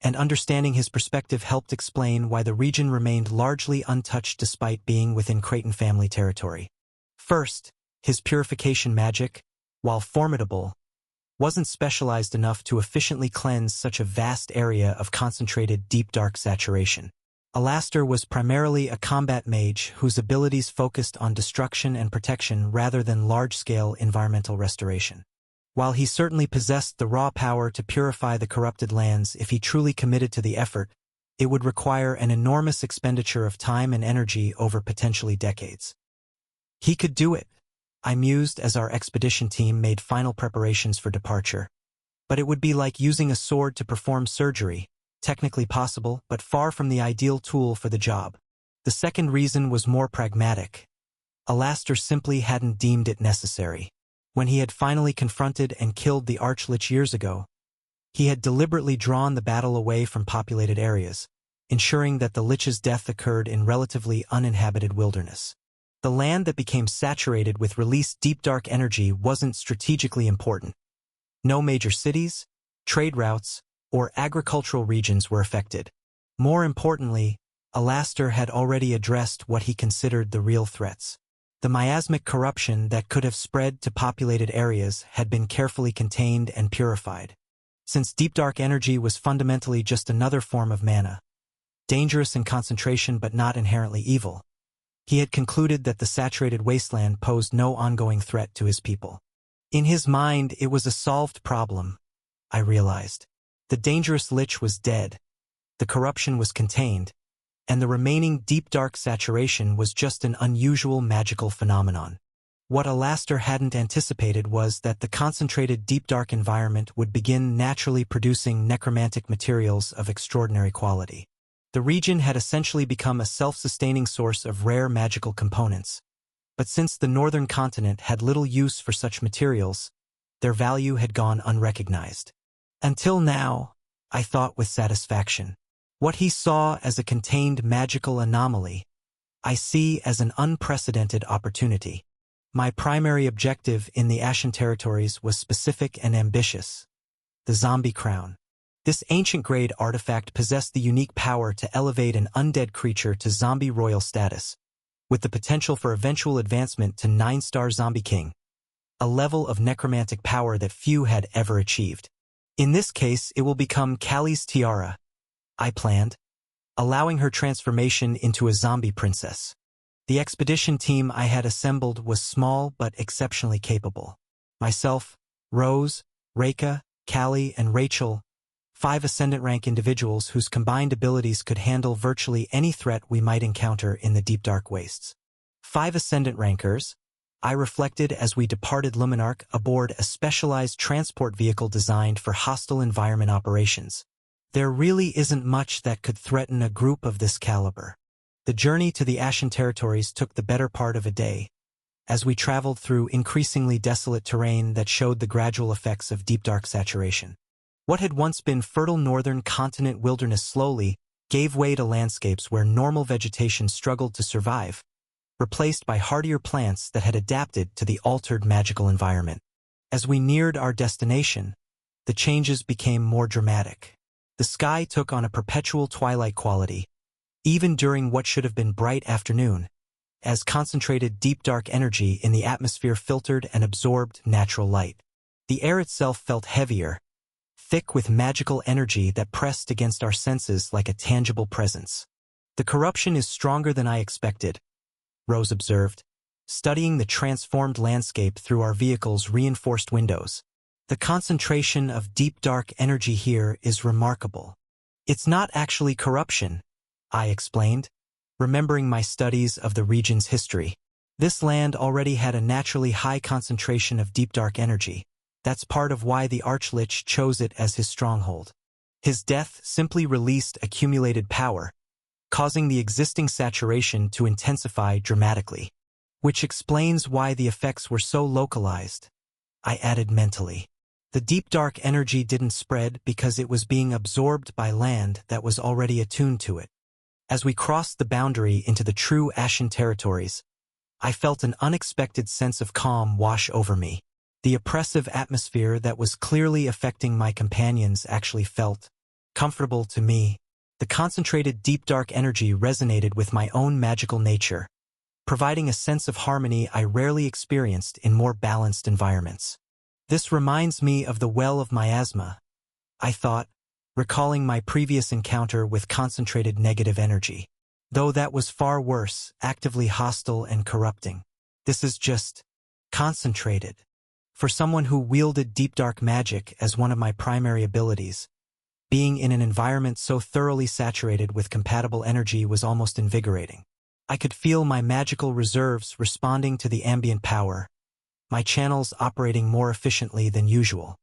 and understanding his perspective helped explain why the region remained largely untouched despite being within Creighton family territory. First, his purification magic, while formidable, wasn't specialized enough to efficiently cleanse such a vast area of concentrated deep dark saturation. Alastair was primarily a combat mage whose abilities focused on destruction and protection rather than large-scale environmental restoration. While he certainly possessed the raw power to purify the corrupted lands if he truly committed to the effort, it would require an enormous expenditure of time and energy over potentially decades. He could do it, I mused as our expedition team made final preparations for departure. But it would be like using a sword to perform surgery, technically possible, but far from the ideal tool for the job. The second reason was more pragmatic. Alastair simply hadn't deemed it necessary. When he had finally confronted and killed the Archlich years ago, he had deliberately drawn the battle away from populated areas, ensuring that the Lich's death occurred in relatively uninhabited wilderness. The land that became saturated with released deep dark energy wasn't strategically important. No major cities, trade routes, or agricultural regions were affected. More importantly, Alastair had already addressed what he considered the real threats. The miasmic corruption that could have spread to populated areas had been carefully contained and purified. Since deep dark energy was fundamentally just another form of mana, dangerous in concentration but not inherently evil, he had concluded that the saturated wasteland posed no ongoing threat to his people. In his mind, it was a solved problem. I realized. The dangerous lich was dead, the corruption was contained, and the remaining deep dark saturation was just an unusual magical phenomenon. What Alastor hadn't anticipated was that the concentrated deep dark environment would begin naturally producing necromantic materials of extraordinary quality. The region had essentially become a self-sustaining source of rare magical components. But since the northern continent had little use for such materials, their value had gone unrecognized. Until now, I thought with satisfaction. What he saw as a contained magical anomaly, I see as an unprecedented opportunity. My primary objective in the Ashen Territories was specific and ambitious: the Zombie Crown. This ancient-grade artifact possessed the unique power to elevate an undead creature to zombie royal status, with the potential for eventual advancement to 9-star Zombie King, a level of necromantic power that few had ever achieved. In this case, it will become Callie's tiara, I planned, allowing her transformation into a zombie princess. The expedition team I had assembled was small but exceptionally capable. Myself, Rose, Reika, Callie, and Rachel, 5 Ascendant-rank individuals whose combined abilities could handle virtually any threat we might encounter in the deep dark wastes. 5 Ascendant rankers, I reflected as we departed Luminarch aboard a specialized transport vehicle designed for hostile environment operations. There really isn't much that could threaten a group of this caliber. The journey to the Ashen Territories took the better part of a day, as we traveled through increasingly desolate terrain that showed the gradual effects of deep dark saturation. What had once been fertile northern continent wilderness slowly gave way to landscapes where normal vegetation struggled to survive, replaced by hardier plants that had adapted to the altered magical environment. As we neared our destination, the changes became more dramatic. The sky took on a perpetual twilight quality, even during what should have been bright afternoon, as concentrated deep dark energy in the atmosphere filtered and absorbed natural light. The air itself felt heavier, thick with magical energy that pressed against our senses like a tangible presence. The corruption is stronger than I expected, Rose observed, studying the transformed landscape through our vehicle's reinforced windows. The concentration of deep dark energy here is remarkable. It's not actually corruption, I explained, remembering my studies of the region's history. This land already had a naturally high concentration of deep dark energy. That's part of why the Archlich chose it as his stronghold. His death simply released accumulated power, causing the existing saturation to intensify dramatically, which explains why the effects were so localized, I added mentally. The deep dark energy didn't spread because it was being absorbed by land that was already attuned to it. As we crossed the boundary into the true Ashen Territories, I felt an unexpected sense of calm wash over me. The oppressive atmosphere that was clearly affecting my companions actually felt comfortable to me. The concentrated deep dark energy resonated with my own magical nature, providing a sense of harmony I rarely experienced in more balanced environments. This reminds me of the Well of Miasma, I thought, recalling my previous encounter with concentrated negative energy. Though that was far worse, actively hostile and corrupting. This is just concentrated. For someone who wielded deep dark magic as one of my primary abilities, being in an environment so thoroughly saturated with compatible energy was almost invigorating. I could feel my magical reserves responding to the ambient power, my channels operating more efficiently than usual.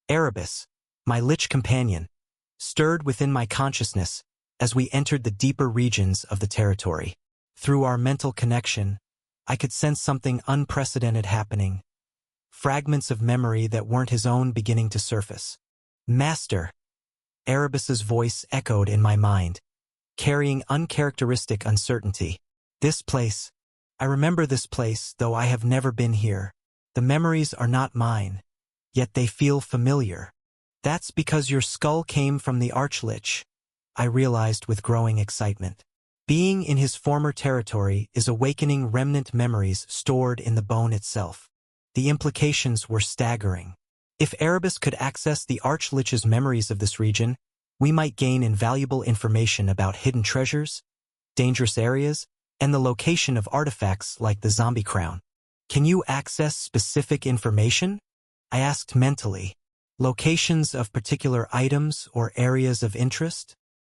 Erebus, my lich companion, stirred within my consciousness as we entered the deeper regions of the territory. Through our mental connection, I could sense something unprecedented happening. Fragments of memory that weren't his own beginning to surface. Master! Erebus's voice echoed in my mind, carrying uncharacteristic uncertainty. This place. I remember this place, though I have never been here. The memories are not mine, yet they feel familiar. That's because your skull came from the Archlich, I realized with growing excitement. Being in his former territory is awakening remnant memories stored in the bone itself. The implications were staggering. If Erebus could access the Archlich's memories of this region, we might gain invaluable information about hidden treasures, dangerous areas, and the location of artifacts like the Zombie Crown. Can you access specific information? I asked mentally, Locations of particular items or areas of interest?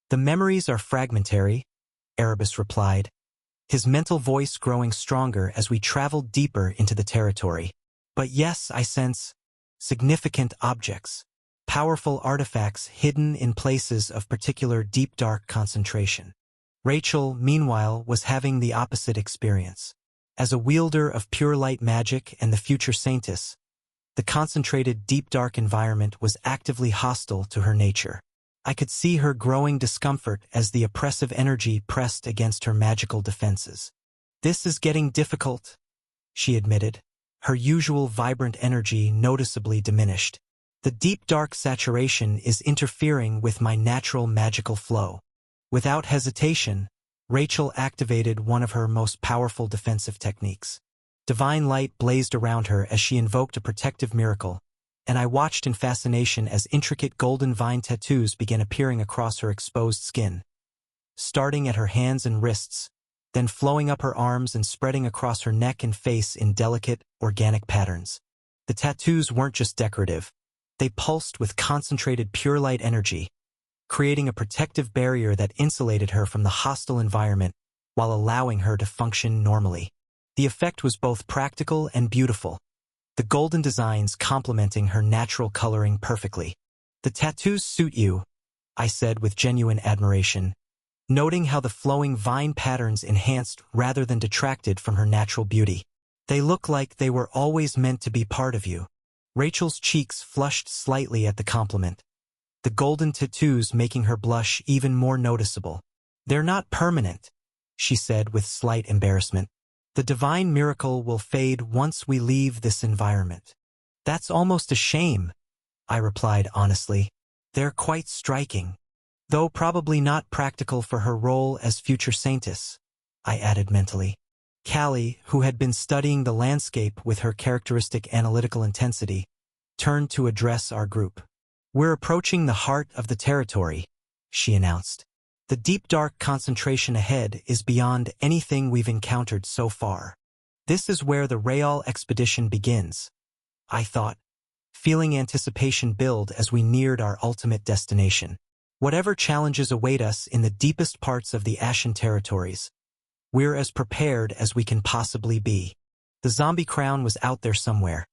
The memories are fragmentary, Erebus replied, his mental voice growing stronger as we traveled deeper into the territory. But yes, I sense significant objects, powerful artifacts hidden in places of particular deep dark concentration. Rachel, meanwhile, was having the opposite experience. As a wielder of pure light magic and the future Saintess, the concentrated deep dark environment was actively hostile to her nature. I could see her growing discomfort as the oppressive energy pressed against her magical defenses. This is getting difficult, she admitted, her usual vibrant energy noticeably diminished. The deep dark saturation is interfering with my natural magical flow. Without hesitation, Rachel activated one of her most powerful defensive techniques. Divine light blazed around her as she invoked a protective miracle, and I watched in fascination as intricate golden vine tattoos began appearing across her exposed skin, starting at her hands and wrists, then flowing up her arms and spreading across her neck and face in delicate, organic patterns. The tattoos weren't just decorative. They pulsed with concentrated pure light energy, creating a protective barrier that insulated her from the hostile environment while allowing her to function normally. The effect was both practical and beautiful, the golden designs complementing her natural coloring perfectly. "The tattoos suit you," I said with genuine admiration, noting how the flowing vine patterns enhanced rather than detracted from her natural beauty. "They look like they were always meant to be part of you." Rachel's cheeks flushed slightly at the compliment, the golden tattoos making her blush even more noticeable. "They're not permanent," she said with slight embarrassment. "The divine miracle will fade once we leave this environment." "That's almost a shame," I replied honestly. "They're quite striking, though probably not practical for her role as future Saintess," I added mentally. Callie, who had been studying the landscape with her characteristic analytical intensity, turned to address our group. "We're approaching the heart of the territory," she announced. "The deep dark concentration ahead is beyond anything we've encountered so far. This is where the Real expedition begins," I thought, feeling anticipation build as we neared our ultimate destination. Whatever challenges await us in the deepest parts of the Ashen territories, we're as prepared as we can possibly be. The zombie crown was out there somewhere,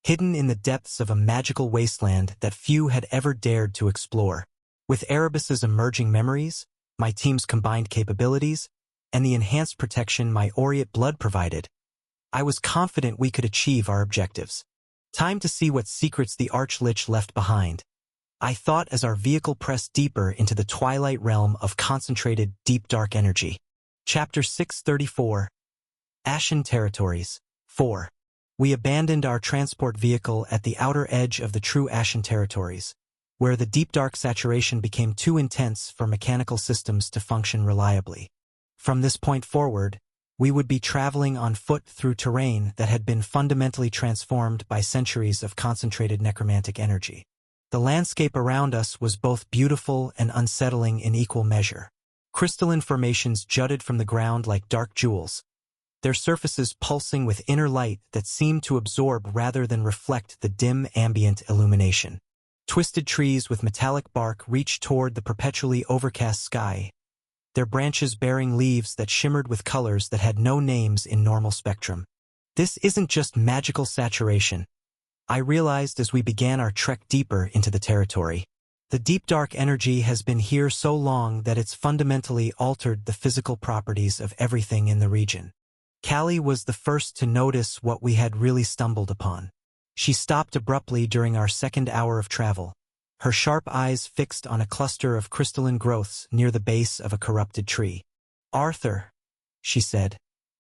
hidden in the depths of a magical wasteland that few had ever dared to explore. With Erebus's emerging memories, my team's combined capabilities, and the enhanced protection my Aureate blood provided, I was confident we could achieve our objectives. Time to see what secrets the Archlich left behind, I thought as our vehicle pressed deeper into the twilight realm of concentrated deep dark energy. Chapter 634, Ashen Territories. 4. We abandoned our transport vehicle at the outer edge of the true Ashen Territories, where the deep dark saturation became too intense for mechanical systems to function reliably. From this point forward, we would be traveling on foot through terrain that had been fundamentally transformed by centuries of concentrated necromantic energy. The landscape around us was both beautiful and unsettling in equal measure. Crystalline formations jutted from the ground like dark jewels, their surfaces pulsing with inner light that seemed to absorb rather than reflect the dim ambient illumination. Twisted trees with metallic bark reached toward the perpetually overcast sky, their branches bearing leaves that shimmered with colors that had no names in normal spectrum. This isn't just magical saturation, I realized as we began our trek deeper into the territory. The deep dark energy has been here so long that it's fundamentally altered the physical properties of everything in the region. Callie was the first to notice what we had really stumbled upon. She stopped abruptly during our second hour of travel, her sharp eyes fixed on a cluster of crystalline growths near the base of a corrupted tree. "Arthur," she said,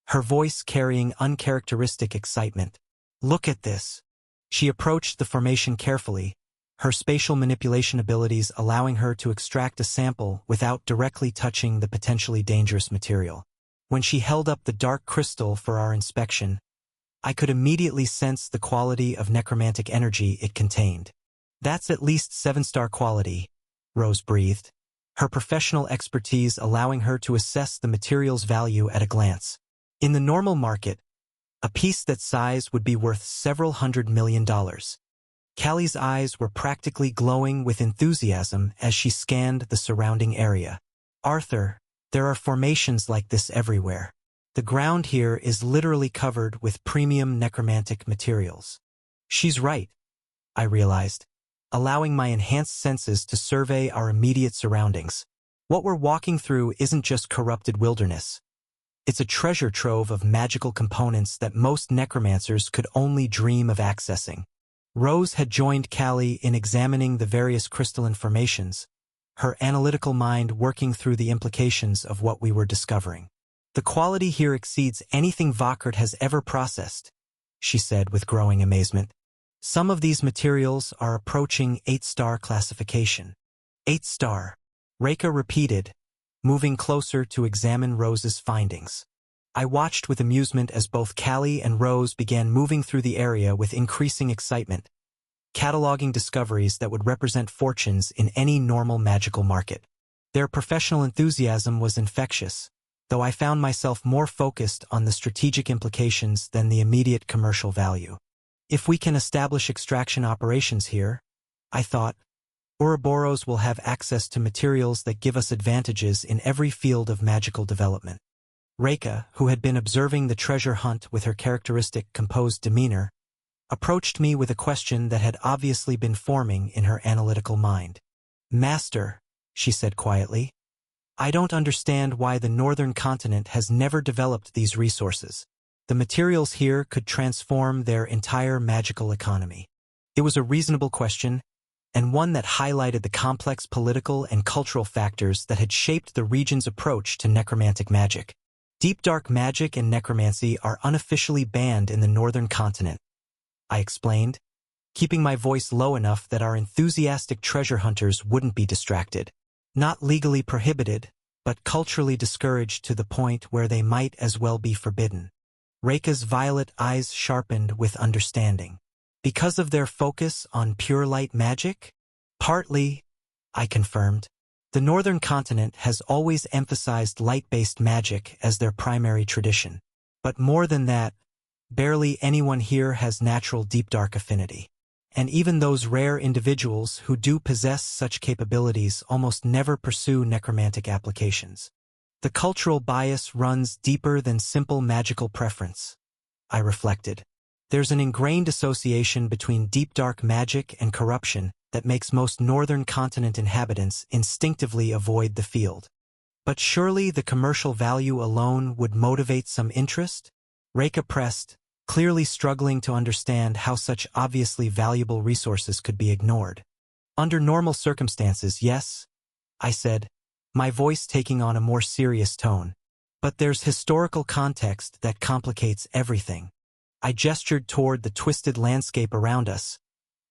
her voice carrying uncharacteristic excitement. "Look at this." She approached the formation carefully, her spatial manipulation abilities allowing her to extract a sample without directly touching the potentially dangerous material. When she held up the dark crystal for our inspection, I could immediately sense the quality of necromantic energy it contained. "That's at least 7-star quality," Rose breathed, her professional expertise allowing her to assess the material's value at a glance. In the normal market, a piece that size would be worth several $100 million. Callie's eyes were practically glowing with enthusiasm as she scanned the surrounding area. Arthur, there are formations like this everywhere. The ground here is literally covered with premium necromantic materials. She's right, I realized, allowing my enhanced senses to survey our immediate surroundings. What we're walking through isn't just corrupted wilderness. It's a treasure trove of magical components that most necromancers could only dream of accessing. Rose had joined Callie in examining the various crystalline formations, her analytical mind working through the implications of what we were discovering. The quality here exceeds anything Vakert has ever processed, she said with growing amazement. Some of these materials are approaching 8-star classification. 8-star, Reka repeated, moving closer to examine Rose's findings. I watched with amusement as both Callie and Rose began moving through the area with increasing excitement, cataloging discoveries that would represent fortunes in any normal magical market. Their professional enthusiasm was infectious, though I found myself more focused on the strategic implications than the immediate commercial value. If we can establish extraction operations here, I thought, Ouroboros will have access to materials that give us advantages in every field of magical development. Reka, who had been observing the treasure hunt with her characteristic composed demeanor, approached me with a question that had obviously been forming in her analytical mind. Master, she said quietly, I don't understand why the northern continent has never developed these resources. The materials here could transform their entire magical economy. It was a reasonable question, and one that highlighted the complex political and cultural factors that had shaped the region's approach to necromantic magic. Deep dark magic and necromancy are unofficially banned in the northern continent, I explained, keeping my voice low enough that our enthusiastic treasure hunters wouldn't be distracted. Not legally prohibited, but culturally discouraged to the point where they might as well be forbidden. Reka's violet eyes sharpened with understanding. Because of their focus on pure light magic? Partly, I confirmed. The northern continent has always emphasized light-based magic as their primary tradition. But more than that, barely anyone here has natural deep dark affinity. And even those rare individuals who do possess such capabilities almost never pursue necromantic applications. The cultural bias runs deeper than simple magical preference, I reflected. There's an ingrained association between deep dark magic and corruption that makes most northern continent inhabitants instinctively avoid the field. But surely the commercial value alone would motivate some interest? Reka pressed, clearly struggling to understand how such obviously valuable resources could be ignored. Under normal circumstances, yes, I said, my voice taking on a more serious tone. But there's historical context that complicates everything. I gestured toward the twisted landscape around us,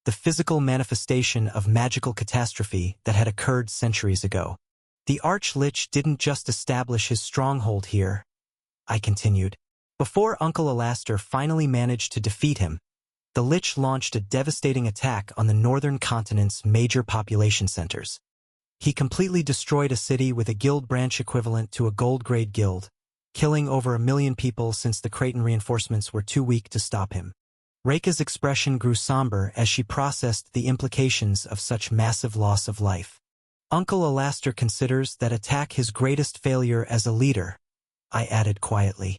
the physical manifestation of magical catastrophe that had occurred centuries ago. The Arch-Lich didn't just establish his stronghold here, I continued. Before Uncle Alastair finally managed to defeat him, the Lich launched a devastating attack on the northern continent's major population centers. He completely destroyed a city with a guild branch equivalent to a gold-grade guild, killing over 1 million people since the Creighton reinforcements were too weak to stop him. Reka's expression grew somber as she processed the implications of such massive loss of life. Uncle Alastair considers that attack his greatest failure as a leader, I added quietly.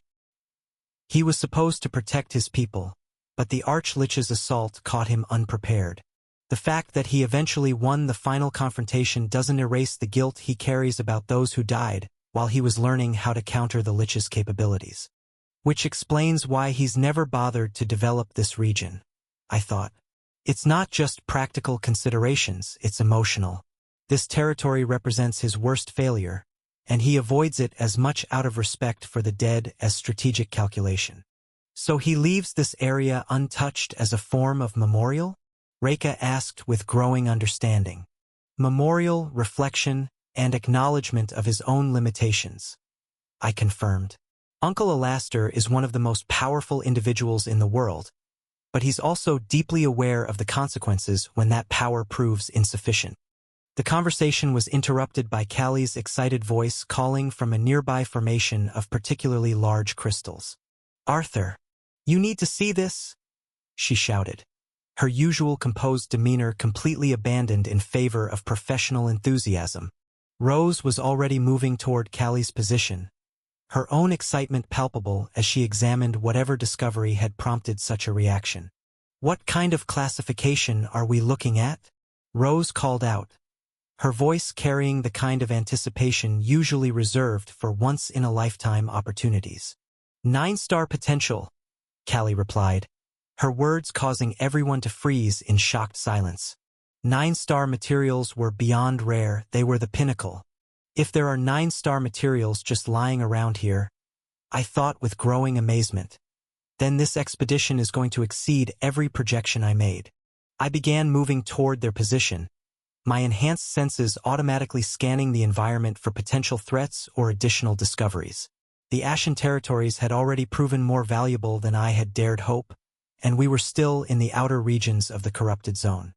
He was supposed to protect his people, but the Arch-Lich's assault caught him unprepared. The fact that he eventually won the final confrontation doesn't erase the guilt he carries about those who died while he was learning how to counter the Lich's capabilities. Which explains why he's never bothered to develop this region, I thought. It's not just practical considerations, it's emotional. This territory represents his worst failure, and he avoids it as much out of respect for the dead as strategic calculation. So he leaves this area untouched as a form of memorial? Reka asked with growing understanding. Memorial, reflection, and acknowledgement of his own limitations, I confirmed. Uncle Alastair is one of the most powerful individuals in the world, but he's also deeply aware of the consequences when that power proves insufficient. The conversation was interrupted by Callie's excited voice calling from a nearby formation of particularly large crystals. Arthur, you need to see this, she shouted. her usual composed demeanor completely abandoned in favor of professional enthusiasm. Rose was already moving toward Callie's position, her own excitement palpable as she examined whatever discovery had prompted such a reaction. "What kind of classification are we looking at?" Rose called out, her voice carrying the kind of anticipation usually reserved for once-in-a-lifetime opportunities. "9-star potential," Callie replied, her words causing everyone to freeze in shocked silence. 9-star materials were beyond rare, they were the pinnacle. If there are 9-star materials just lying around here, I thought with growing amazement, then this expedition is going to exceed every projection I made. I began moving toward their position, my enhanced senses automatically scanning the environment for potential threats or additional discoveries. The Ashen territories had already proven more valuable than I had dared hope, and we were still in the outer regions of the corrupted zone.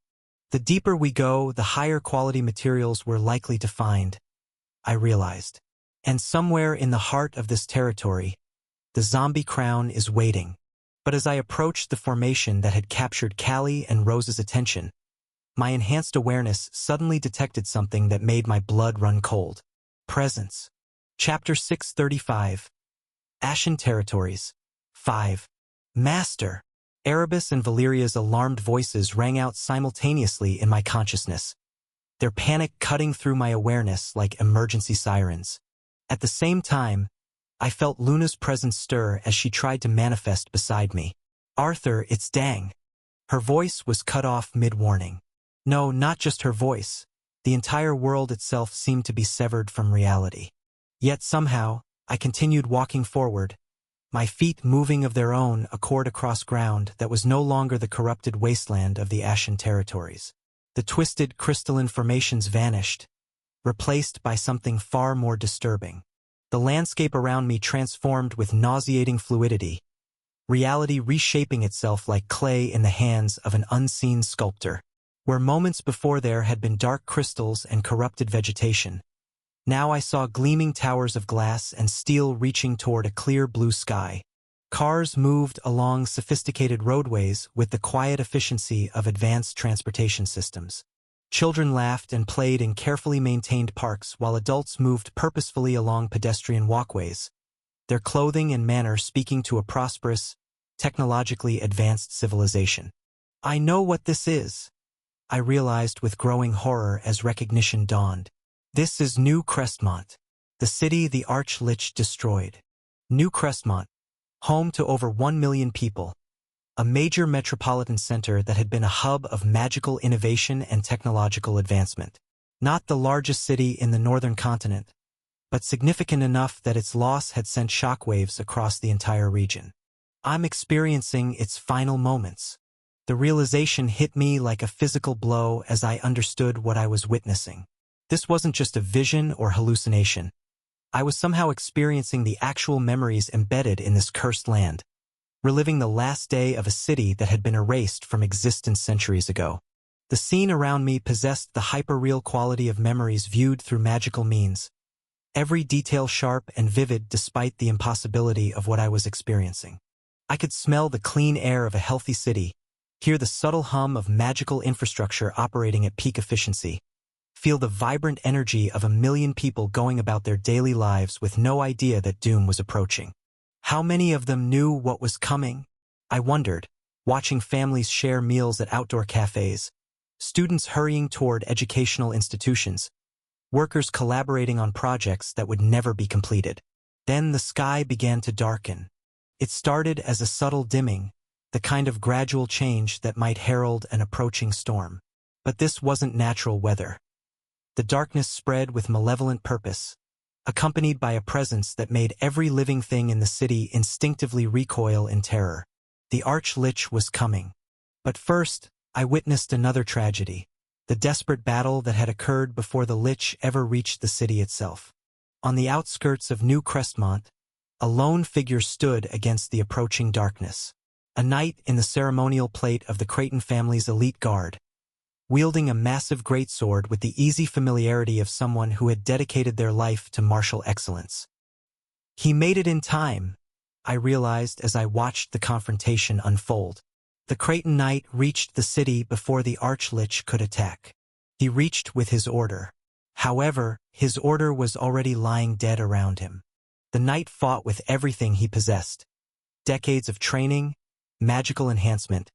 The deeper we go, the higher quality materials we're likely to find, I realized. And somewhere in the heart of this territory, the zombie crown is waiting. But as I approached the formation that had captured Callie and Rose's attention, my enhanced awareness suddenly detected something that made my blood run cold. Presence. Chapter 635. Ashen Territories. 5. Master. Erebus and Valeria's alarmed voices rang out simultaneously in my consciousness, their panic cutting through my awareness like emergency sirens. At the same time, I felt Luna's presence stir as she tried to manifest beside me. "Arthur, it's Dang." Her voice was cut off mid-warning. No, not just her voice. The entire world itself seemed to be severed from reality. Yet somehow, I continued walking forward, my feet moving of their own accord across ground that was no longer the corrupted wasteland of the Ashen territories. The twisted crystalline formations vanished, replaced by something far more disturbing. The landscape around me transformed with nauseating fluidity, reality reshaping itself like clay in the hands of an unseen sculptor. Where moments before there had been dark crystals and corrupted vegetation, now I saw gleaming towers of glass and steel reaching toward a clear blue sky. Cars moved along sophisticated roadways with the quiet efficiency of advanced transportation systems. Children laughed and played in carefully maintained parks while adults moved purposefully along pedestrian walkways, their clothing and manner speaking to a prosperous, technologically advanced civilization. "I know what this is," I realized with growing horror as recognition dawned. This is New Crestmont, the city the Arch-Lich destroyed. New Crestmont, home to over 1 million people, a major metropolitan center that had been a hub of magical innovation and technological advancement. Not the largest city in the northern continent, but significant enough that its loss had sent shockwaves across the entire region. I'm experiencing its final moments. The realization hit me like a physical blow as I understood what I was witnessing. This wasn't just a vision or hallucination. I was somehow experiencing the actual memories embedded in this cursed land, reliving the last day of a city that had been erased from existence centuries ago. The scene around me possessed the hyper-real quality of memories viewed through magical means, every detail sharp and vivid despite the impossibility of what I was experiencing. I could smell the clean air of a healthy city, hear the subtle hum of magical infrastructure operating at peak efficiency, feel the vibrant energy of 1 million people going about their daily lives with no idea that doom was approaching. How many of them knew what was coming? I wondered, watching families share meals at outdoor cafes, students hurrying toward educational institutions, workers collaborating on projects that would never be completed. Then the sky began to darken. It started as a subtle dimming, the kind of gradual change that might herald an approaching storm. But this wasn't natural weather. The darkness spread with malevolent purpose, accompanied by a presence that made every living thing in the city instinctively recoil in terror. The Arch-Lich was coming. But first, I witnessed another tragedy, the desperate battle that had occurred before the Lich ever reached the city itself. On the outskirts of New Crestmont, a lone figure stood against the approaching darkness. A knight in the ceremonial plate of the Creighton family's elite guard, wielding a massive greatsword with the easy familiarity of someone who had dedicated their life to martial excellence. He made it in time, I realized as I watched the confrontation unfold. The Cretan knight reached the city before the Archlich could attack. He reached with his order. However, his order was already lying dead around him. The knight fought with everything he possessed. Decades of training, magical enhancement,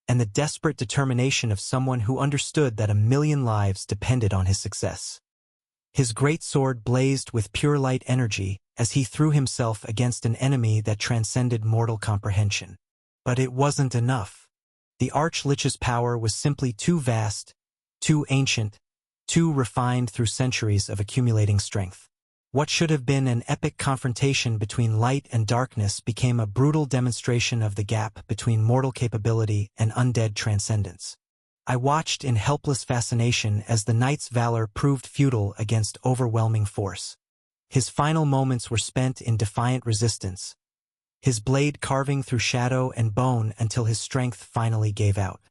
and the desperate determination of someone who understood that 1,000,000 lives depended on his success. His great sword blazed with pure light energy as he threw himself against an enemy that transcended mortal comprehension. But it wasn't enough. The Archlich's power was simply too vast, too ancient, too refined through centuries of accumulating strength. What should have been an epic confrontation between light and darkness became a brutal demonstration of the gap between mortal capability and undead transcendence. I watched in helpless fascination as the knight's valor proved futile against overwhelming force. His final moments were spent in defiant resistance, his blade carving through shadow and bone until his strength finally gave out.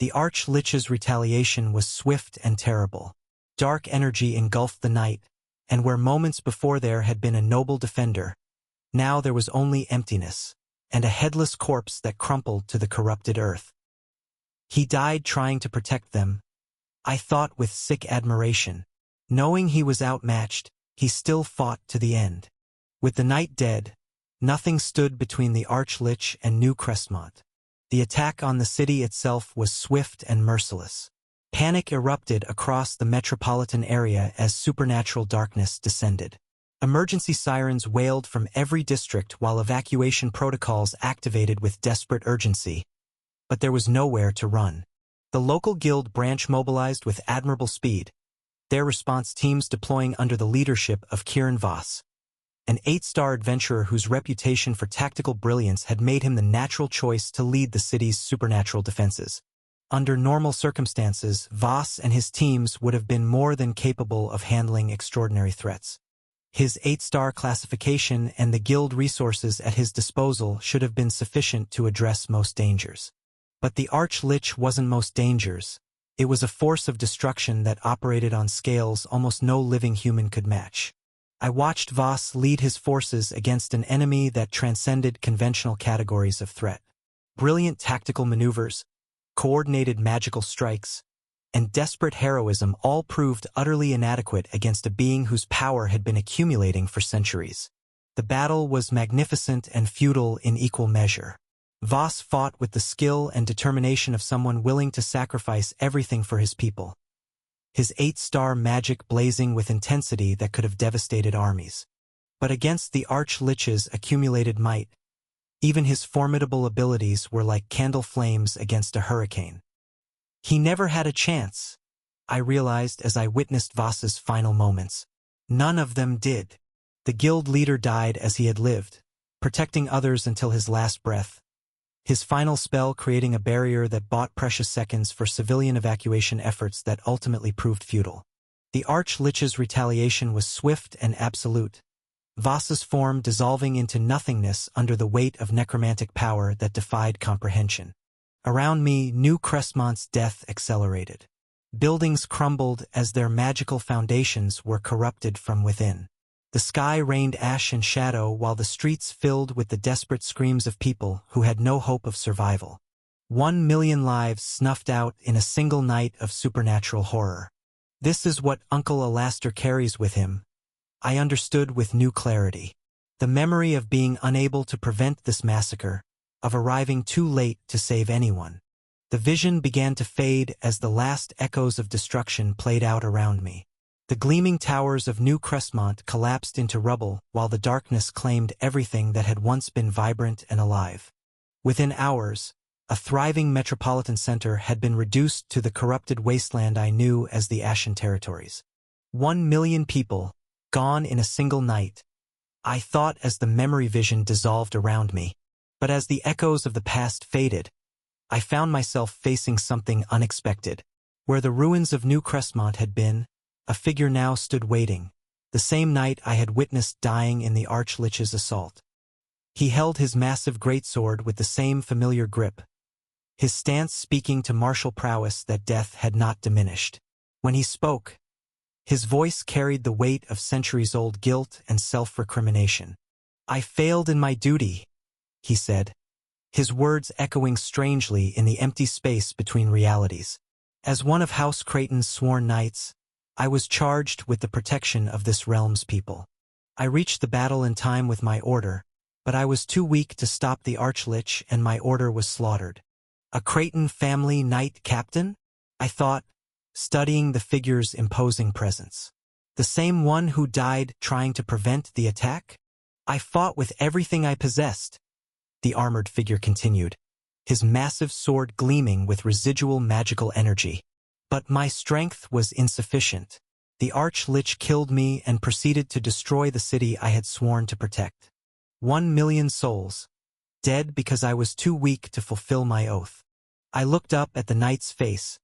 The Archlich's retaliation was swift and terrible. Dark energy engulfed the knight, and where moments before there had been a noble defender, now there was only emptiness, and a headless corpse that crumpled to the corrupted earth. He died trying to protect them, I thought with sick admiration. Knowing he was outmatched, he still fought to the end. With the knight dead, nothing stood between the Archlich and New Crestmont. The attack on the city itself was swift and merciless. Panic erupted across the metropolitan area as supernatural darkness descended. Emergency sirens wailed from every district while evacuation protocols activated with desperate urgency. But there was nowhere to run. The local guild branch mobilized with admirable speed, their response teams deploying under the leadership of Kieran Voss, an 8-star adventurer whose reputation for tactical brilliance had made him the natural choice to lead the city's supernatural defenses. Under normal circumstances, Voss and his teams would have been more than capable of handling extraordinary threats. His 8-star classification and the guild resources at his disposal should have been sufficient to address most dangers. But the Archlich wasn't most dangers. It was a force of destruction that operated on scales almost no living human could match. I watched Voss lead his forces against an enemy that transcended conventional categories of threat. Brilliant tactical maneuvers, coordinated magical strikes, and desperate heroism all proved utterly inadequate against a being whose power had been accumulating for centuries. The battle was magnificent and futile in equal measure. Voss fought with the skill and determination of someone willing to sacrifice everything for his people, his 8-star magic blazing with intensity that could have devastated armies. But against the Archlich's accumulated might, even his formidable abilities were like candle flames against a hurricane. He never had a chance, I realized as I witnessed Voss's final moments. None of them did. The guild leader died as he had lived, protecting others until his last breath, his final spell creating a barrier that bought precious seconds for civilian evacuation efforts that ultimately proved futile. The Archlich's retaliation was swift and absolute, Voss's form dissolving into nothingness under the weight of necromantic power that defied comprehension. Around me, New Crestmont's death accelerated. Buildings crumbled as their magical foundations were corrupted from within. The sky rained ash and shadow while the streets filled with the desperate screams of people who had no hope of survival. 1,000,000 lives snuffed out in a single night of supernatural horror. This is what Uncle Alastair carries with him, I understood with new clarity. The memory of being unable to prevent this massacre, of arriving too late to save anyone. The vision began to fade as the last echoes of destruction played out around me. The gleaming towers of New Crestmont collapsed into rubble while the darkness claimed everything that had once been vibrant and alive. Within hours, a thriving metropolitan center had been reduced to the corrupted wasteland I knew as the Ashen Territories. 1,000,000 people, gone in a single night, I thought as the memory vision dissolved around me. But as the echoes of the past faded, I found myself facing something unexpected. Where the ruins of New Crestmont had been, a figure now stood waiting, the same knight I had witnessed dying in the Archlich's assault. He held his massive greatsword with the same familiar grip, his stance speaking to martial prowess that death had not diminished. When he spoke, his voice carried the weight of centuries-old guilt and self-recrimination. "I failed in my duty," he said. his words echoing strangely in the empty space between realities. As one of House Creighton's sworn knights, I was charged with the protection of this realm's people. I reached the battle in time with my order, but I was too weak to stop the Archlich and my order was slaughtered. A Creighton family knight captain? I thought, studying the figure's imposing presence. The same one who died trying to prevent the attack? I fought with everything I possessed, the armored figure continued, his massive sword gleaming with residual magical energy. But my strength was insufficient. The Archlich killed me and proceeded to destroy the city I had sworn to protect. 1,000,000 souls, dead because I was too weak to fulfill my oath. I looked up at the knight's face,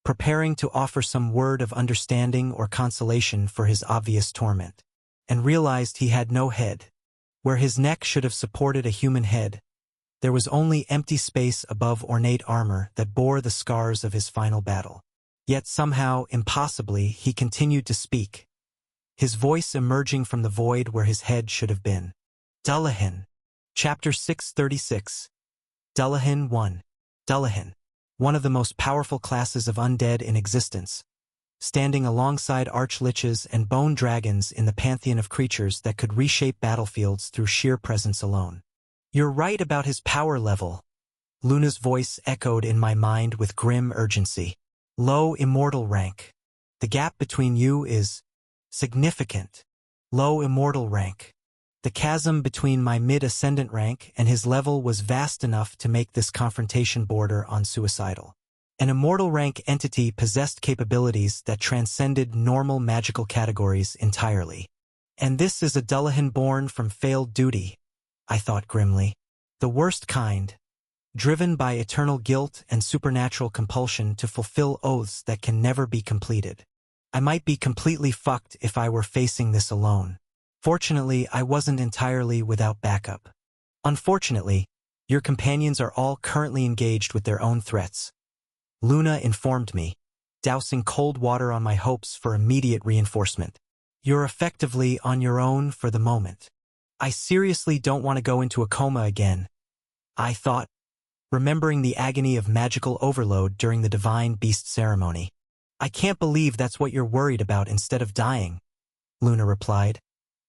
preparing to offer some word of understanding or consolation for his obvious torment, and realized he had no head. Where his neck should have supported a human head, there was only empty space above ornate armor that bore the scars of his final battle. Yet somehow, impossibly, he continued to speak, his voice emerging from the void where his head should have been. Dullahan. Chapter 636. Dullahan 1. Dullahan, one of the most powerful classes of undead in existence, standing alongside archliches and bone dragons in the pantheon of creatures that could reshape battlefields through sheer presence alone. You're right about his power level. Luna's voice echoed in my mind with grim urgency. Low immortal rank. The gap between you is significant. Low immortal rank. The chasm between my mid-ascendant rank and his level was vast enough to make this confrontation border on suicidal. An immortal rank entity possessed capabilities that transcended normal magical categories entirely. And this is a Dullahan born from failed duty, I thought grimly. The worst kind. Driven by eternal guilt and supernatural compulsion to fulfill oaths that can never be completed. I might be completely fucked if I were facing this alone. Fortunately, I wasn't entirely without backup. Unfortunately, your companions are all currently engaged with their own threats. Luna informed me, dousing cold water on my hopes for immediate reinforcement. You're effectively on your own for the moment. I seriously don't want to go into a coma again, I thought, remembering the agony of magical overload during the Divine Beast ceremony. I can't believe that's what you're worried about instead of dying, Luna replied,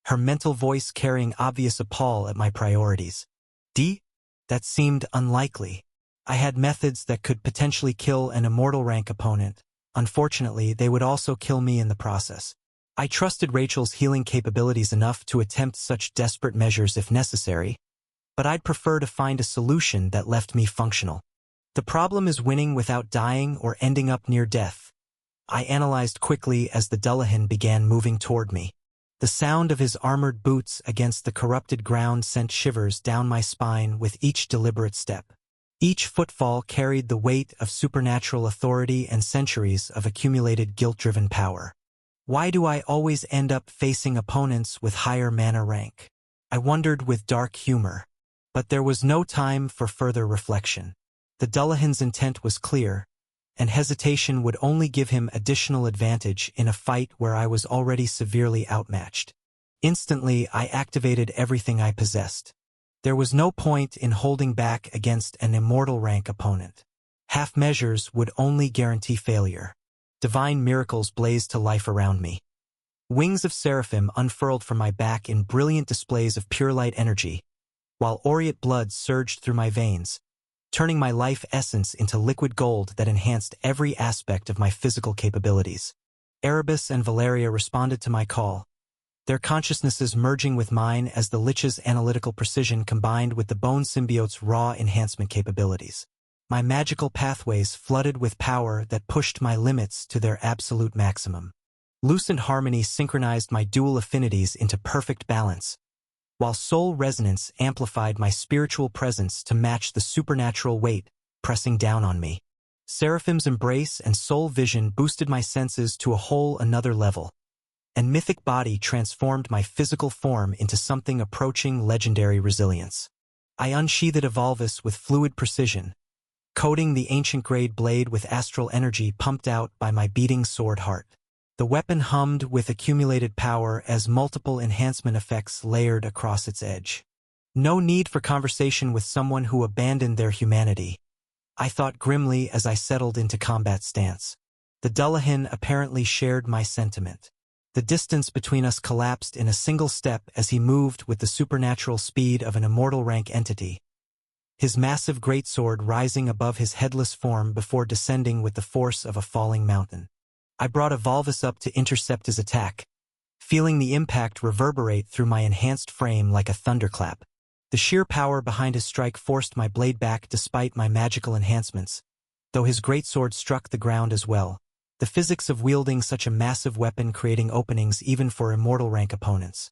her mental voice carrying obvious appall at my priorities. That seemed unlikely. I had methods that could potentially kill an immortal rank opponent. Unfortunately, they would also kill me in the process. I trusted Rachel's healing capabilities enough to attempt such desperate measures if necessary, but I'd prefer to find a solution that left me functional. The problem is winning without dying or ending up near death. I analyzed quickly as the Dullahan began moving toward me. The sound of his armored boots against the corrupted ground sent shivers down my spine with each deliberate step. Each footfall carried the weight of supernatural authority and centuries of accumulated guilt-driven power. Why do I always end up facing opponents with higher mana rank? I wondered with dark humor. But there was no time for further reflection. The Dullahan's intent was clear, and hesitation would only give him additional advantage in a fight where I was already severely outmatched. Instantly, I activated everything I possessed. There was no point in holding back against an immortal rank opponent. Half measures would only guarantee failure. Divine miracles blazed to life around me. Wings of seraphim unfurled from my back in brilliant displays of pure light energy, while aureate blood surged through my veins, turning my life essence into liquid gold that enhanced every aspect of my physical capabilities. Erebus and Valeria responded to my call, their consciousnesses merging with mine as the Lich's analytical precision combined with the bone symbiote's raw enhancement capabilities. My magical pathways flooded with power that pushed my limits to their absolute maximum. Lucent harmony synchronized my dual affinities into perfect balance, while soul resonance amplified my spiritual presence to match the supernatural weight pressing down on me. Seraphim's embrace and soul vision boosted my senses to a whole another level, and mythic body transformed my physical form into something approaching legendary resilience. I unsheathed Evolvus with fluid precision, coating the ancient-grade blade with astral energy pumped out by my beating sword heart. The weapon hummed with accumulated power as multiple enhancement effects layered across its edge. No need for conversation with someone who abandoned their humanity, I thought grimly as I settled into combat stance. The Dullahan apparently shared my sentiment. The distance between us collapsed in a single step as he moved with the supernatural speed of an immortal rank entity, his massive greatsword rising above his headless form before descending with the force of a falling mountain. I brought Evolvus up to intercept his attack, feeling the impact reverberate through my enhanced frame like a thunderclap. The sheer power behind his strike forced my blade back despite my magical enhancements, though his greatsword struck the ground as well. The physics of wielding such a massive weapon creating openings even for immortal rank opponents.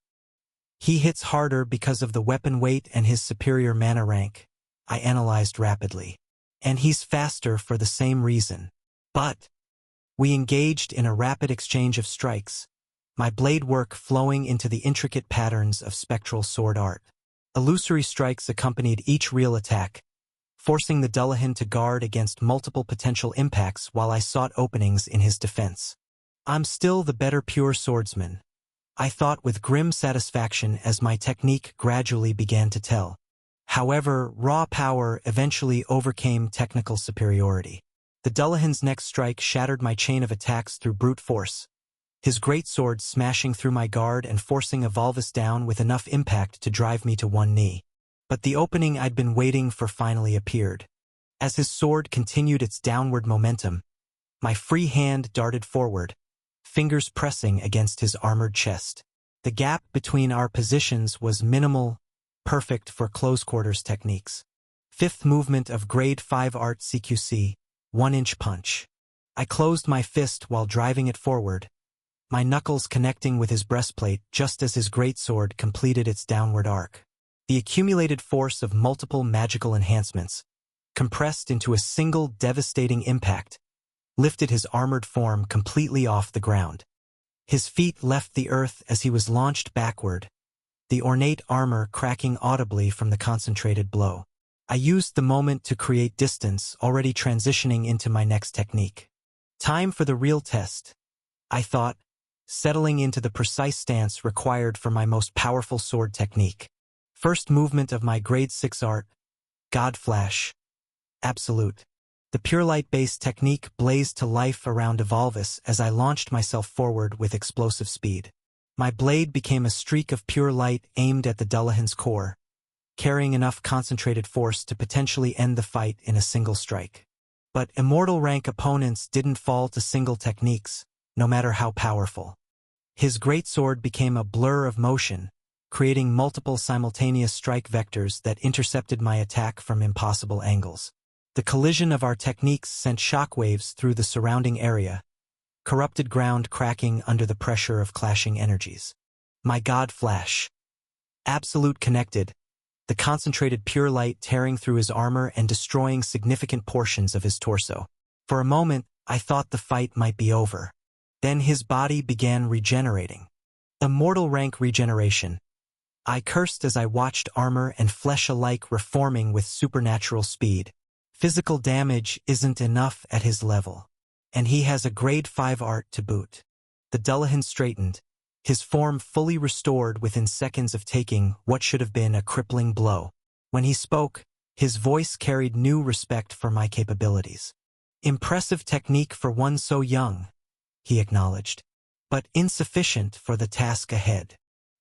He hits harder because of the weapon weight and his superior mana rank, I analyzed rapidly. And he's faster for the same reason. But we engaged in a rapid exchange of strikes, my blade work flowing into the intricate patterns of spectral sword art. Illusory strikes accompanied each real attack, forcing the Dullahan to guard against multiple potential impacts while I sought openings in his defense. I'm still the better pure swordsman, I thought with grim satisfaction as my technique gradually began to tell. However, raw power eventually overcame technical superiority. The Dullahan's next strike shattered my chain of attacks through brute force, his greatsword smashing through my guard and forcing Evolvus down with enough impact to drive me to one knee. But the opening I'd been waiting for finally appeared. As his sword continued its downward momentum, my free hand darted forward, fingers pressing against his armored chest. The gap between our positions was minimal, perfect for close-quarters techniques. Fifth movement of Grade 5 Art CQC, 1-inch punch. I closed my fist while driving it forward, my knuckles connecting with his breastplate just as his greatsword completed its downward arc. The accumulated force of multiple magical enhancements, compressed into a single devastating impact, lifted his armored form completely off the ground. His feet left the earth as he was launched backward, the ornate armor cracking audibly from the concentrated blow. I used the moment to create distance, already transitioning into my next technique. Time for the real test, I thought, settling into the precise stance required for my most powerful sword technique. First movement of my Grade 6 art, God Flash. Absolute. The pure light-based technique blazed to life around Evolvus as I launched myself forward with explosive speed. My blade became a streak of pure light aimed at the Dullahan's core, carrying enough concentrated force to potentially end the fight in a single strike. But immortal rank opponents didn't fall to single techniques, no matter how powerful. His greatsword became a blur of motion, creating multiple simultaneous strike vectors that intercepted my attack from impossible angles. The collision of our techniques sent shockwaves through the surrounding area, corrupted ground cracking under the pressure of clashing energies. My God Flash. Absolute connected, the concentrated pure light tearing through his armor and destroying significant portions of his torso. For a moment, I thought the fight might be over. Then his body began regenerating. Immortal rank regeneration. I cursed as I watched armor and flesh alike reforming with supernatural speed. Physical damage isn't enough at his level, and he has a Grade 5 art to boot. The Dullahan straightened, his form fully restored within seconds of taking what should have been a crippling blow. When he spoke, his voice carried new respect for my capabilities. Impressive technique for one so young, he acknowledged, but insufficient for the task ahead.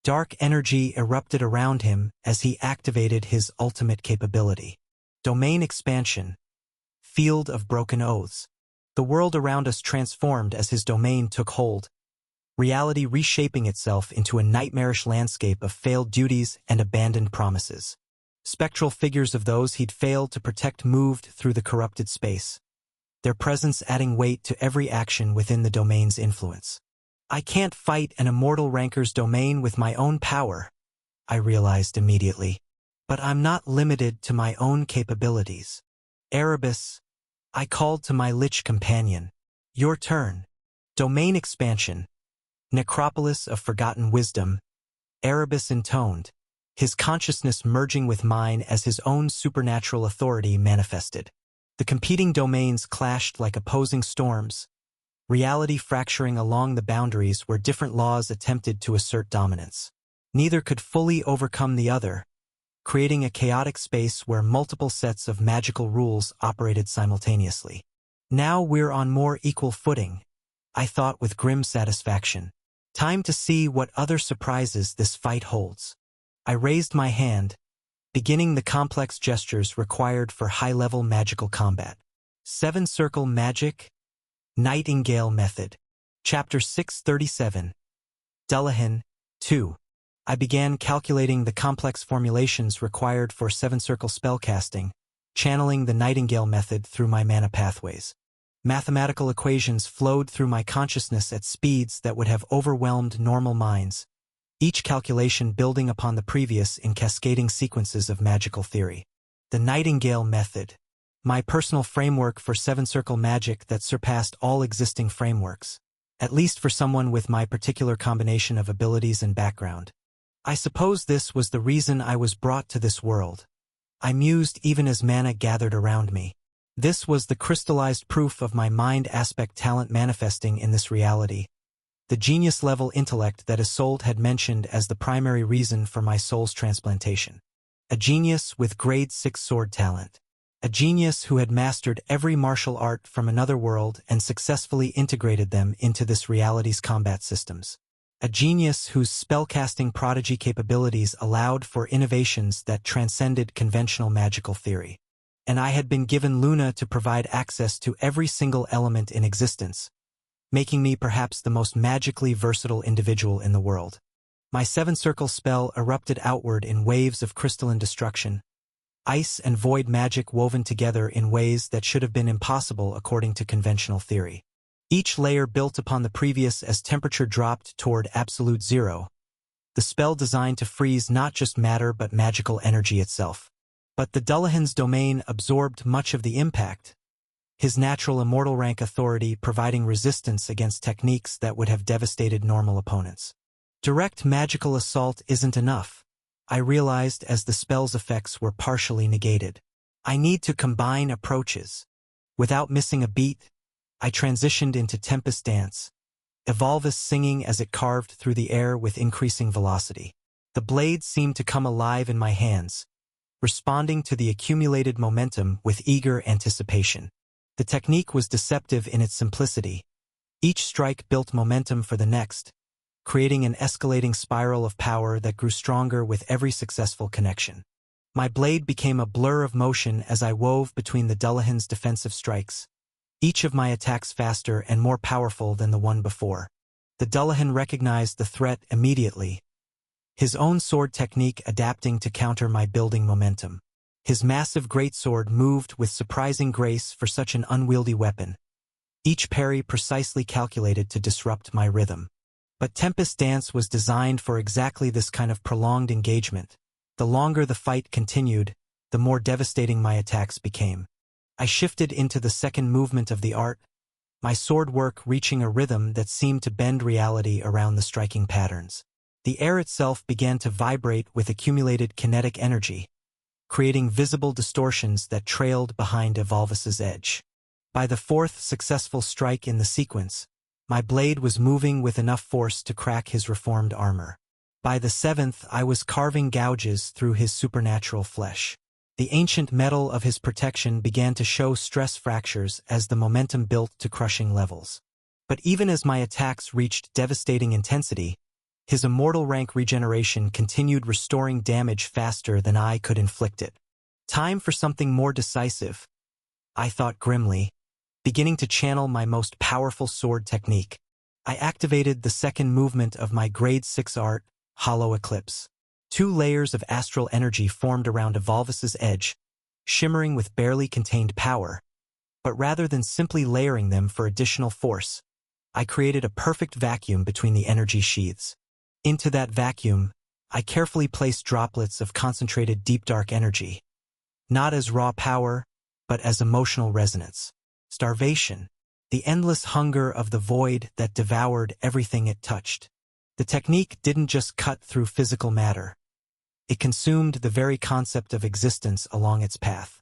Dark energy erupted around him as he activated his ultimate capability. Domain expansion. Field of Broken Oaths. The world around us transformed as his domain took hold, reality reshaping itself into a nightmarish landscape of failed duties and abandoned promises. Spectral figures of those he'd failed to protect moved through the corrupted space, their presence adding weight to every action within the domain's influence. I can't fight an immortal ranker's domain with my own power, I realized immediately. But I'm not limited to my own capabilities. Erebus, I called to my lich companion. Your turn. Domain expansion. Necropolis of Forgotten Wisdom. Erebus intoned, his consciousness merging with mine as his own supernatural authority manifested. The competing domains clashed like opposing storms, reality fracturing along the boundaries where different laws attempted to assert dominance. Neither could fully overcome the other, creating a chaotic space where multiple sets of magical rules operated simultaneously. Now we're on more equal footing, I thought with grim satisfaction. Time to see what other surprises this fight holds. I raised my hand, beginning the complex gestures required for high-level magical combat. 7-Circle Magic, Nightingale Method. Chapter 637. Dullahan, 2. I began calculating the complex formulations required for 7-Circle spellcasting, channeling the Nightingale method through my mana pathways. Mathematical equations flowed through my consciousness at speeds that would have overwhelmed normal minds, each calculation building upon the previous in cascading sequences of magical theory. The Nightingale method, my personal framework for 7-Circle magic that surpassed all existing frameworks, at least for someone with my particular combination of abilities and background. I suppose this was the reason I was brought to this world. I mused even as mana gathered around me. This was the crystallized proof of my mind aspect talent manifesting in this reality. The genius-level intellect that Isolde had mentioned as the primary reason for my soul's transplantation. A genius with grade 6 sword talent. A genius who had mastered every martial art from another world and successfully integrated them into this reality's combat systems. A genius whose spellcasting prodigy capabilities allowed for innovations that transcended conventional magical theory. And I had been given Luna to provide access to every single element in existence, making me perhaps the most magically versatile individual in the world. My 7-Circle spell erupted outward in waves of crystalline destruction, ice and void magic woven together in ways that should have been impossible according to conventional theory. Each layer built upon the previous as temperature dropped toward absolute zero, the spell designed to freeze not just matter but magical energy itself. But the Dullahan's domain absorbed much of the impact, his natural immortal rank authority providing resistance against techniques that would have devastated normal opponents. Direct magical assault isn't enough, I realized as the spell's effects were partially negated. I need to combine approaches. Without missing a beat, I transitioned into Tempest Dance, Evolvus singing as it carved through the air with increasing velocity. The blade seemed to come alive in my hands, responding to the accumulated momentum with eager anticipation. The technique was deceptive in its simplicity. Each strike built momentum for the next, creating an escalating spiral of power that grew stronger with every successful connection. My blade became a blur of motion as I wove between the Dullahan's defensive strikes, each of my attacks faster and more powerful than the one before. The Dullahan recognized the threat immediately, his own sword technique adapting to counter my building momentum. His massive greatsword moved with surprising grace for such an unwieldy weapon, each parry precisely calculated to disrupt my rhythm. But Tempest Dance was designed for exactly this kind of prolonged engagement. The longer the fight continued, the more devastating my attacks became. I shifted into the second movement of the art, my sword work reaching a rhythm that seemed to bend reality around the striking patterns. The air itself began to vibrate with accumulated kinetic energy, creating visible distortions that trailed behind Evolvus's edge. By the fourth successful strike in the sequence, my blade was moving with enough force to crack his reformed armor. By the seventh, I was carving gouges through his supernatural flesh. The ancient metal of his protection began to show stress fractures as the momentum built to crushing levels. But even as my attacks reached devastating intensity, his immortal rank regeneration continued restoring damage faster than I could inflict it. Time for something more decisive, I thought grimly, beginning to channel my most powerful sword technique. I activated the second movement of my grade 6 art, Hollow Eclipse. 2 layers of astral energy formed around Evolvus's edge, shimmering with barely contained power. But rather than simply layering them for additional force, I created a perfect vacuum between the energy sheaths. Into that vacuum, I carefully placed droplets of concentrated deep dark energy, not as raw power, but as emotional resonance. Starvation, the endless hunger of the void that devoured everything it touched. The technique didn't just cut through physical matter. It consumed the very concept of existence along its path.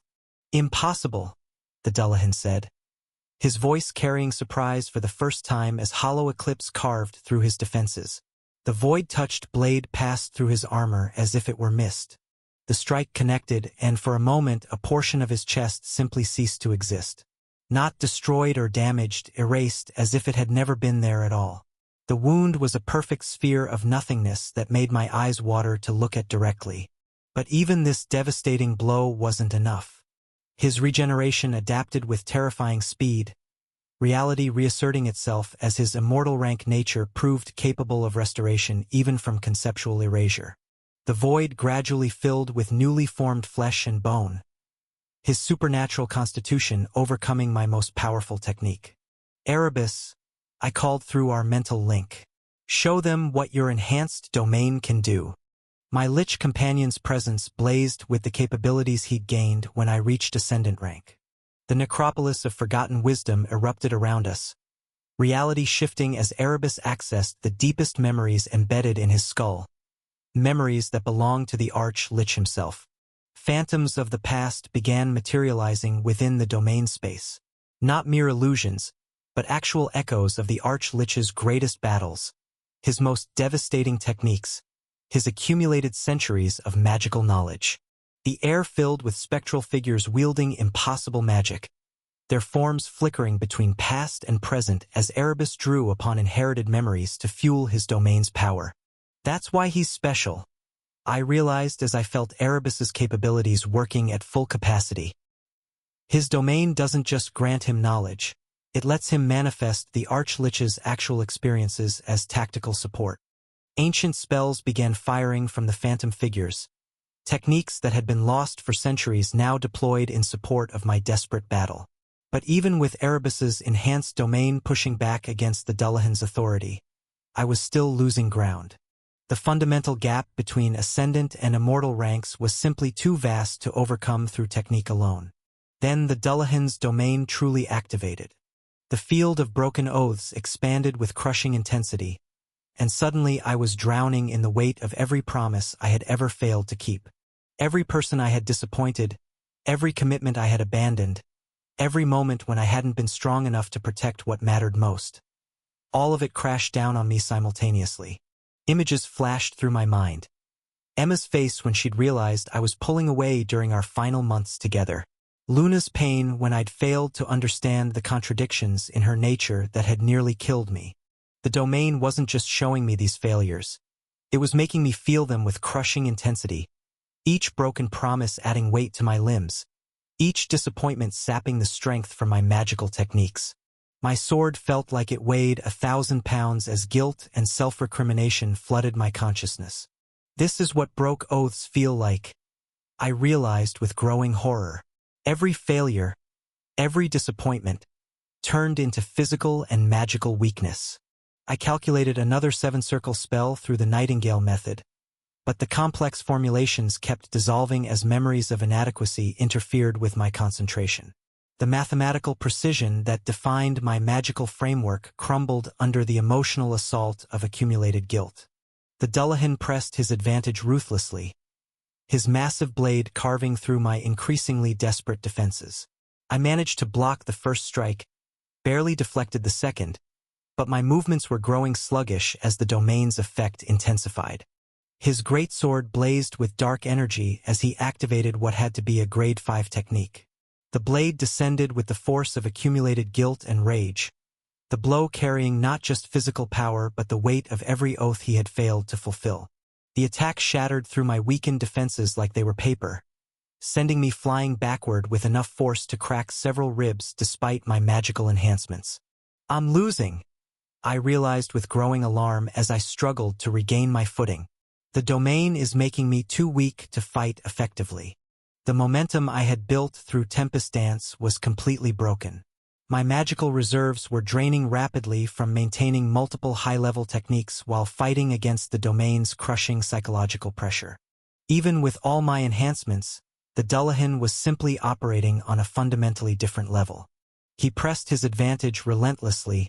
Impossible, the Dullahan said, his voice carrying surprise for the first time as Hollow Eclipse carved through his defenses. The void-touched blade passed through his armor as if it were mist, The strike connected, and for a moment a portion of his chest simply ceased to exist. Not destroyed or damaged, erased as if it had never been there at all. The wound was a perfect sphere of nothingness that made my eyes water to look at directly. But even this devastating blow wasn't enough. His regeneration adapted with terrifying speed, reality reasserting itself as his immortal rank nature proved capable of restoration even from conceptual erasure. The void gradually filled with newly formed flesh and bone, his supernatural constitution overcoming my most powerful technique. Erebus, I called through our mental link. Show them what your enhanced domain can do. My lich companion's presence blazed with the capabilities he'd gained when I reached Ascendant rank. The necropolis of forgotten wisdom erupted around us, reality shifting as Erebus accessed the deepest memories embedded in his skull. Memories that belonged to the Arch-Lich himself. Phantoms of the past began materializing within the domain space. Not mere illusions, but actual echoes of the Arch-Lich's greatest battles, his most devastating techniques, his accumulated centuries of magical knowledge. The air filled with spectral figures wielding impossible magic, their forms flickering between past and present as Erebus drew upon inherited memories to fuel his domain's power. That's why he's special, I realized as I felt Erebus's capabilities working at full capacity. His domain doesn't just grant him knowledge, it lets him manifest the Arch-Lich's actual experiences as tactical support. Ancient spells began firing from the phantom figures, techniques that had been lost for centuries now deployed in support of my desperate battle. But even with Erebus's enhanced domain pushing back against the Dullahan's authority, I was still losing ground. The fundamental gap between Ascendant and Immortal ranks was simply too vast to overcome through technique alone. Then the Dullahan's domain truly activated. The field of broken oaths expanded with crushing intensity, and suddenly I was drowning in the weight of every promise I had ever failed to keep. Every person I had disappointed, every commitment I had abandoned, every moment when I hadn't been strong enough to protect what mattered most. All of it crashed down on me simultaneously. Images flashed through my mind. Emma's face when she'd realized I was pulling away during our final months together. Luna's pain when I'd failed to understand the contradictions in her nature that had nearly killed me. The domain wasn't just showing me these failures. It was making me feel them with crushing intensity, each broken promise adding weight to my limbs, each disappointment sapping the strength from my magical techniques. My sword felt like it weighed 1,000 pounds as guilt and self-recrimination flooded my consciousness. This is what broke oaths feel like, I realized with growing horror. Every failure, every disappointment, turned into physical and magical weakness. I calculated another 7-circle spell through the Nightingale method, but the complex formulations kept dissolving as memories of inadequacy interfered with my concentration. The mathematical precision that defined my magical framework crumbled under the emotional assault of accumulated guilt. The Dullahan pressed his advantage ruthlessly, his massive blade carving through my increasingly desperate defenses. I managed to block the first strike, barely deflected the second, but my movements were growing sluggish as the domain's effect intensified. His greatsword blazed with dark energy as he activated what had to be a grade 5 technique. The blade descended with the force of accumulated guilt and rage, the blow carrying not just physical power but the weight of every oath he had failed to fulfill. The attack shattered through my weakened defenses like they were paper, sending me flying backward with enough force to crack several ribs despite my magical enhancements. I'm losing, I realized with growing alarm as I struggled to regain my footing. The domain is making me too weak to fight effectively. The momentum I had built through Tempest Dance was completely broken. My magical reserves were draining rapidly from maintaining multiple high-level techniques while fighting against the domain's crushing psychological pressure. Even with all my enhancements, the Dullahan was simply operating on a fundamentally different level. He pressed his advantage relentlessly,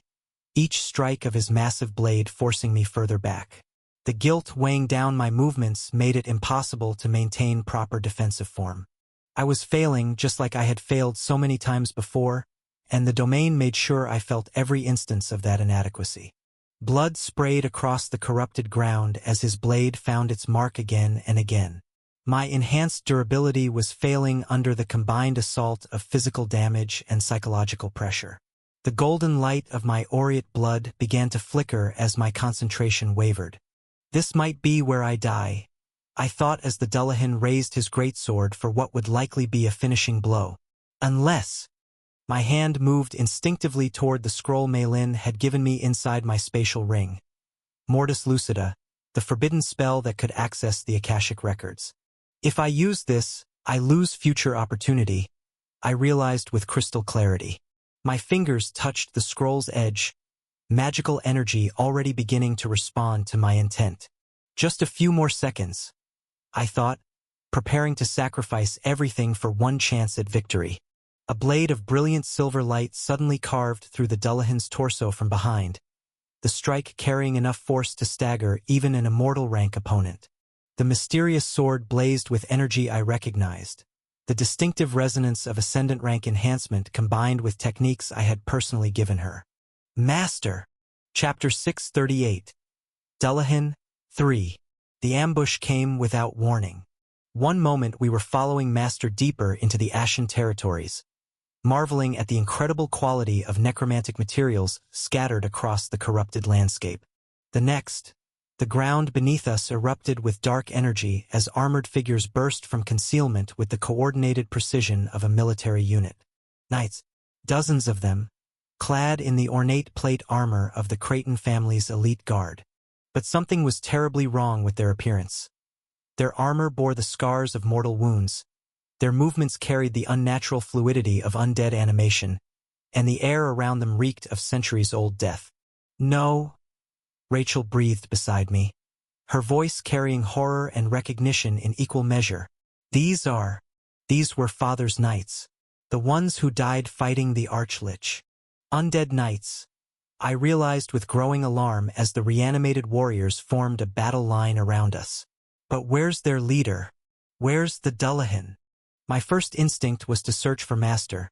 each strike of his massive blade forcing me further back. The guilt weighing down my movements made it impossible to maintain proper defensive form. I was failing just like I had failed so many times before, and the domain made sure I felt every instance of that inadequacy. Blood sprayed across the corrupted ground as his blade found its mark again and again. My enhanced durability was failing under the combined assault of physical damage and psychological pressure. The golden light of my aureate blood began to flicker as my concentration wavered. This might be where I die, I thought as the Dullahan raised his greatsword for what would likely be a finishing blow. Unless my hand moved instinctively toward the scroll Maelin had given me inside my spatial ring. Mortis Lucida, the forbidden spell that could access the Akashic records. If I use this, I lose future opportunity, I realized with crystal clarity. My fingers touched the scroll's edge, magical energy already beginning to respond to my intent. Just a few more seconds, I thought, preparing to sacrifice everything for one chance at victory. A blade of brilliant silver light suddenly carved through the Dullahan's torso from behind, the strike carrying enough force to stagger even an immortal rank opponent. The mysterious sword blazed with energy I recognized, the distinctive resonance of ascendant rank enhancement combined with techniques I had personally given her. Master! Chapter 638. Dullahan 3. The ambush came without warning. One moment we were following Master deeper into the Ashen territories, marveling at the incredible quality of necromantic materials scattered across the corrupted landscape. The next, the ground beneath us erupted with dark energy as armored figures burst from concealment with the coordinated precision of a military unit. Knights, dozens of them, clad in the ornate plate armor of the Creighton family's elite guard. But something was terribly wrong with their appearance. Their armor bore the scars of mortal wounds, their movements carried the unnatural fluidity of undead animation, and the air around them reeked of centuries-old death. No, Rachel breathed beside me, her voice carrying horror and recognition in equal measure. These were Father's knights, the ones who died fighting the Archlich. Undead knights, I realized with growing alarm as the reanimated warriors formed a battle line around us. But where's their leader? Where's the Dullahan? My first instinct was to search for Master,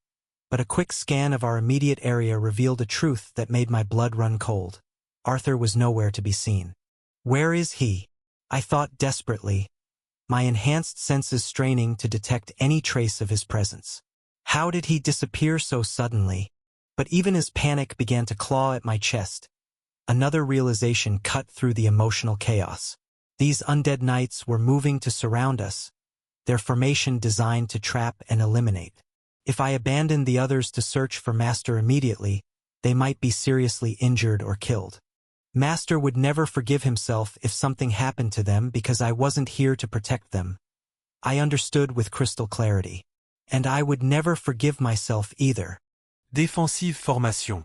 but a quick scan of our immediate area revealed a truth that made my blood run cold. Arthur was nowhere to be seen. Where is he? I thought desperately, my enhanced senses straining to detect any trace of his presence. How did he disappear so suddenly? But even as panic began to claw at my chest, another realization cut through the emotional chaos. These undead knights were moving to surround us, their formation designed to trap and eliminate. If I abandoned the others to search for Master immediately, they might be seriously injured or killed. Master would never forgive himself if something happened to them because I wasn't here to protect them. I understood with crystal clarity. And I would never forgive myself either. Défensive formation.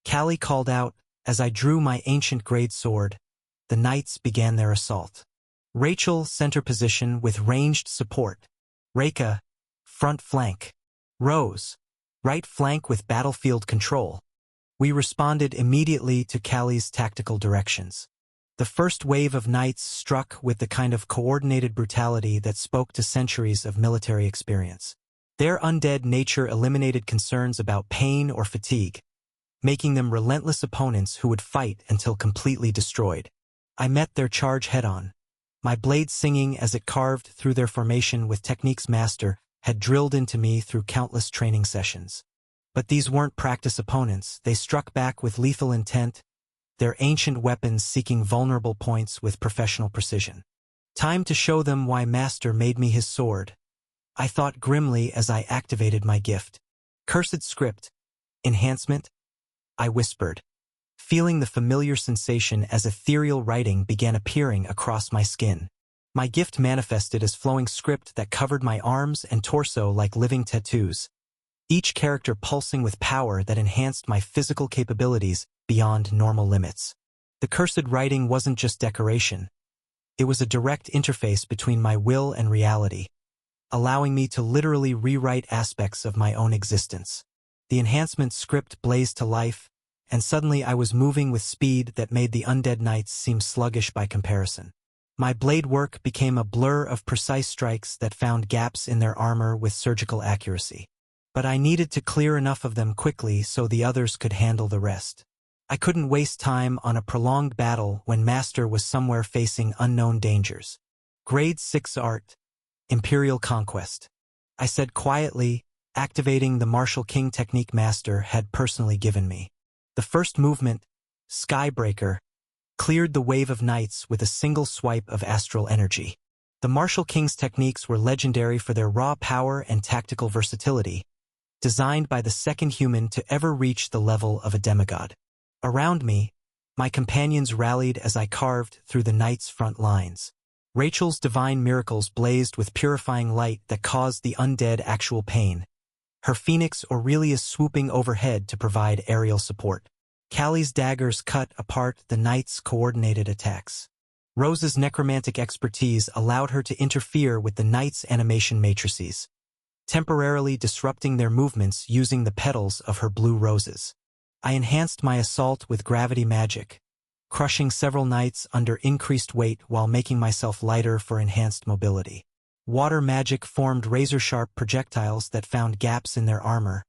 Callie called out as I drew my ancient greatsword. The knights began their assault. Rachel, center position with ranged support. Reka, front flank. Rose, right flank with battlefield control. We responded immediately to Callie's tactical directions. The first wave of knights struck with the kind of coordinated brutality that spoke to centuries of military experience. Their undead nature eliminated concerns about pain or fatigue, making them relentless opponents who would fight until completely destroyed. I met their charge head-on, my blade singing as it carved through their formation with techniques Master had drilled into me through countless training sessions. But these weren't practice opponents. They struck back with lethal intent, their ancient weapons seeking vulnerable points with professional precision. Time to show them why Master made me his sword, I thought grimly as I activated my gift. Cursed script. Enhancement? I whispered, feeling the familiar sensation as ethereal writing began appearing across my skin. My gift manifested as flowing script that covered my arms and torso like living tattoos, each character pulsing with power that enhanced my physical capabilities beyond normal limits. The cursed writing wasn't just decoration. It was a direct interface between my will and reality, allowing me to literally rewrite aspects of my own existence. The enhancement script blazed to life, and suddenly I was moving with speed that made the undead knights seem sluggish by comparison. My blade work became a blur of precise strikes that found gaps in their armor with surgical accuracy. But I needed to clear enough of them quickly so the others could handle the rest. I couldn't waste time on a prolonged battle when Master was somewhere facing unknown dangers. Grade 6 Art. Imperial Conquest. I said quietly, activating the Martial King technique Master had personally given me. The first movement, Skybreaker, cleared the wave of knights with a single swipe of astral energy. The Martial King's techniques were legendary for their raw power and tactical versatility, designed by the second human to ever reach the level of a demigod. Around me, my companions rallied as I carved through the knight's front lines. Rachel's divine miracles blazed with purifying light that caused the undead actual pain, her phoenix Aurelius swooping overhead to provide aerial support. Callie's daggers cut apart the knight's coordinated attacks. Rose's necromantic expertise allowed her to interfere with the knight's animation matrices, temporarily disrupting their movements using the petals of her blue roses. I enhanced my assault with gravity magic, crushing several knights under increased weight while making myself lighter for enhanced mobility. Water magic formed razor-sharp projectiles that found gaps in their armor,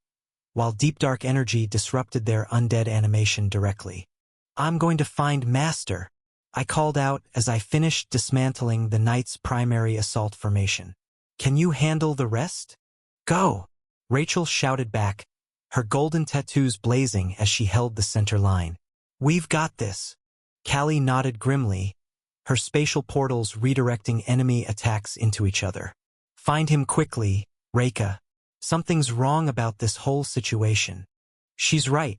while deep dark energy disrupted their undead animation directly. "I'm going to find Master," I called out as I finished dismantling the knight's primary assault formation. "Can you handle the rest?" "Go!" Rachel shouted back, her golden tattoos blazing as she held the center line. "We've got this." Callie nodded grimly, her spatial portals redirecting enemy attacks into each other. "Find him quickly, Reika. Something's wrong about this whole situation." "She's right,"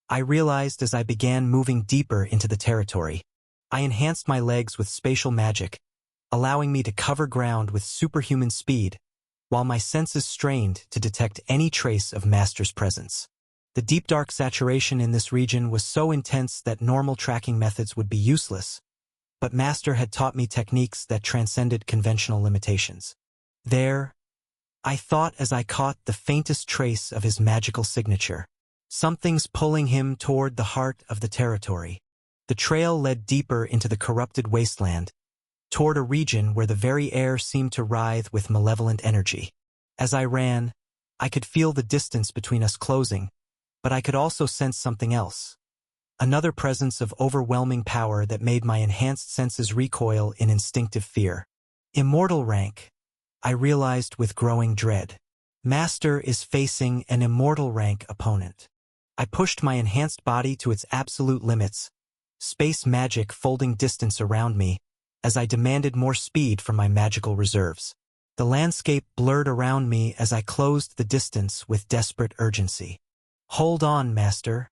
I realized as I began moving deeper into the territory. I enhanced my legs with spatial magic, allowing me to cover ground with superhuman speed, while my senses strained to detect any trace of Master's presence. The deep dark saturation in this region was so intense that normal tracking methods would be useless, but Master had taught me techniques that transcended conventional limitations. There, I thought as I caught the faintest trace of his magical signature. Something's pulling him toward the heart of the territory. The trail led deeper into the corrupted wasteland, toward a region where the very air seemed to writhe with malevolent energy. As I ran, I could feel the distance between us closing, but I could also sense something else. Another presence of overwhelming power that made my enhanced senses recoil in instinctive fear. Immortal rank, I realized with growing dread. Master is facing an immortal rank opponent. I pushed my enhanced body to its absolute limits, space magic folding distance around me, as I demanded more speed from my magical reserves. The landscape blurred around me as I closed the distance with desperate urgency. "Hold on, Master,"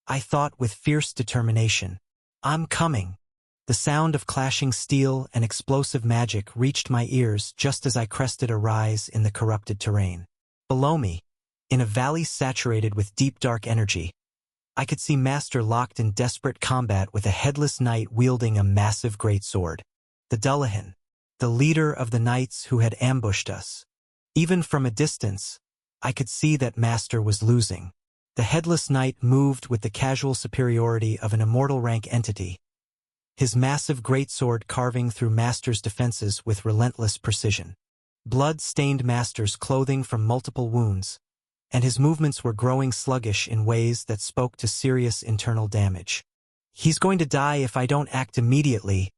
I thought with fierce determination. "I'm coming." The sound of clashing steel and explosive magic reached my ears just as I crested a rise in the corrupted terrain. Below me, in a valley saturated with deep dark energy, I could see Master locked in desperate combat with a headless knight wielding a massive greatsword. The Dullahan, the leader of the knights who had ambushed us. Even from a distance, I could see that Master was losing. The headless knight moved with the casual superiority of an immortal rank entity, his massive greatsword carving through Master's defenses with relentless precision. Blood stained Master's clothing from multiple wounds, and his movements were growing sluggish in ways that spoke to serious internal damage. "He's going to die if I don't act immediately,"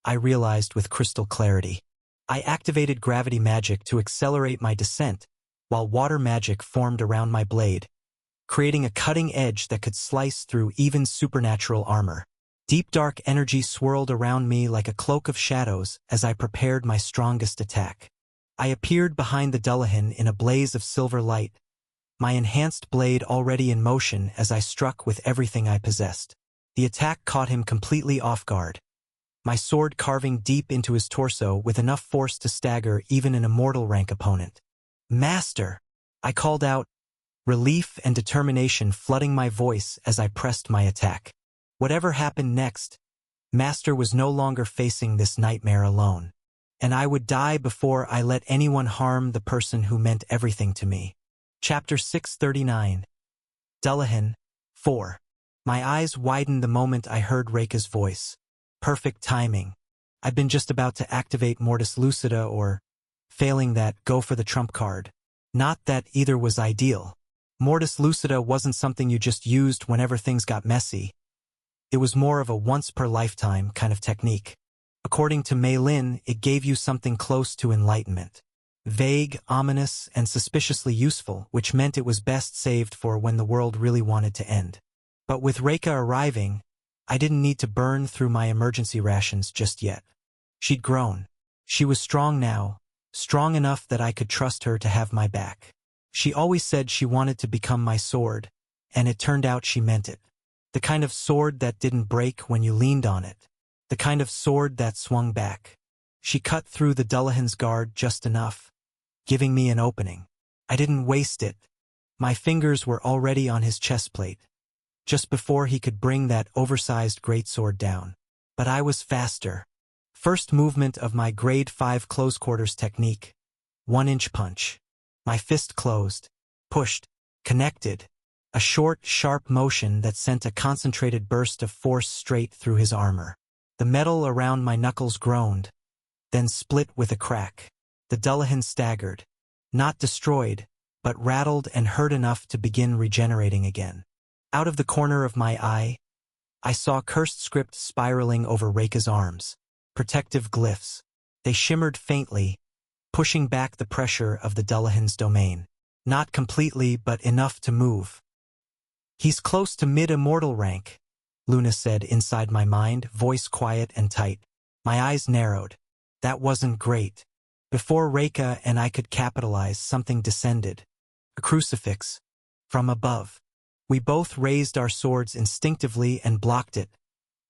I realized with crystal clarity. I activated gravity magic to accelerate my descent, while water magic formed around my blade, creating a cutting edge that could slice through even supernatural armor. Deep dark energy swirled around me like a cloak of shadows as I prepared my strongest attack. I appeared behind the Dullahan in a blaze of silver light, my enhanced blade already in motion as I struck with everything I possessed. The attack caught him completely off guard, my sword carving deep into his torso with enough force to stagger even an immortal rank opponent. "Master!" I called out, relief and determination flooding my voice as I pressed my attack. Whatever happened next, Master was no longer facing this nightmare alone, and I would die before I let anyone harm the person who meant everything to me. Chapter 639. Dullahan, 4. My eyes widened the moment I heard Reika's voice. Perfect timing. I'd been just about to activate Mortis Lucida or, failing that, go for the trump card. Not that either was ideal. Mortis Lucida wasn't something you just used whenever things got messy. It was more of a once-per-lifetime kind of technique. According to Mei Lin, it gave you something close to enlightenment. Vague, ominous, and suspiciously useful, which meant it was best saved for when the world really wanted to end. But with Reika arriving, I didn't need to burn through my emergency rations just yet. She'd grown. She was strong now, strong enough that I could trust her to have my back. She always said she wanted to become my sword, and it turned out she meant it. The kind of sword that didn't break when you leaned on it. The kind of sword that swung back. She cut through the Dullahan's guard just enough, giving me an opening. I didn't waste it. My fingers were already on his chest plate, just before he could bring that oversized greatsword down. But I was faster. First movement of my grade 5 close quarters technique. 1-inch punch. My fist closed, pushed, connected. A short, sharp motion that sent a concentrated burst of force straight through his armor. The metal around my knuckles groaned, then split with a crack. The Dullahan staggered, not destroyed, but rattled and hurt enough to begin regenerating again. Out of the corner of my eye, I saw cursed script spiraling over Reika's arms. Protective glyphs. They shimmered faintly, pushing back the pressure of the Dullahan's domain. Not completely, but enough to move. He's close to mid-immortal rank, Luna said inside my mind, voice quiet and tight. My eyes narrowed. That wasn't great. Before Reika and I could capitalize, something descended. A crucifix. From above. We both raised our swords instinctively and blocked it,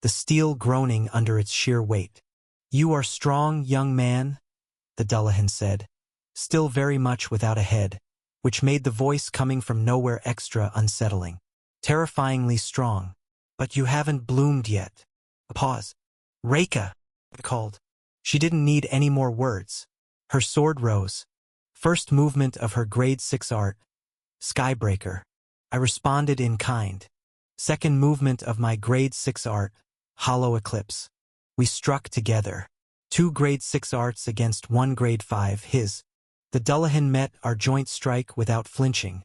the steel groaning under its sheer weight. You are strong, young man, the Dullahan said, still very much without a head, which made the voice coming from nowhere extra unsettling. Terrifyingly strong. But you haven't bloomed yet. A pause. Reika, I called. She didn't need any more words. Her sword rose. First movement of her grade 6 art. Skybreaker. I responded in kind. Second movement of my grade 6 art. Hollow Eclipse. We struck together. 2 grade 6 arts against 1 grade 5, his. The Dullahan met our joint strike without flinching,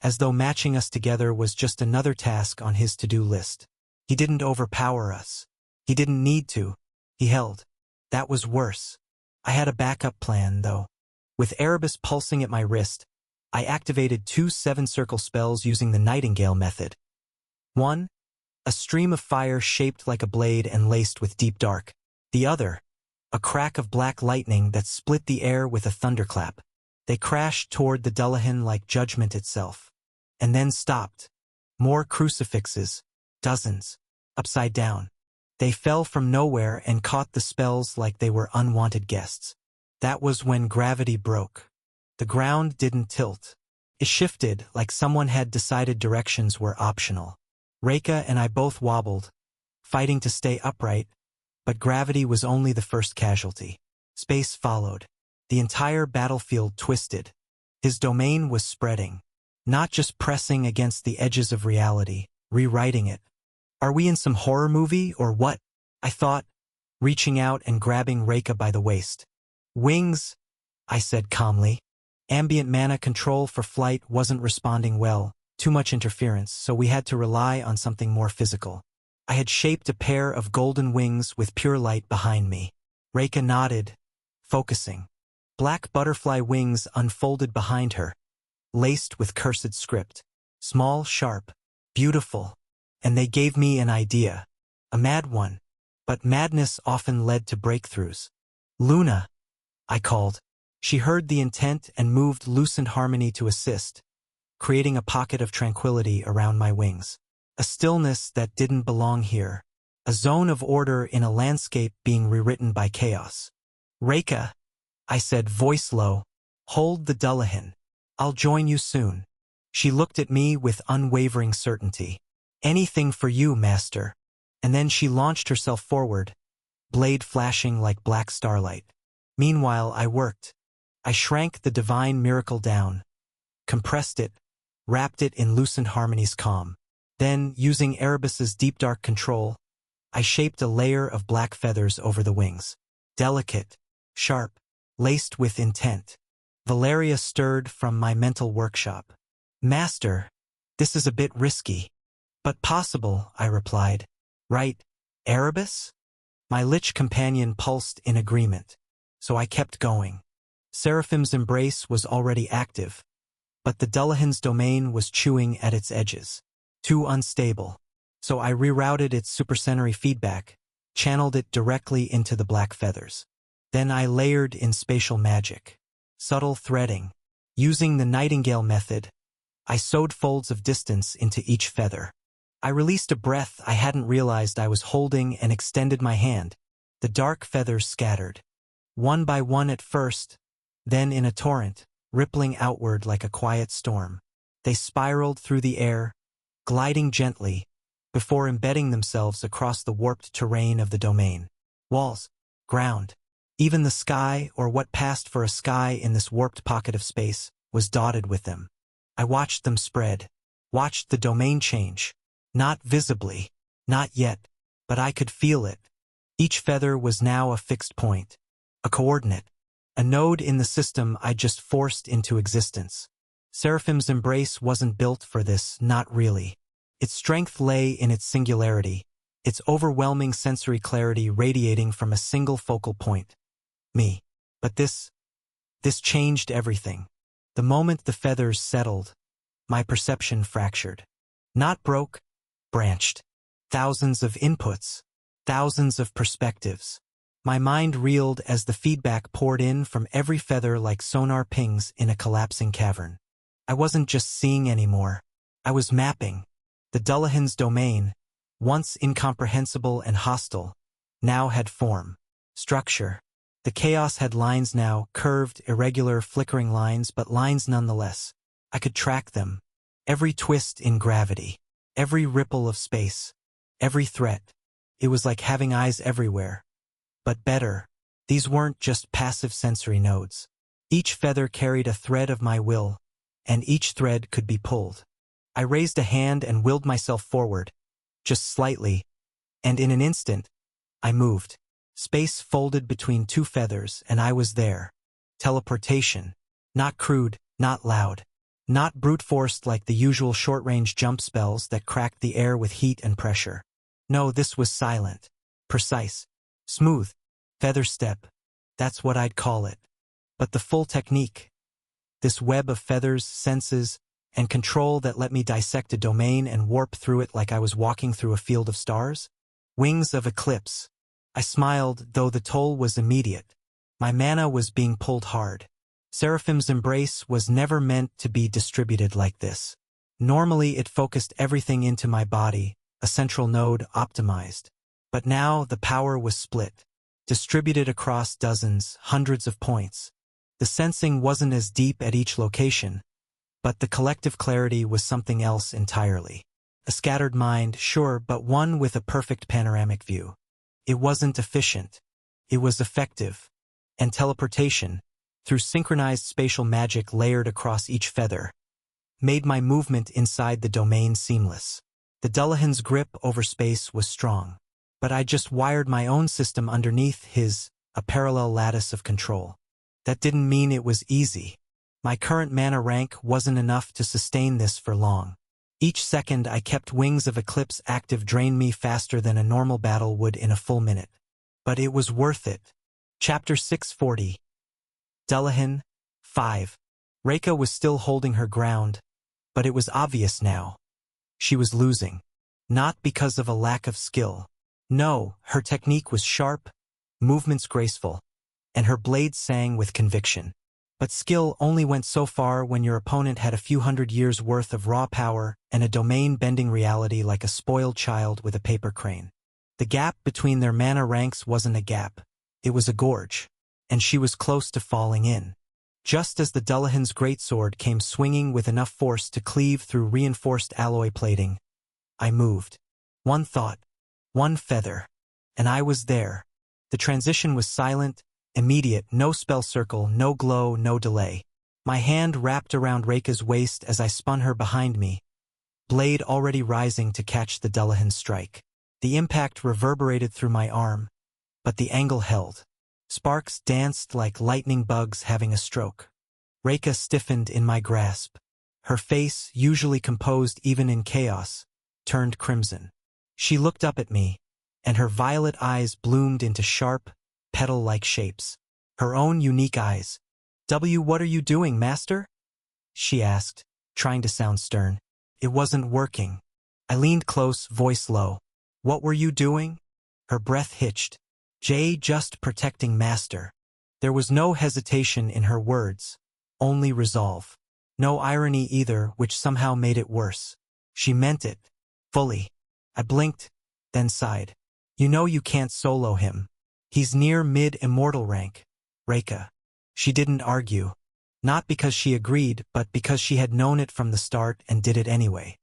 as though matching us together was just another task on his to-do list. He didn't overpower us. He didn't need to. He held. That was worse. I had a backup plan, though. With Erebus pulsing at my wrist, I activated 2 7-circle spells using the Nightingale method. 1. A stream of fire shaped like a blade and laced with deep dark. The other. A crack of black lightning that split the air with a thunderclap. They crashed toward the Dullahan like judgment itself. And then stopped. More crucifixes. Dozens. Upside down. They fell from nowhere and caught the spells like they were unwanted guests. That was when gravity broke. The ground didn't tilt. It shifted like someone had decided directions were optional. Reika and I both wobbled, fighting to stay upright, but gravity was only the first casualty. Space followed. The entire battlefield twisted. His domain was spreading, not just pressing against the edges of reality, rewriting it. Are we in some horror movie or what? I thought, reaching out and grabbing Reika by the waist. Wings, I said calmly. Ambient mana control for flight wasn't responding well, too much interference, so we had to rely on something more physical. I had shaped a pair of golden wings with pure light behind me. Reika nodded, focusing. Black butterfly wings unfolded behind her, laced with cursed script. Small, sharp, beautiful. And they gave me an idea. A mad one. But madness often led to breakthroughs. Luna, I called. She heard the intent and moved Lucent Harmony to assist, creating a pocket of tranquility around my wings. A stillness that didn't belong here. A zone of order in a landscape being rewritten by chaos. Reika, I said, voice low, hold the Dullahan. I'll join you soon. She looked at me with unwavering certainty. Anything for you, master. And then she launched herself forward, blade flashing like black starlight. Meanwhile, I worked. I shrank the divine miracle down, compressed it, wrapped it in Lucent Harmony's calm. Then, using Erebus's deep dark control, I shaped a layer of black feathers over the wings. Delicate, sharp, laced with intent. Valeria stirred from my mental workshop. Master, this is a bit risky. But possible, I replied. Right, Erebus? My lich companion pulsed in agreement, so I kept going. Seraphim's embrace was already active, but the Dullahan's domain was chewing at its edges. Too unstable. So I rerouted its supersensory feedback, channeled it directly into the black feathers. Then I layered in spatial magic. Subtle threading. Using the Nightingale method, I sewed folds of distance into each feather. I released a breath I hadn't realized I was holding and extended my hand. The dark feathers scattered. One by one at first, then in a torrent, rippling outward like a quiet storm. They spiraled through the air, gliding gently, before embedding themselves across the warped terrain of the domain. Walls, ground, even the sky, or what passed for a sky in this warped pocket of space, was dotted with them. I watched them spread, watched the domain change. Not visibly, not yet, but I could feel it. Each feather was now a fixed point, a coordinate, a node in the system I just forced into existence. Seraphim's embrace wasn't built for this, not really. Its strength lay in its singularity, its overwhelming sensory clarity radiating from a single focal point. Me. But this changed everything. The moment the feathers settled, my perception fractured. Not broke, branched. Thousands of inputs, thousands of perspectives. My mind reeled as the feedback poured in from every feather like sonar pings in a collapsing cavern. I wasn't just seeing anymore. I was mapping. The Dullahan's domain, once incomprehensible and hostile, now had form, structure. The chaos had lines now, curved, irregular, flickering lines, but lines nonetheless. I could track them. Every twist in gravity. Every ripple of space, every threat. It was like having eyes everywhere. But better, these weren't just passive sensory nodes. Each feather carried a thread of my will, and each thread could be pulled. I raised a hand and willed myself forward, just slightly, and in an instant, I moved. Space folded between two feathers, and I was there. Teleportation. Not crude, not loud. Not brute-forced like the usual short-range jump spells that cracked the air with heat and pressure. No, this was silent, precise, smooth, feather step. That's what I'd call it. But the full technique, this web of feathers, senses, and control that let me dissect a domain and warp through it like I was walking through a field of stars? Wings of eclipse. I smiled, though the toll was immediate. My mana was being pulled hard. Seraphim's embrace was never meant to be distributed like this. Normally it focused everything into my body, a central node optimized. But now the power was split, distributed across dozens, hundreds of points. The sensing wasn't as deep at each location, but the collective clarity was something else entirely. A scattered mind, sure, but one with a perfect panoramic view. It wasn't efficient. It was effective. And teleportation, through synchronized spatial magic layered across each feather, made my movement inside the domain seamless. The Dullahan's grip over space was strong, but I just wired my own system underneath his, a parallel lattice of control. That didn't mean it was easy. My current mana rank wasn't enough to sustain this for long. Each second I kept Wings of Eclipse active drained me faster than a normal battle would in a full minute. But it was worth it. Chapter 640. Dullahan, 5. Reika was still holding her ground, but it was obvious now. She was losing. Not because of a lack of skill. No, her technique was sharp, movements graceful, and her blades sang with conviction. But skill only went so far when your opponent had a few hundred years' worth of raw power and a domain-bending reality like a spoiled child with a paper crane. The gap between their mana ranks wasn't a gap. It was a gorge, and she was close to falling in. Just as the Dullahan's greatsword came swinging with enough force to cleave through reinforced alloy plating, I moved. One thought, one feather, and I was there. The transition was silent, immediate, no spell circle, no glow, no delay. My hand wrapped around Reika's waist as I spun her behind me, blade already rising to catch the Dullahan's strike. The impact reverberated through my arm, but the angle held. Sparks danced like lightning bugs having a stroke. Reika stiffened in my grasp. Her face, usually composed even in chaos, turned crimson. She looked up at me, and her violet eyes bloomed into sharp, petal-like shapes. Her own unique eyes. What are you doing, master? She asked, trying to sound stern. It wasn't working. I leaned close, voice low. What were you doing? Her breath hitched. Just protecting master. There was no hesitation in her words, only resolve. No irony either, which somehow made it worse. She meant it. Fully. I blinked, then sighed. You know you can't solo him. He's near mid-immortal rank. Reika. She didn't argue. Not because she agreed, but because she had known it from the start and did it anyway.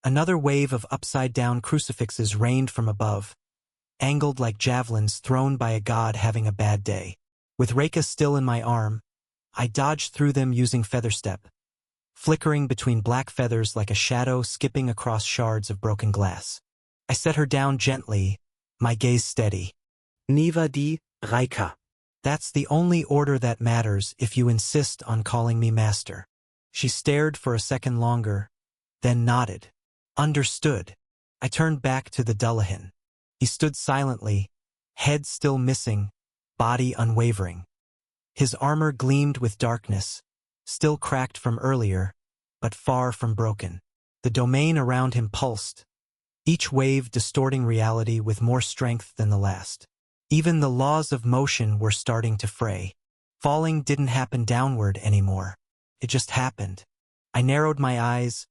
Another wave of upside-down crucifixes rained from above, angled like javelins thrown by a god having a bad day. With Reika still in my arm, I dodged through them using feather step, flickering between black feathers like a shadow skipping across shards of broken glass. I set her down gently, my gaze steady. Niva di Reika. That's the only order that matters if you insist on calling me master. She stared for a second longer, then nodded. Understood. I turned back to the Dullahan. He stood silently, head still missing, body unwavering. His armor gleamed with darkness, still cracked from earlier, but far from broken. The domain around him pulsed, each wave distorting reality with more strength than the last. Even the laws of motion were starting to fray. Falling didn't happen downward anymore. It just happened. I narrowed my eyes,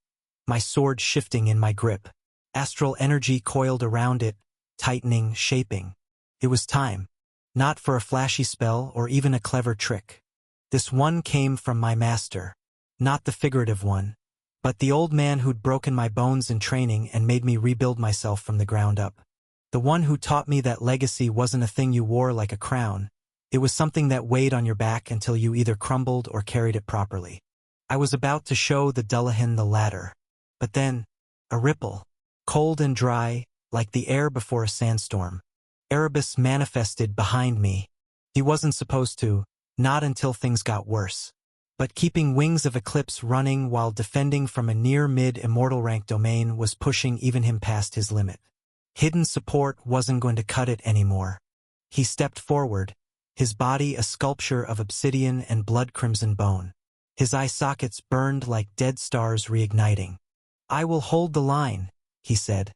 my sword shifting in my grip. Astral energy coiled around it, tightening, shaping. It was time. Not for a flashy spell or even a clever trick. This one came from my master. Not the figurative one, but the old man who'd broken my bones in training and made me rebuild myself from the ground up. The one who taught me that legacy wasn't a thing you wore like a crown. It was something that weighed on your back until you either crumbled or carried it properly. I was about to show the Dullahan the latter. But then, a ripple. Cold and dry, like the air before a sandstorm. Erebus manifested behind me. He wasn't supposed to, not until things got worse. But keeping Wings of Eclipse running while defending from a near mid-immortal rank domain was pushing even him past his limit. Hidden support wasn't going to cut it anymore. He stepped forward, his body a sculpture of obsidian and blood-crimson bone. His eye sockets burned like dead stars reigniting. I will hold the line, he said,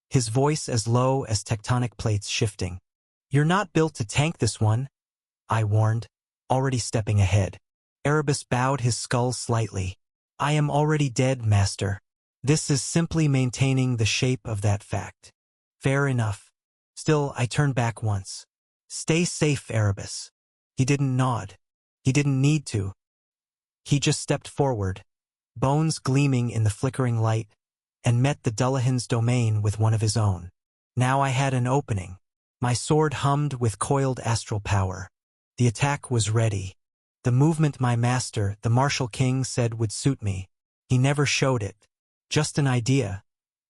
his voice as low as tectonic plates shifting. You're not built to tank this one, I warned, already stepping ahead. Erebus bowed his skull slightly. I am already dead, master. This is simply maintaining the shape of that fact. Fair enough. Still, I turned back once. Stay safe, Erebus. He didn't nod. He didn't need to. He just stepped forward, bones gleaming in the flickering light, and met the Dullahan's domain with one of his own. Now I had an opening. My sword hummed with coiled astral power. The attack was ready. The movement my master, the Martial King, said would suit me. He never showed it. Just an idea.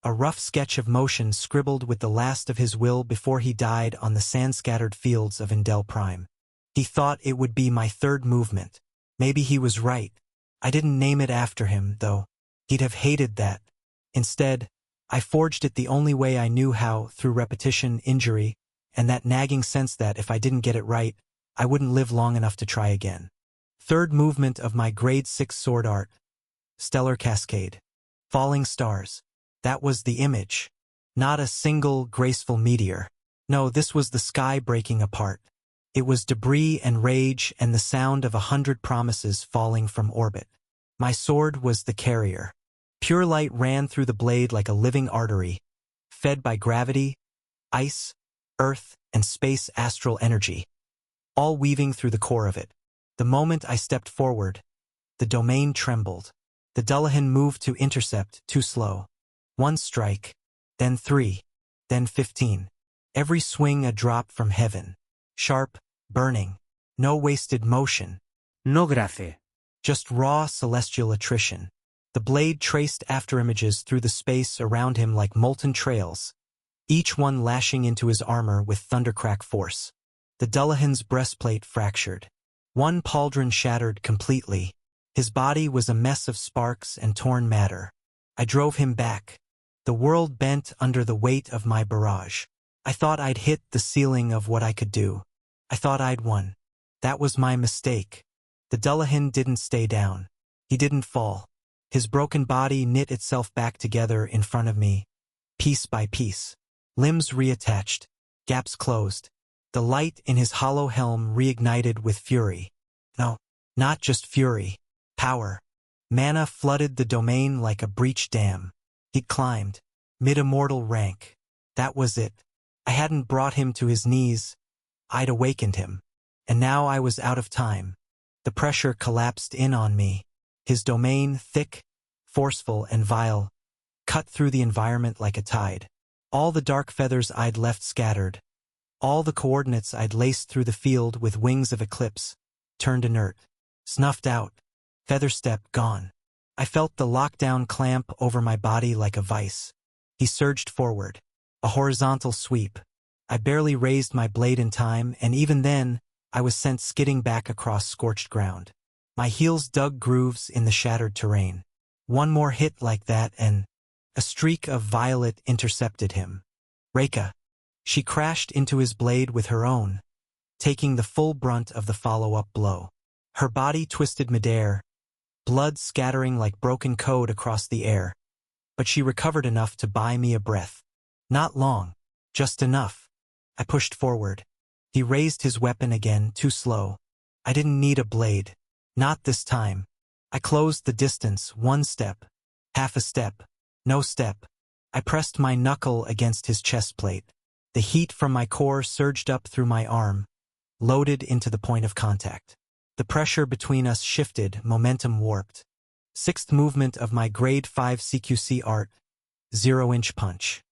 A rough sketch of motion scribbled with the last of his will before he died on the sand-scattered fields of Indel Prime. He thought it would be my third movement. Maybe he was right. I didn't name it after him, though. He'd have hated that. Instead, I forged it the only way I knew how, through repetition, injury, and that nagging sense that if I didn't get it right, I wouldn't live long enough to try again. Third movement of my grade 6 sword art. Stellar Cascade. Falling stars. That was the image. Not a single graceful meteor. No, this was the sky breaking apart. It was debris and rage and the sound of 100 promises falling from orbit. My sword was the carrier. Pure light ran through the blade like a living artery, fed by gravity, ice, earth, and space astral energy, all weaving through the core of it. The moment I stepped forward, the domain trembled. The Dullahan moved to intercept, too slow. One strike, then 3, then 15. Every swing a drop from heaven. Sharp, burning. No wasted motion. No grafe. Just raw celestial attrition. The blade traced afterimages through the space around him like molten trails, each one lashing into his armor with thundercrack force. The Dullahan's breastplate fractured. One pauldron shattered completely. His body was a mess of sparks and torn matter. I drove him back. The world bent under the weight of my barrage. I thought I'd hit the ceiling of what I could do. I thought I'd won. That was my mistake. The Dullahan didn't stay down. He didn't fall. His broken body knit itself back together in front of me, piece by piece. Limbs reattached, gaps closed. The light in his hollow helm reignited with fury. No, not just fury. Power. Mana flooded the domain like a breached dam. He'd climbed. Mid-immortal rank. That was it. I hadn't brought him to his knees. I'd awakened him. And now I was out of time. The pressure collapsed in on me. His domain, thick, forceful, and vile, cut through the environment like a tide. All the dark feathers I'd left scattered. All the coordinates I'd laced through the field with wings of eclipse, turned inert, snuffed out, feather step gone. I felt the lockdown clamp over my body like a vice. He surged forward, a horizontal sweep. I barely raised my blade in time, and even then, I was sent skidding back across scorched ground. My heels dug grooves in the shattered terrain. One more hit like that and a streak of violet intercepted him. Reika. She crashed into his blade with her own, taking the full brunt of the follow-up blow. Her body twisted midair, blood scattering like broken code across the air. But she recovered enough to buy me a breath. Not long, just enough. I pushed forward. He raised his weapon again, too slow. I didn't need a blade. Not this time. I closed the distance, one step, half a step, no step. I pressed my knuckle against his chest plate. The heat from my core surged up through my arm, loaded into the point of contact. The pressure between us shifted, momentum warped. Sixth movement of my grade 5 CQC art, 0-inch punch.